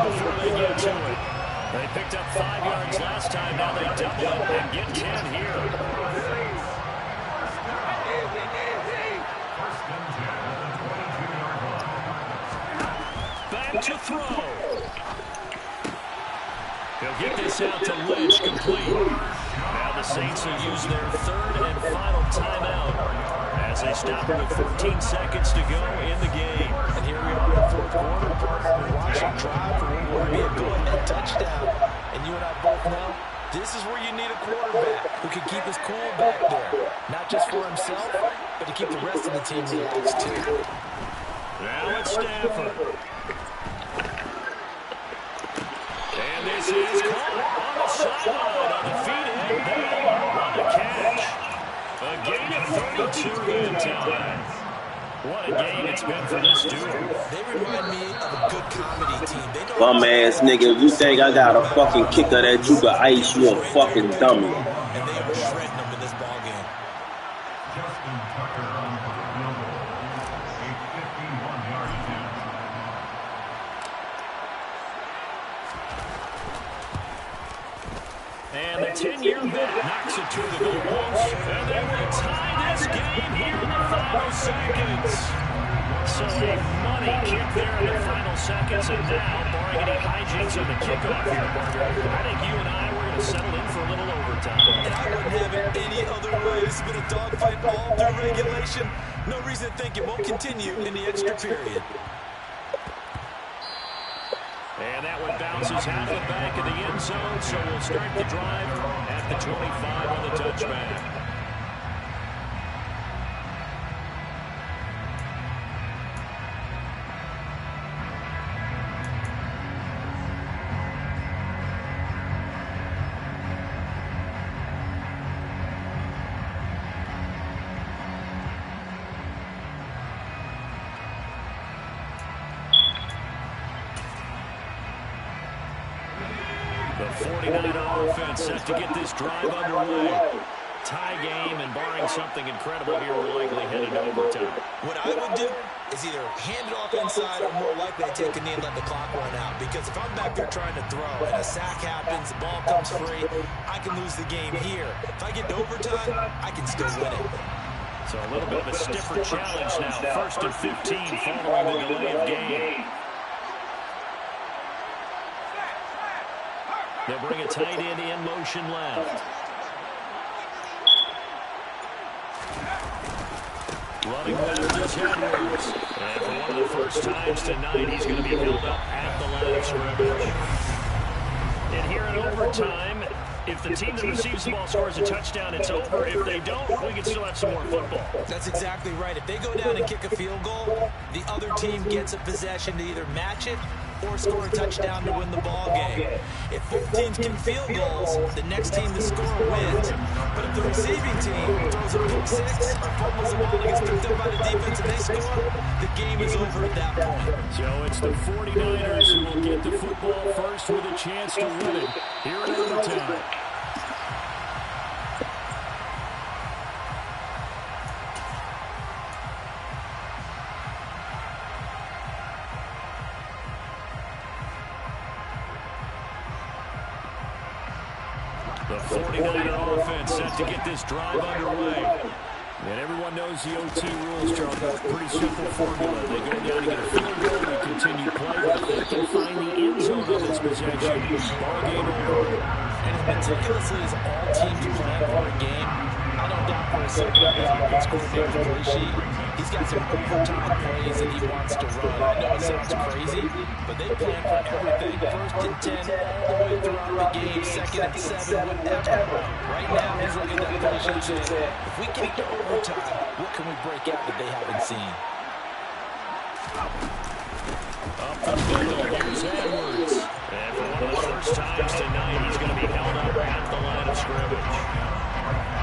before they get to it. They picked up 5 yards last time. Now they double it and get 10 here. Back to throw. He'll get this out to Lynch, complete. Now the Saints will use their third and final timeout as they stop it with 14 seconds to go in the game. And here we are in the fourth quarter, we're watching drive for what will be a go-ahead touchdown. And you and I both know this is where you need a quarterback who can keep his cool back there. Not just for himself, but to keep the rest of the team relaxed too. Now it's Stafford. And this is caught on the sideline on the feet end. What a catch. A gain of 32 in time. What a game it's been for this duo. They remind me of a good comedy team. Bum ass nigga, if you think I got a fucking kicker that you can ice, you a fucking dummy. And they are shredding them in this ballgame. And the 10-year vet knocks it to the goal post. And they will tie this game here in the final seconds. So a money kick there in the final seconds. And now, barring any hijinks on the kickoff here, Parker, I think you and I were going to settle in for a little overtime. And I wouldn't have it any other way. This has been a dogfight all through regulation. No reason to think it won't continue in the extra period. And that one bounces out of the back of the end zone, so we'll start the drive at the 25 on the touchback. The 49er offense set to get this drive underway. Tie game, and barring something incredible here, we're likely headed to overtime. What I would do is either hand it off inside or more likely to take a knee and let the clock run out. Because if I'm back there trying to throw and a sack happens, the ball comes free, I can lose the game here. If I get to overtime, I can still win it. So a little bit of a stiffer challenge now. First and 15 following the delay of game. They'll bring a tight end in motion left. Running back is Edwards. And for one of the first times tonight, he's going to be held up at the line of scrimmage. And here in overtime, if the team that receives the ball scores a touchdown, it's over. If they don't, we can still have some more football. That's exactly right. If they go down and kick a field goal, the other team gets a possession to either match it or score a touchdown to win the ball game. If both teams kick field goals, the next team to score wins. But if the receiving team throws a pick six or fumbles the ball and gets picked up by the defense and they score, the game is over at that point. So it's the 49ers who will get the football first with a chance to win it here in overtime. The 49er offense set to get this drive underway. And everyone knows the OT rules, Charles. Pretty simple formula. They go down to get a field goal, they continue play, but if they can find the end zone on this possession, ball game over. And as meticulously as all teams plan for a game, I don't doubt for a second that the offense coordinator's play sheet, he's got some overtime plays that he wants to run. I know it sounds crazy, but they plan for everything. First and 10, all the way throughout the game, second and 7, whatever. Right now, he's looking at that play sheet saying, if we get to overtime, what can we break out that they haven't seen? Up the middle, here's Edwards. And for one of the first times tonight, he's going to be held up at the line of scrimmage.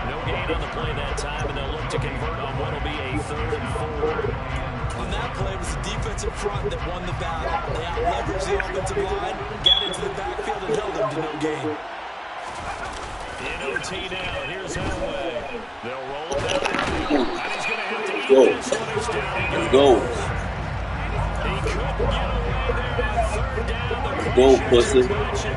No gain on the play that time, and they'll look to convert on what will be a 3rd and 4. On that play, it was the defensive front that won the battle. They out-leveraged the offensive line, got into the backfield, and held them to no gain. In OT now, here's Elway. They'll roll it down. And he's going to have to eat this one. He's down. Let's go. He couldn't get away there on 3rd down. Let's go, pussy.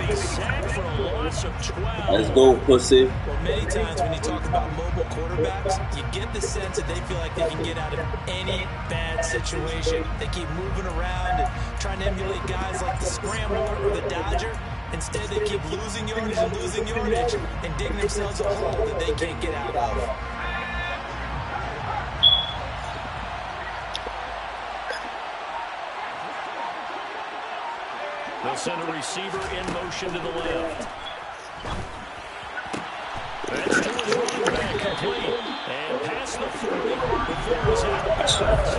He's sacked for a loss of 12. Let's go, pussy. Well, many times when you talk about mobile quarterbacks, you get the sense that they feel like they can get out of any bad situation. They keep moving around and trying to emulate guys like the Scrambler or the Dodger. Instead, they keep losing yardage and losing yardage and digging themselves a hole that they can't get out of. They'll send a receiver in motion to the left. That's to his running back, complete. And past the 40 before he's out of bounds.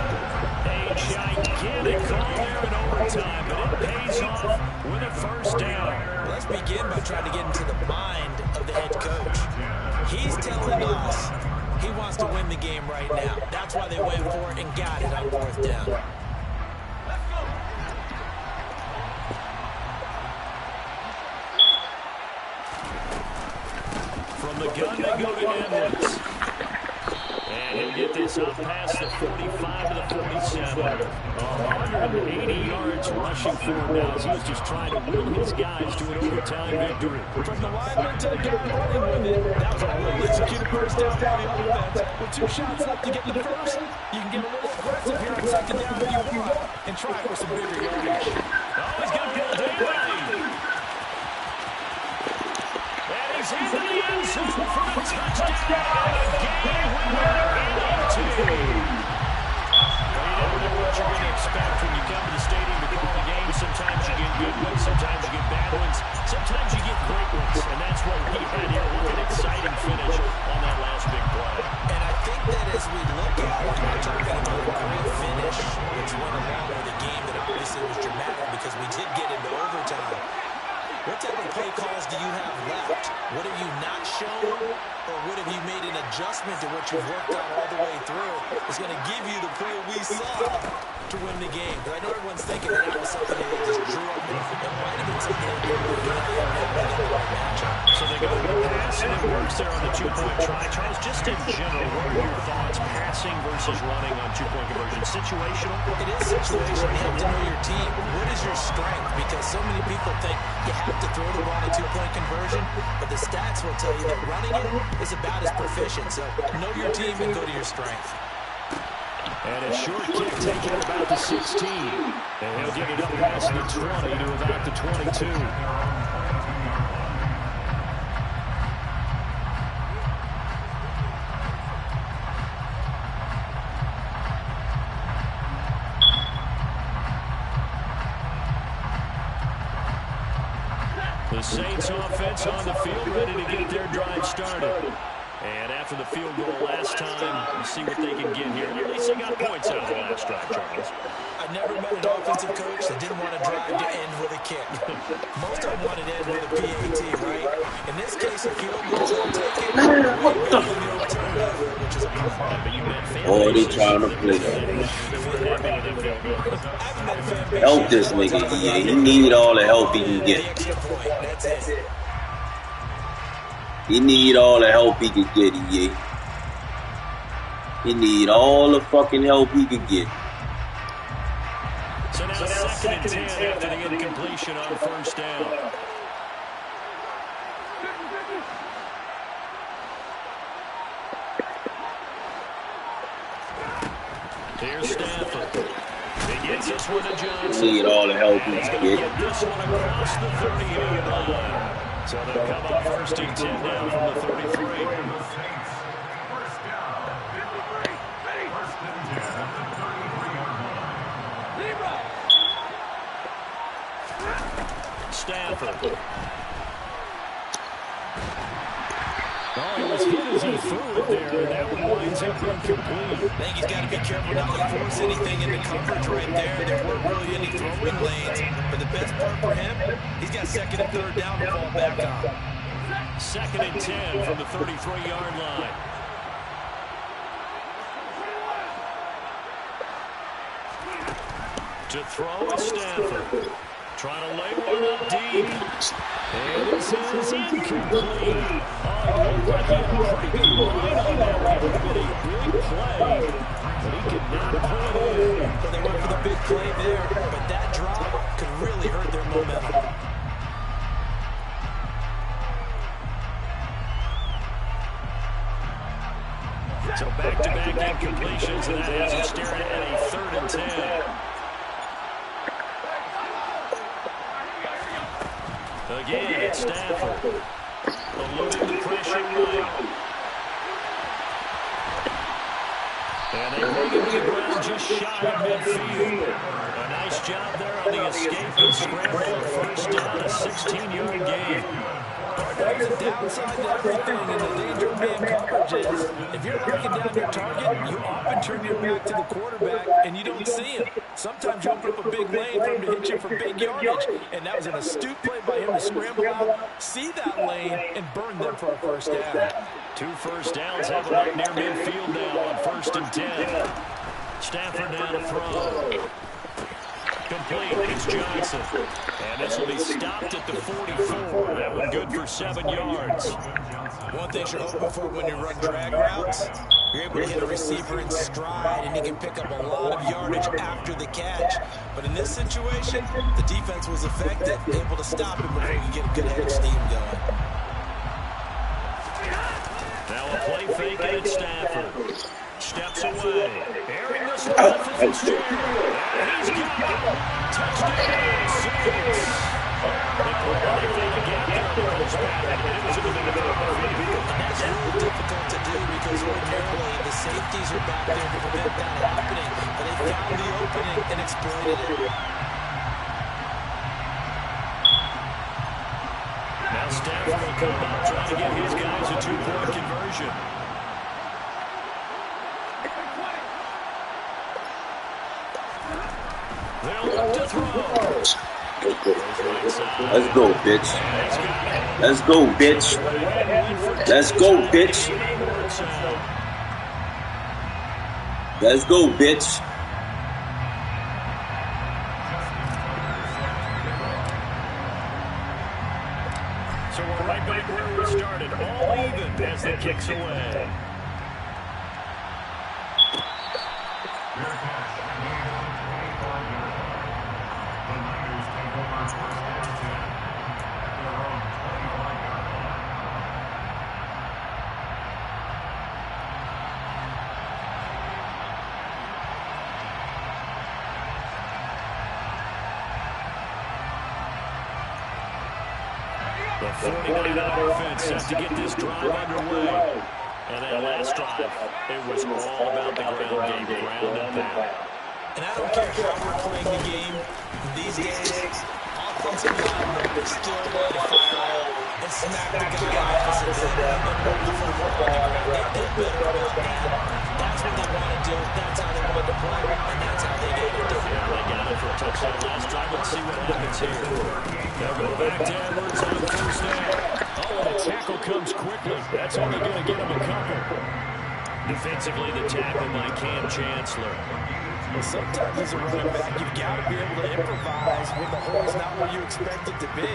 A gigantic call there in overtime, but it pays off with a first down. Let's begin by trying to get into the mind of the head coach. He's telling us he wants to win the game right now. That's why they went for it and got it on 4th down. From the gun, they go to Edwards. And he'll get this up past the 45 to the 47. 180 yards rushing for him now as he was just trying to will his guys to an overtime victory. From the lineman to the guy running with it, that was a well-executed first down by the offense. With 2 shots left to get the first, you can get a little aggressive here on second down if you want and try for some bigger yardage. Oh, he's got Bill Daly. And he's into the end zone for the touchdown. Game winner in MUT. Well, you never know what you're going to expect when you come to the stadium to call a game. Sometimes you get good ones, sometimes you get bad ones, sometimes you get great ones. And that's what we had here. Look at an exciting finish on that last big play. And I think that as we look at it, we're talking about a great finish, which went along with a game that obviously was dramatic because we did get into overtime. What type of play calls do you have left? What have you not shown? Or what have you made an adjustment to what you've worked on all the way through? It's going to give you the play we saw to win the game. But I know everyone's thinking that was something that they just drew up. It might have been something that they were going to have the right matchup. So they go to the pass, and it works there on the 2-point try. Charles, just in general, what are your thoughts passing versus running on 2-point conversion? Situational? It is situational. You have to know your team. What is your strength? Because so many people think you have to throw the ball on a 2-point conversion, but the stats will tell you that running it is about as proficient. So know your team and go to your strength. And a short kick taken at about the 16. And he'll get it up past the 20 to about the 22. The Saints offense on the field, ready to get their drive started. And after the field goal last time, we'll see what they can get here. At least they got points out of the last drive, Charles. I've never met an offensive coach that didn't want to drive to end with a kick. Most of them wanted to end with a PAT, right? In this case, a field goal, they'll take it. What the? Which is a problem. Oh, they trying to play that. Help this nigga, EA. He need all the help he can get. That's it. He need all the help he could get, EA. He need all the fucking help he could get. So now 2nd and 10 after the incompletion on first down. Here's Stafford. He gets this one to Johnson. He need all the help he can get. Get this one across the 38 line. So they'll come up 1st and 10 now from the 33. Stafford. Oh, he was hit as he threw it there. That one winds up incomplete. I think he's got to be careful not to force anything into coverage right there. There weren't really any throwing lanes. But the best part for him, he's got 2nd and 3rd down to fall back on. 2nd and 10 from the 33-yard line. To throw is Stafford. Trying to lay one up deep. And this is incomplete. Oh, it looked like he had a pretty good line on that one. It would have been a big play, but he could not pull it in. So they went for the big play there, but that drop could really hurt their momentum. So back-to-back incompletions, and that has him staring at a 3rd and 10. Again, it's Stafford. Eluding the pressure right. And they bring him to the ground just shy of midfield. A nice job there on the escape and scramble. 1st down, a 16-yard gain. There's a downside to everything, and the danger of man coverage is if you're knocking down your target, you often turn your back to the quarterback and you don't see him. Sometimes you open up a big lane for him to hit you for big yardage, and that was an astute play by him to scramble out, see that lane, and burn them for a 1st down. 2 first downs have him up near midfield now on 1st and 10. Stafford down to throw. Complete. It's Johnson. And this will be stopped at the 44. That one good for 7 yards. One thing you're hoping for when you run drag routes You're able to hit a receiver in stride, and he can pick up a lot of yardage after the catch. But in this situation, the defense was effective, able to stop him before he could get a good head of steam going. Now a play fake at Stafford. Steps away. Airing this one out for Fitzgerald. And he's got it. Touchdown, Saints. They fake again. Goes back. And it was in the middle of the field. And that's really difficult to do because ordinarily the safeties are back there to prevent that happening. But they found the opening and exploited it. Now Stafford will come up trying to get his guys a two-point conversion. They'll look to throw. Let's go, bitch. Let's go, bitch. Let's go, bitch. Let's go, bitch. So we're right back where we started, all even as the kick's away. The 49er offense set to get this drive underway. And that last drive, it was all about the ground game, ground and pound. And I don't care how we're playing the game these days, offensive linemen still want to fire out and smack the guy opposite them and move the football on the ground. They feel better about that. That's what they want to do. That's how they want to play, and that's how they get it done. Yeah, they got it for a touchdown last drive. Let's see what happens here. They'll go back to Edwards on first down. Oh, and the tackle comes quickly. That's only going to get him a couple. Defensively, the tackle by Cam Chancellor. Well, sometimes as a running back, you've got to be able to improvise when the hole is not where you expect it to be.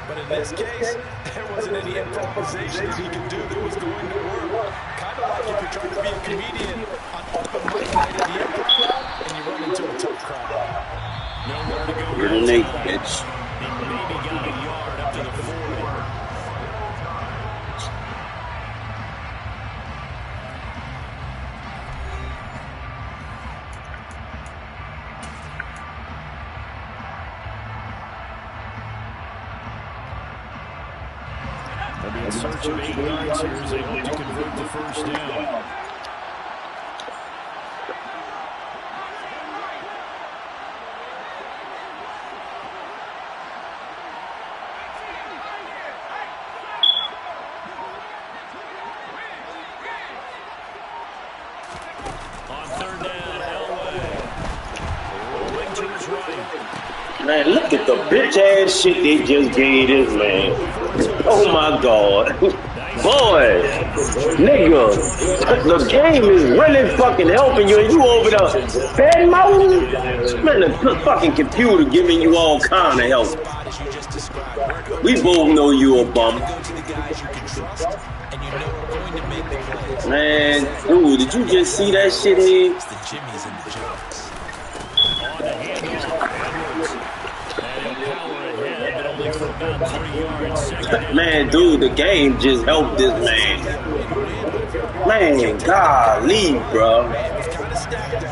But in this case, there wasn't any improvisation that he could do that was going to work. Kind of like if you're trying to be a comedian on open mic night at the improv club and you run into a tough crowd. Nowhere to go. You're the Nate, bitch. He maybe got a yard up to the 40. They'll be in search of 8 yards here as they hope to convert the first down. On third down, Elway. Rolling to his right. Man, look at the bitch ass shit they just gave this man. Oh my God. Boy, nigga, the game is really fucking helping you and you over there fat mouth. Man, the fucking computer giving you all kind of help. We both know you a bum. Man, dude, did you just see that shit here? It's the jimmies and the jokes. On the handoff, Edwards. And power ahead, but only for about 3 yards. Second down. Man, dude, the game just helped this man. Man, golly, bro. It was kind of stacked up.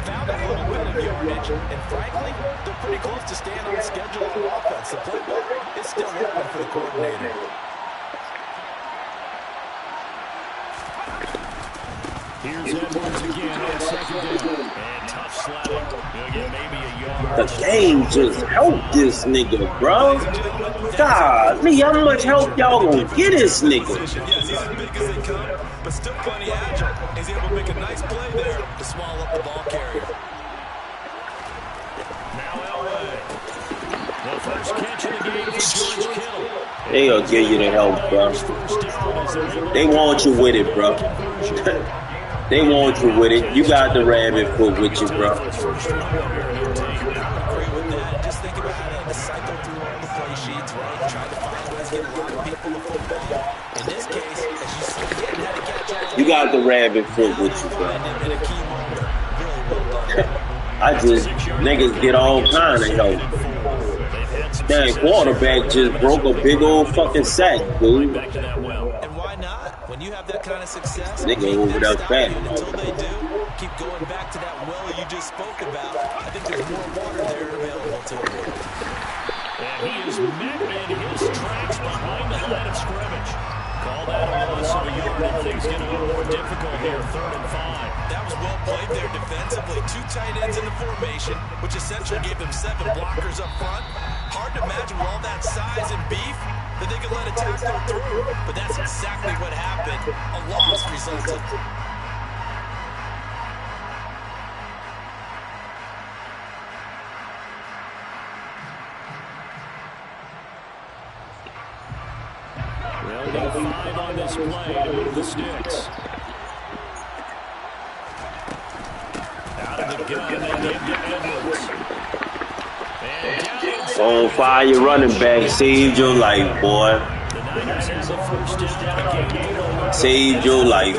Found a little bit of yardage. And frankly, they're pretty close to staying on schedule on offense. The playbook is still working for the coordinator. Here's Edwards again on second down. And tough sledding. He'll get maybe a yard. The game just helped this nigga, bro. Golly, how much help y'all gonna get this nigga? Yes, he's as big as they come, but still plenty agile. He's able to make a nice play there to swallow up the ball carrier. Now Elway. The first catch of the game for George Kittle. They'll give you the help, bro. First down as they're able to They want you with it, bro. They want you with it. You got the rabbit foot with you, bro. I agree with that. Just think about how to cycle through all the play sheets, right? Try to find ways get a lot of people the football. In this case, as you see, he hadn't had a catch all You got the rabbit foot now with they you, bro. find him in a key moment. Really well done. I just, niggas get all kind of help. That quarterback just broke a big old fucking sack, dude. And why not? When you have that kind of success, Nigga make over them there stop fat. you. And until they do, keep going back to that well you just spoke about. I think there's more water there available to him. And he is met in his tracks behind the line of scrimmage. Call that a loss of a yard, and things get a little more difficult here, 3rd and 5. That was well played there defensively. 2 tight ends in the formation, which essentially gave them 7 blockers up front. Hard to imagine with all that size and beef that they could let a tackler through. But that's exactly what happened. A loss resulted. They'll need 5 on this play to move the sticks. Out of the gun, they give to Edwards. And down On fire, your running back. Saved your life, boy. the Niners has a first down and a game. Saved your life.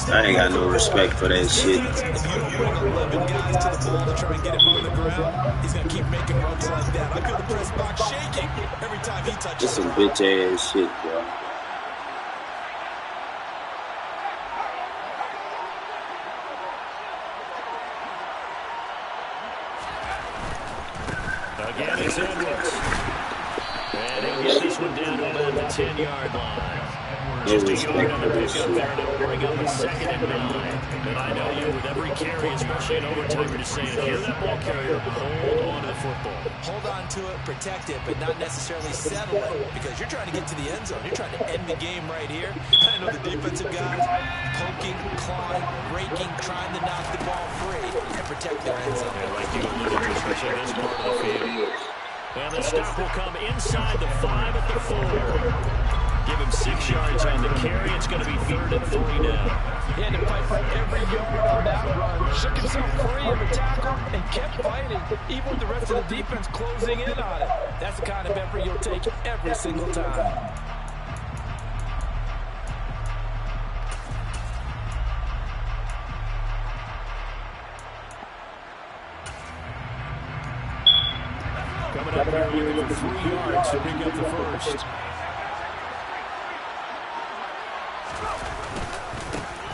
I ain't got no respect for that shit. If you bring 11 guys to the ball to try and get him on the ground, he's going to keep making runs like that. I feel the press box shaking every time he touches This some bitch ass shit, bro. Again, it's Edwards. And he'll get this one down to about the 10-yard line. Just a yard on the pickup there, and it'll bring up a 2nd and 9. And I know you, with every carry, especially in overtime, you're just saying, if you're that ball carrier, hold on to the football. Hold on to it, protect it, but not necessarily settle it, because you're trying to get to the end zone. You're trying to end the game right here. I know the defensive guys poking, clawing, raking, trying to knock the ball free and protect their end zone. And like you alluded to, especially this part of the field. And the stop will come inside the 5 at the 4. Give him 6 yards on the carry. It's going to be 3rd and 3 now. He had to fight for every yard on that run. Shook himself free of a tackle and kept fighting, even with the rest of the defense closing in on it. That's the kind of effort you'll take every single time. Coming up here looking for 3 yards to pick up the first.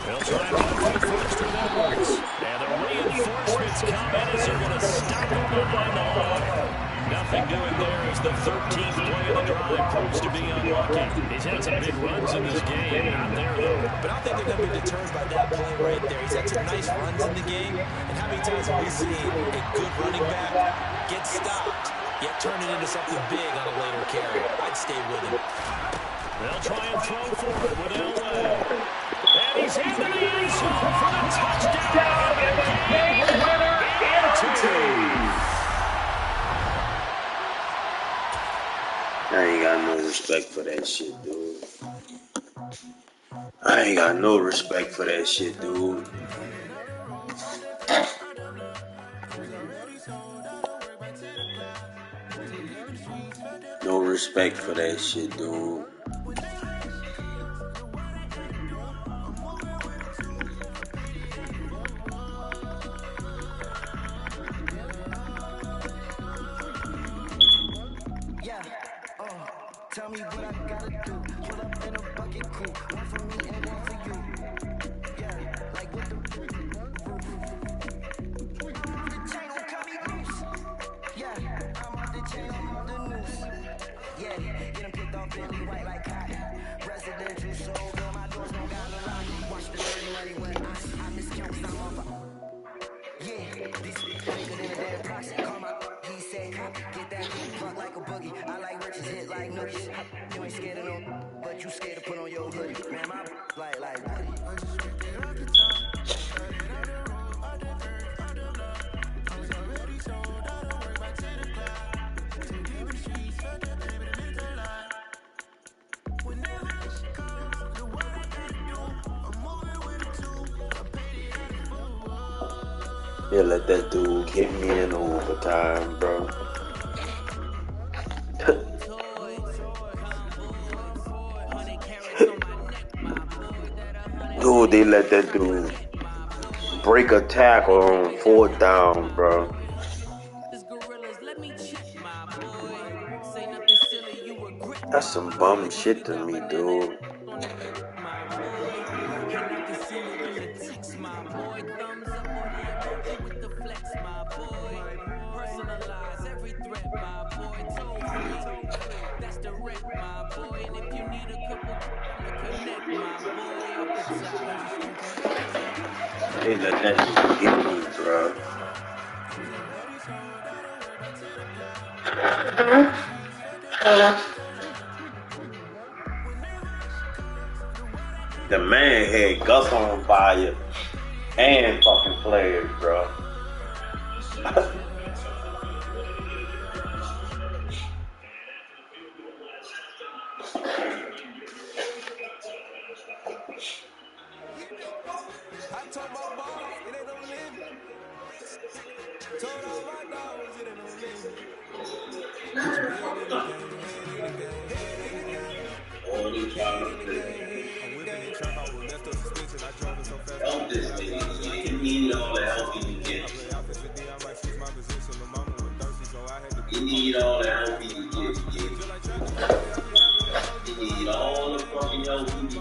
They'll try and run for the first with Edwards. And the reinforcements come in as they're going to stop him behind the line. Nothing doing there as the 13th play of the drive proves to be unlucky. He's had some big runs in this game. Not there, though. But I don't think they're going to be deterred by that play right there. He's had some nice runs in the game. And how many times have we seen a good running back get stopped, yet turn it into something big on a later carry? I'd stay with him. They'll try and throw for it with Elway. And he's into the end zone for the touchdown. Game winner into. I ain't got no respect for that shit, dude. I ain't got no respect for that shit, dude. No respect for that shit, dude. Tell me what I gotta do. Pull up in a bucket crew. One for me and one for you. Yeah, like what the chain will cut me loose. Yeah, I'm off the chain, I'm off the noose. Yeah, get him picked off Bentley white like cotton. Residential soul, girl, my doors don't got no lock. Watch the dirty money when I miscount 'cause I'm off. Yeah, this bigger than a damn proxy. Call my he said, get that fuck like a boogie. I like riches, hit like noogies. You ain't scared of no, but you scared to put on your hoodie. Man, my like Yeah, let that dude hit me in overtime, bro. Dude, they let that dude break a tackle on 4th down, bro. That's some bum shit to me, dude. And I can send it in a text, my boy. Thumbs up or the emoji with the flex, my boy. Personalize every threat, my boy. Toll free, that's direct, my boy. And if you need a couple to connect, my boy, off the top. They let that shit get me, bro. The man had Gus on fire and fucking players, bro. I told my boss, it ain't no limit. Told all my dogs, it ain't no limit. Put your head in the game, head in the game, head in the game. I'm whipping the trap out with left up suspension. I drove it so fast. Help this nigga. You need all the help you can get. I play offense for D, I might switch my position. The mama was thirsty, so I had to You need all the help you can get. You need all the fucking help you can get.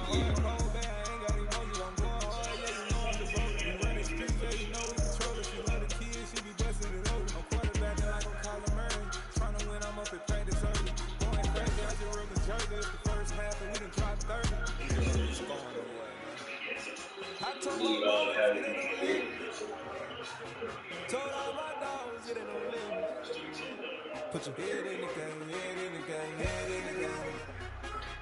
You need all the help you can get. Told all my dogs, it ain't no limit. Put your head in the game, head in the game, head in the game.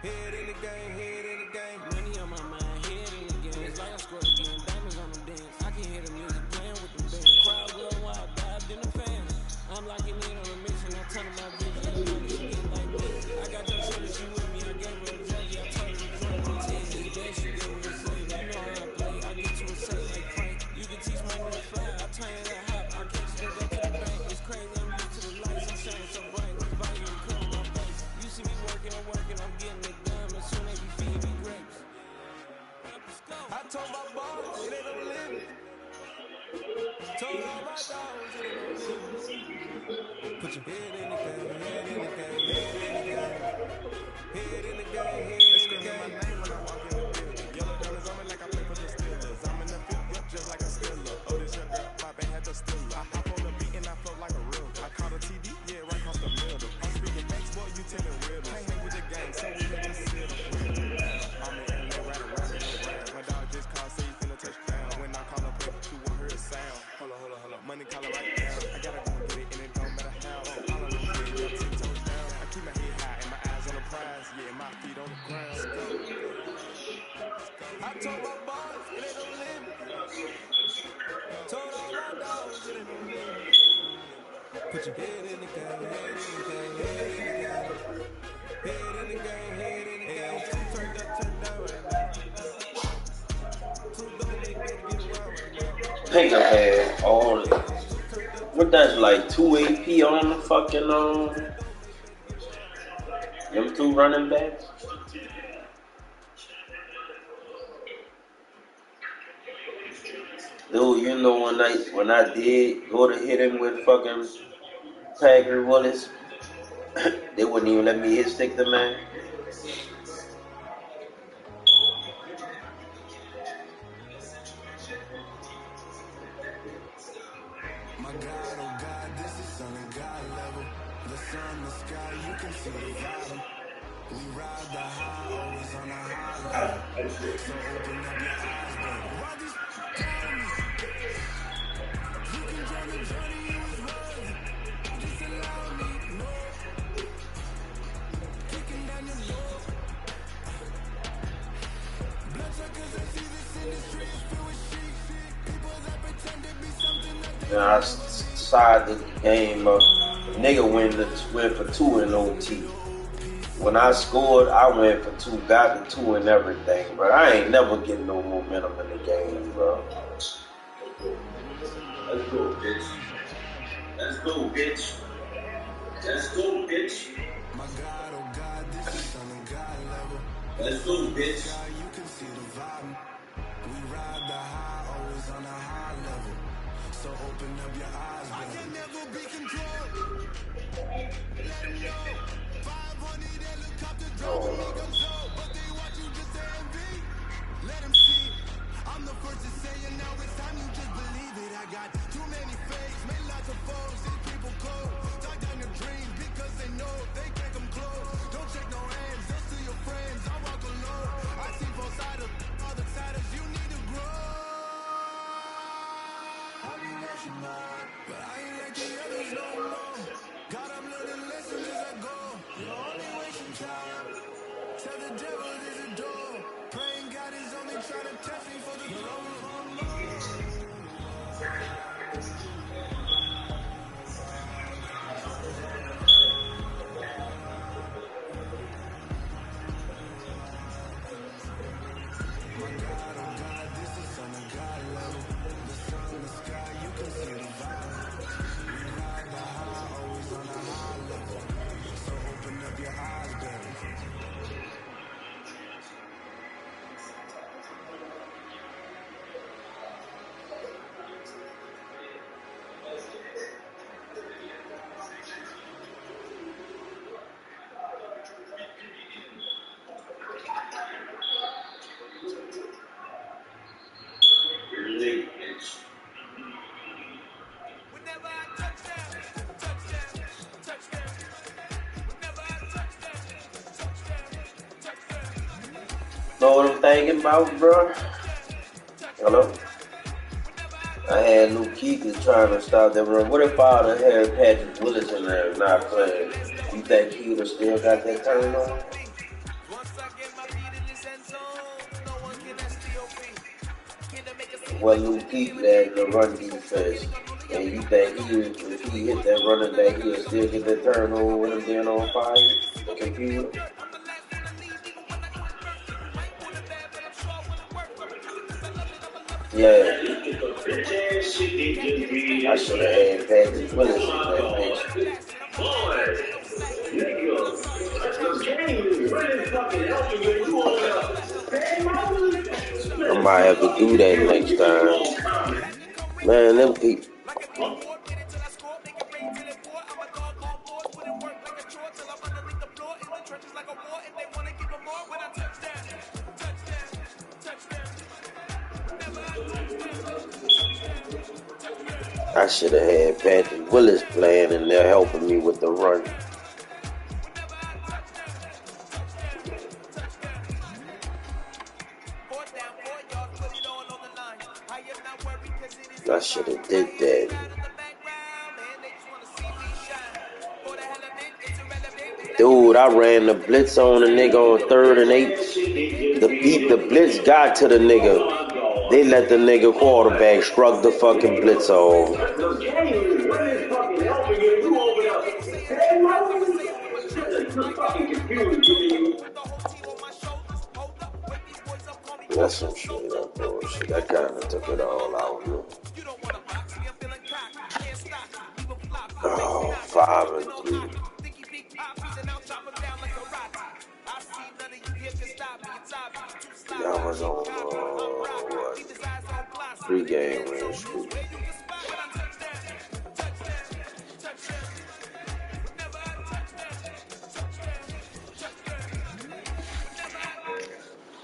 Head in the game, head in the game. Money on my mind, head in the game. It's like I scored again, diamonds on them dance. I can hear the music playing with them bands. Crowd go wild, dived in the fans. I'm locking in on a mission, I turn my vision. You know this shit like me. I got your shit, she with me. I gave her a jersey, I told her to join my team. This bad, she gave me a slave. You know how I play, I get you a say like Frank. You can teach my new fly, I turn it that hop. I catch it and go to the bank. It's crazy, I'm used to the lights, I'm shining so bright. This volume cover my face. You see me working, I'm getting it done. As soon as you feed me grapes. I told my boss, it ain't no limit. Told all my dogs, it ain't no limit. Put your head in the game, head in the game, head in the game. Head in the game, head in the game. My name when I walk in the building. Yellow diamonds on me like I play for the Steelers. I'm in the field, yep, just like a Steeler. Oh, this your girl, Pop ain't had the Steeler. I hop on the beat and I float like a real. I caught a TD, yeah, right across the middle. I'm speaking banks, boy, you telling riddles. Can't hang with the gang, so we hit the city. I'm in LA, right around in the round. My dog just called, say he finna touch down. When I call up, you won't hear a sound. Hold up. Money call it right down. I gotta go and get it, and it don't matter how. All I know is get 10 toes down. I keep my head high and my eyes on the prize. Yeah, my feet on the ground. I told my boss, it ain't no limit. Told all my dogs, it ain't no limit. Put your head in the game, head in the game, head in the game. Head in the game, head in the game. Turned up, turned down right now. Too bad they better get around right now. Think I had all the, what that's like 2 AP on the fucking them 2 running backs. Dude, you know when I did go to hit him with fucking Tiger Willis, they wouldn't even let me hit stick the man. My God, oh God, this is on a God level. The sun, the sky, you can see the bottom. We ride the high, always on a high level. So open up your eyes, baby. Why just tell me? You can join the journey, you was worthy. Just allow me to know. Kicking down your door. Bloodsuckers, I see this industry is filled with sheep. People that pretend to be something that they And I side the game up. Nigga went for 2 in OT. When I scored, I went for 2, got the 2 and everything, but I ain't never getting no momentum in the game, bro. Let's go, bitch. Let's go, bitch. Let's go, bitch. My Let's go, bitch. You can see the vibe. We ride the high, always on a high level. So open up your eyes, baby. I can never be controlled. Let them know. 500 helicopter driving me control. But they watch you just to envy. Let them see. I'm the first to say it, now it's time you just believe it. I got too many fakes, made lots of foes. These people cold. Die down your dreams because they know they can't come close. Don't shake no hands, just to your friends. I walk alone. I see both sides of other siders. You need to grow. I be rushing mine, but I ain't like the others no more. God, I'm learning lessons as I go. You're only wasting time. Tell the devil there's a door. Praying God is only trying to test me for the throne. My God, oh God, this is on a God level. The sun, the sky, you can see the vibe. We ride the high, always on a high level. So open up your eyes, baby. Know what I'm thinking about, bro? Hello? I had Luke Keegan trying to stop that run. What if I would have had Patrick Willis in there not playing? You think he would have still got that turn on? Well, Luke Keegan had the run defense. And you think if he hit that running back, he'll still get that turn on with him being on fire? The computer? Yeah. I should have had Patrick Willis in that bitch. I might have to do that next time. Man, them people. I should have had Patrick Willis playing and they're helping me with the run. I should have did that. Dude, I ran the blitz on a nigga on 3rd and 8. The blitz got to the nigga. They let the nigga quarterback shrug the fucking blitz off. That's some shit up bullshit. That kind of took it all out. Oh, 5-3. That was on what? 3-game win streak.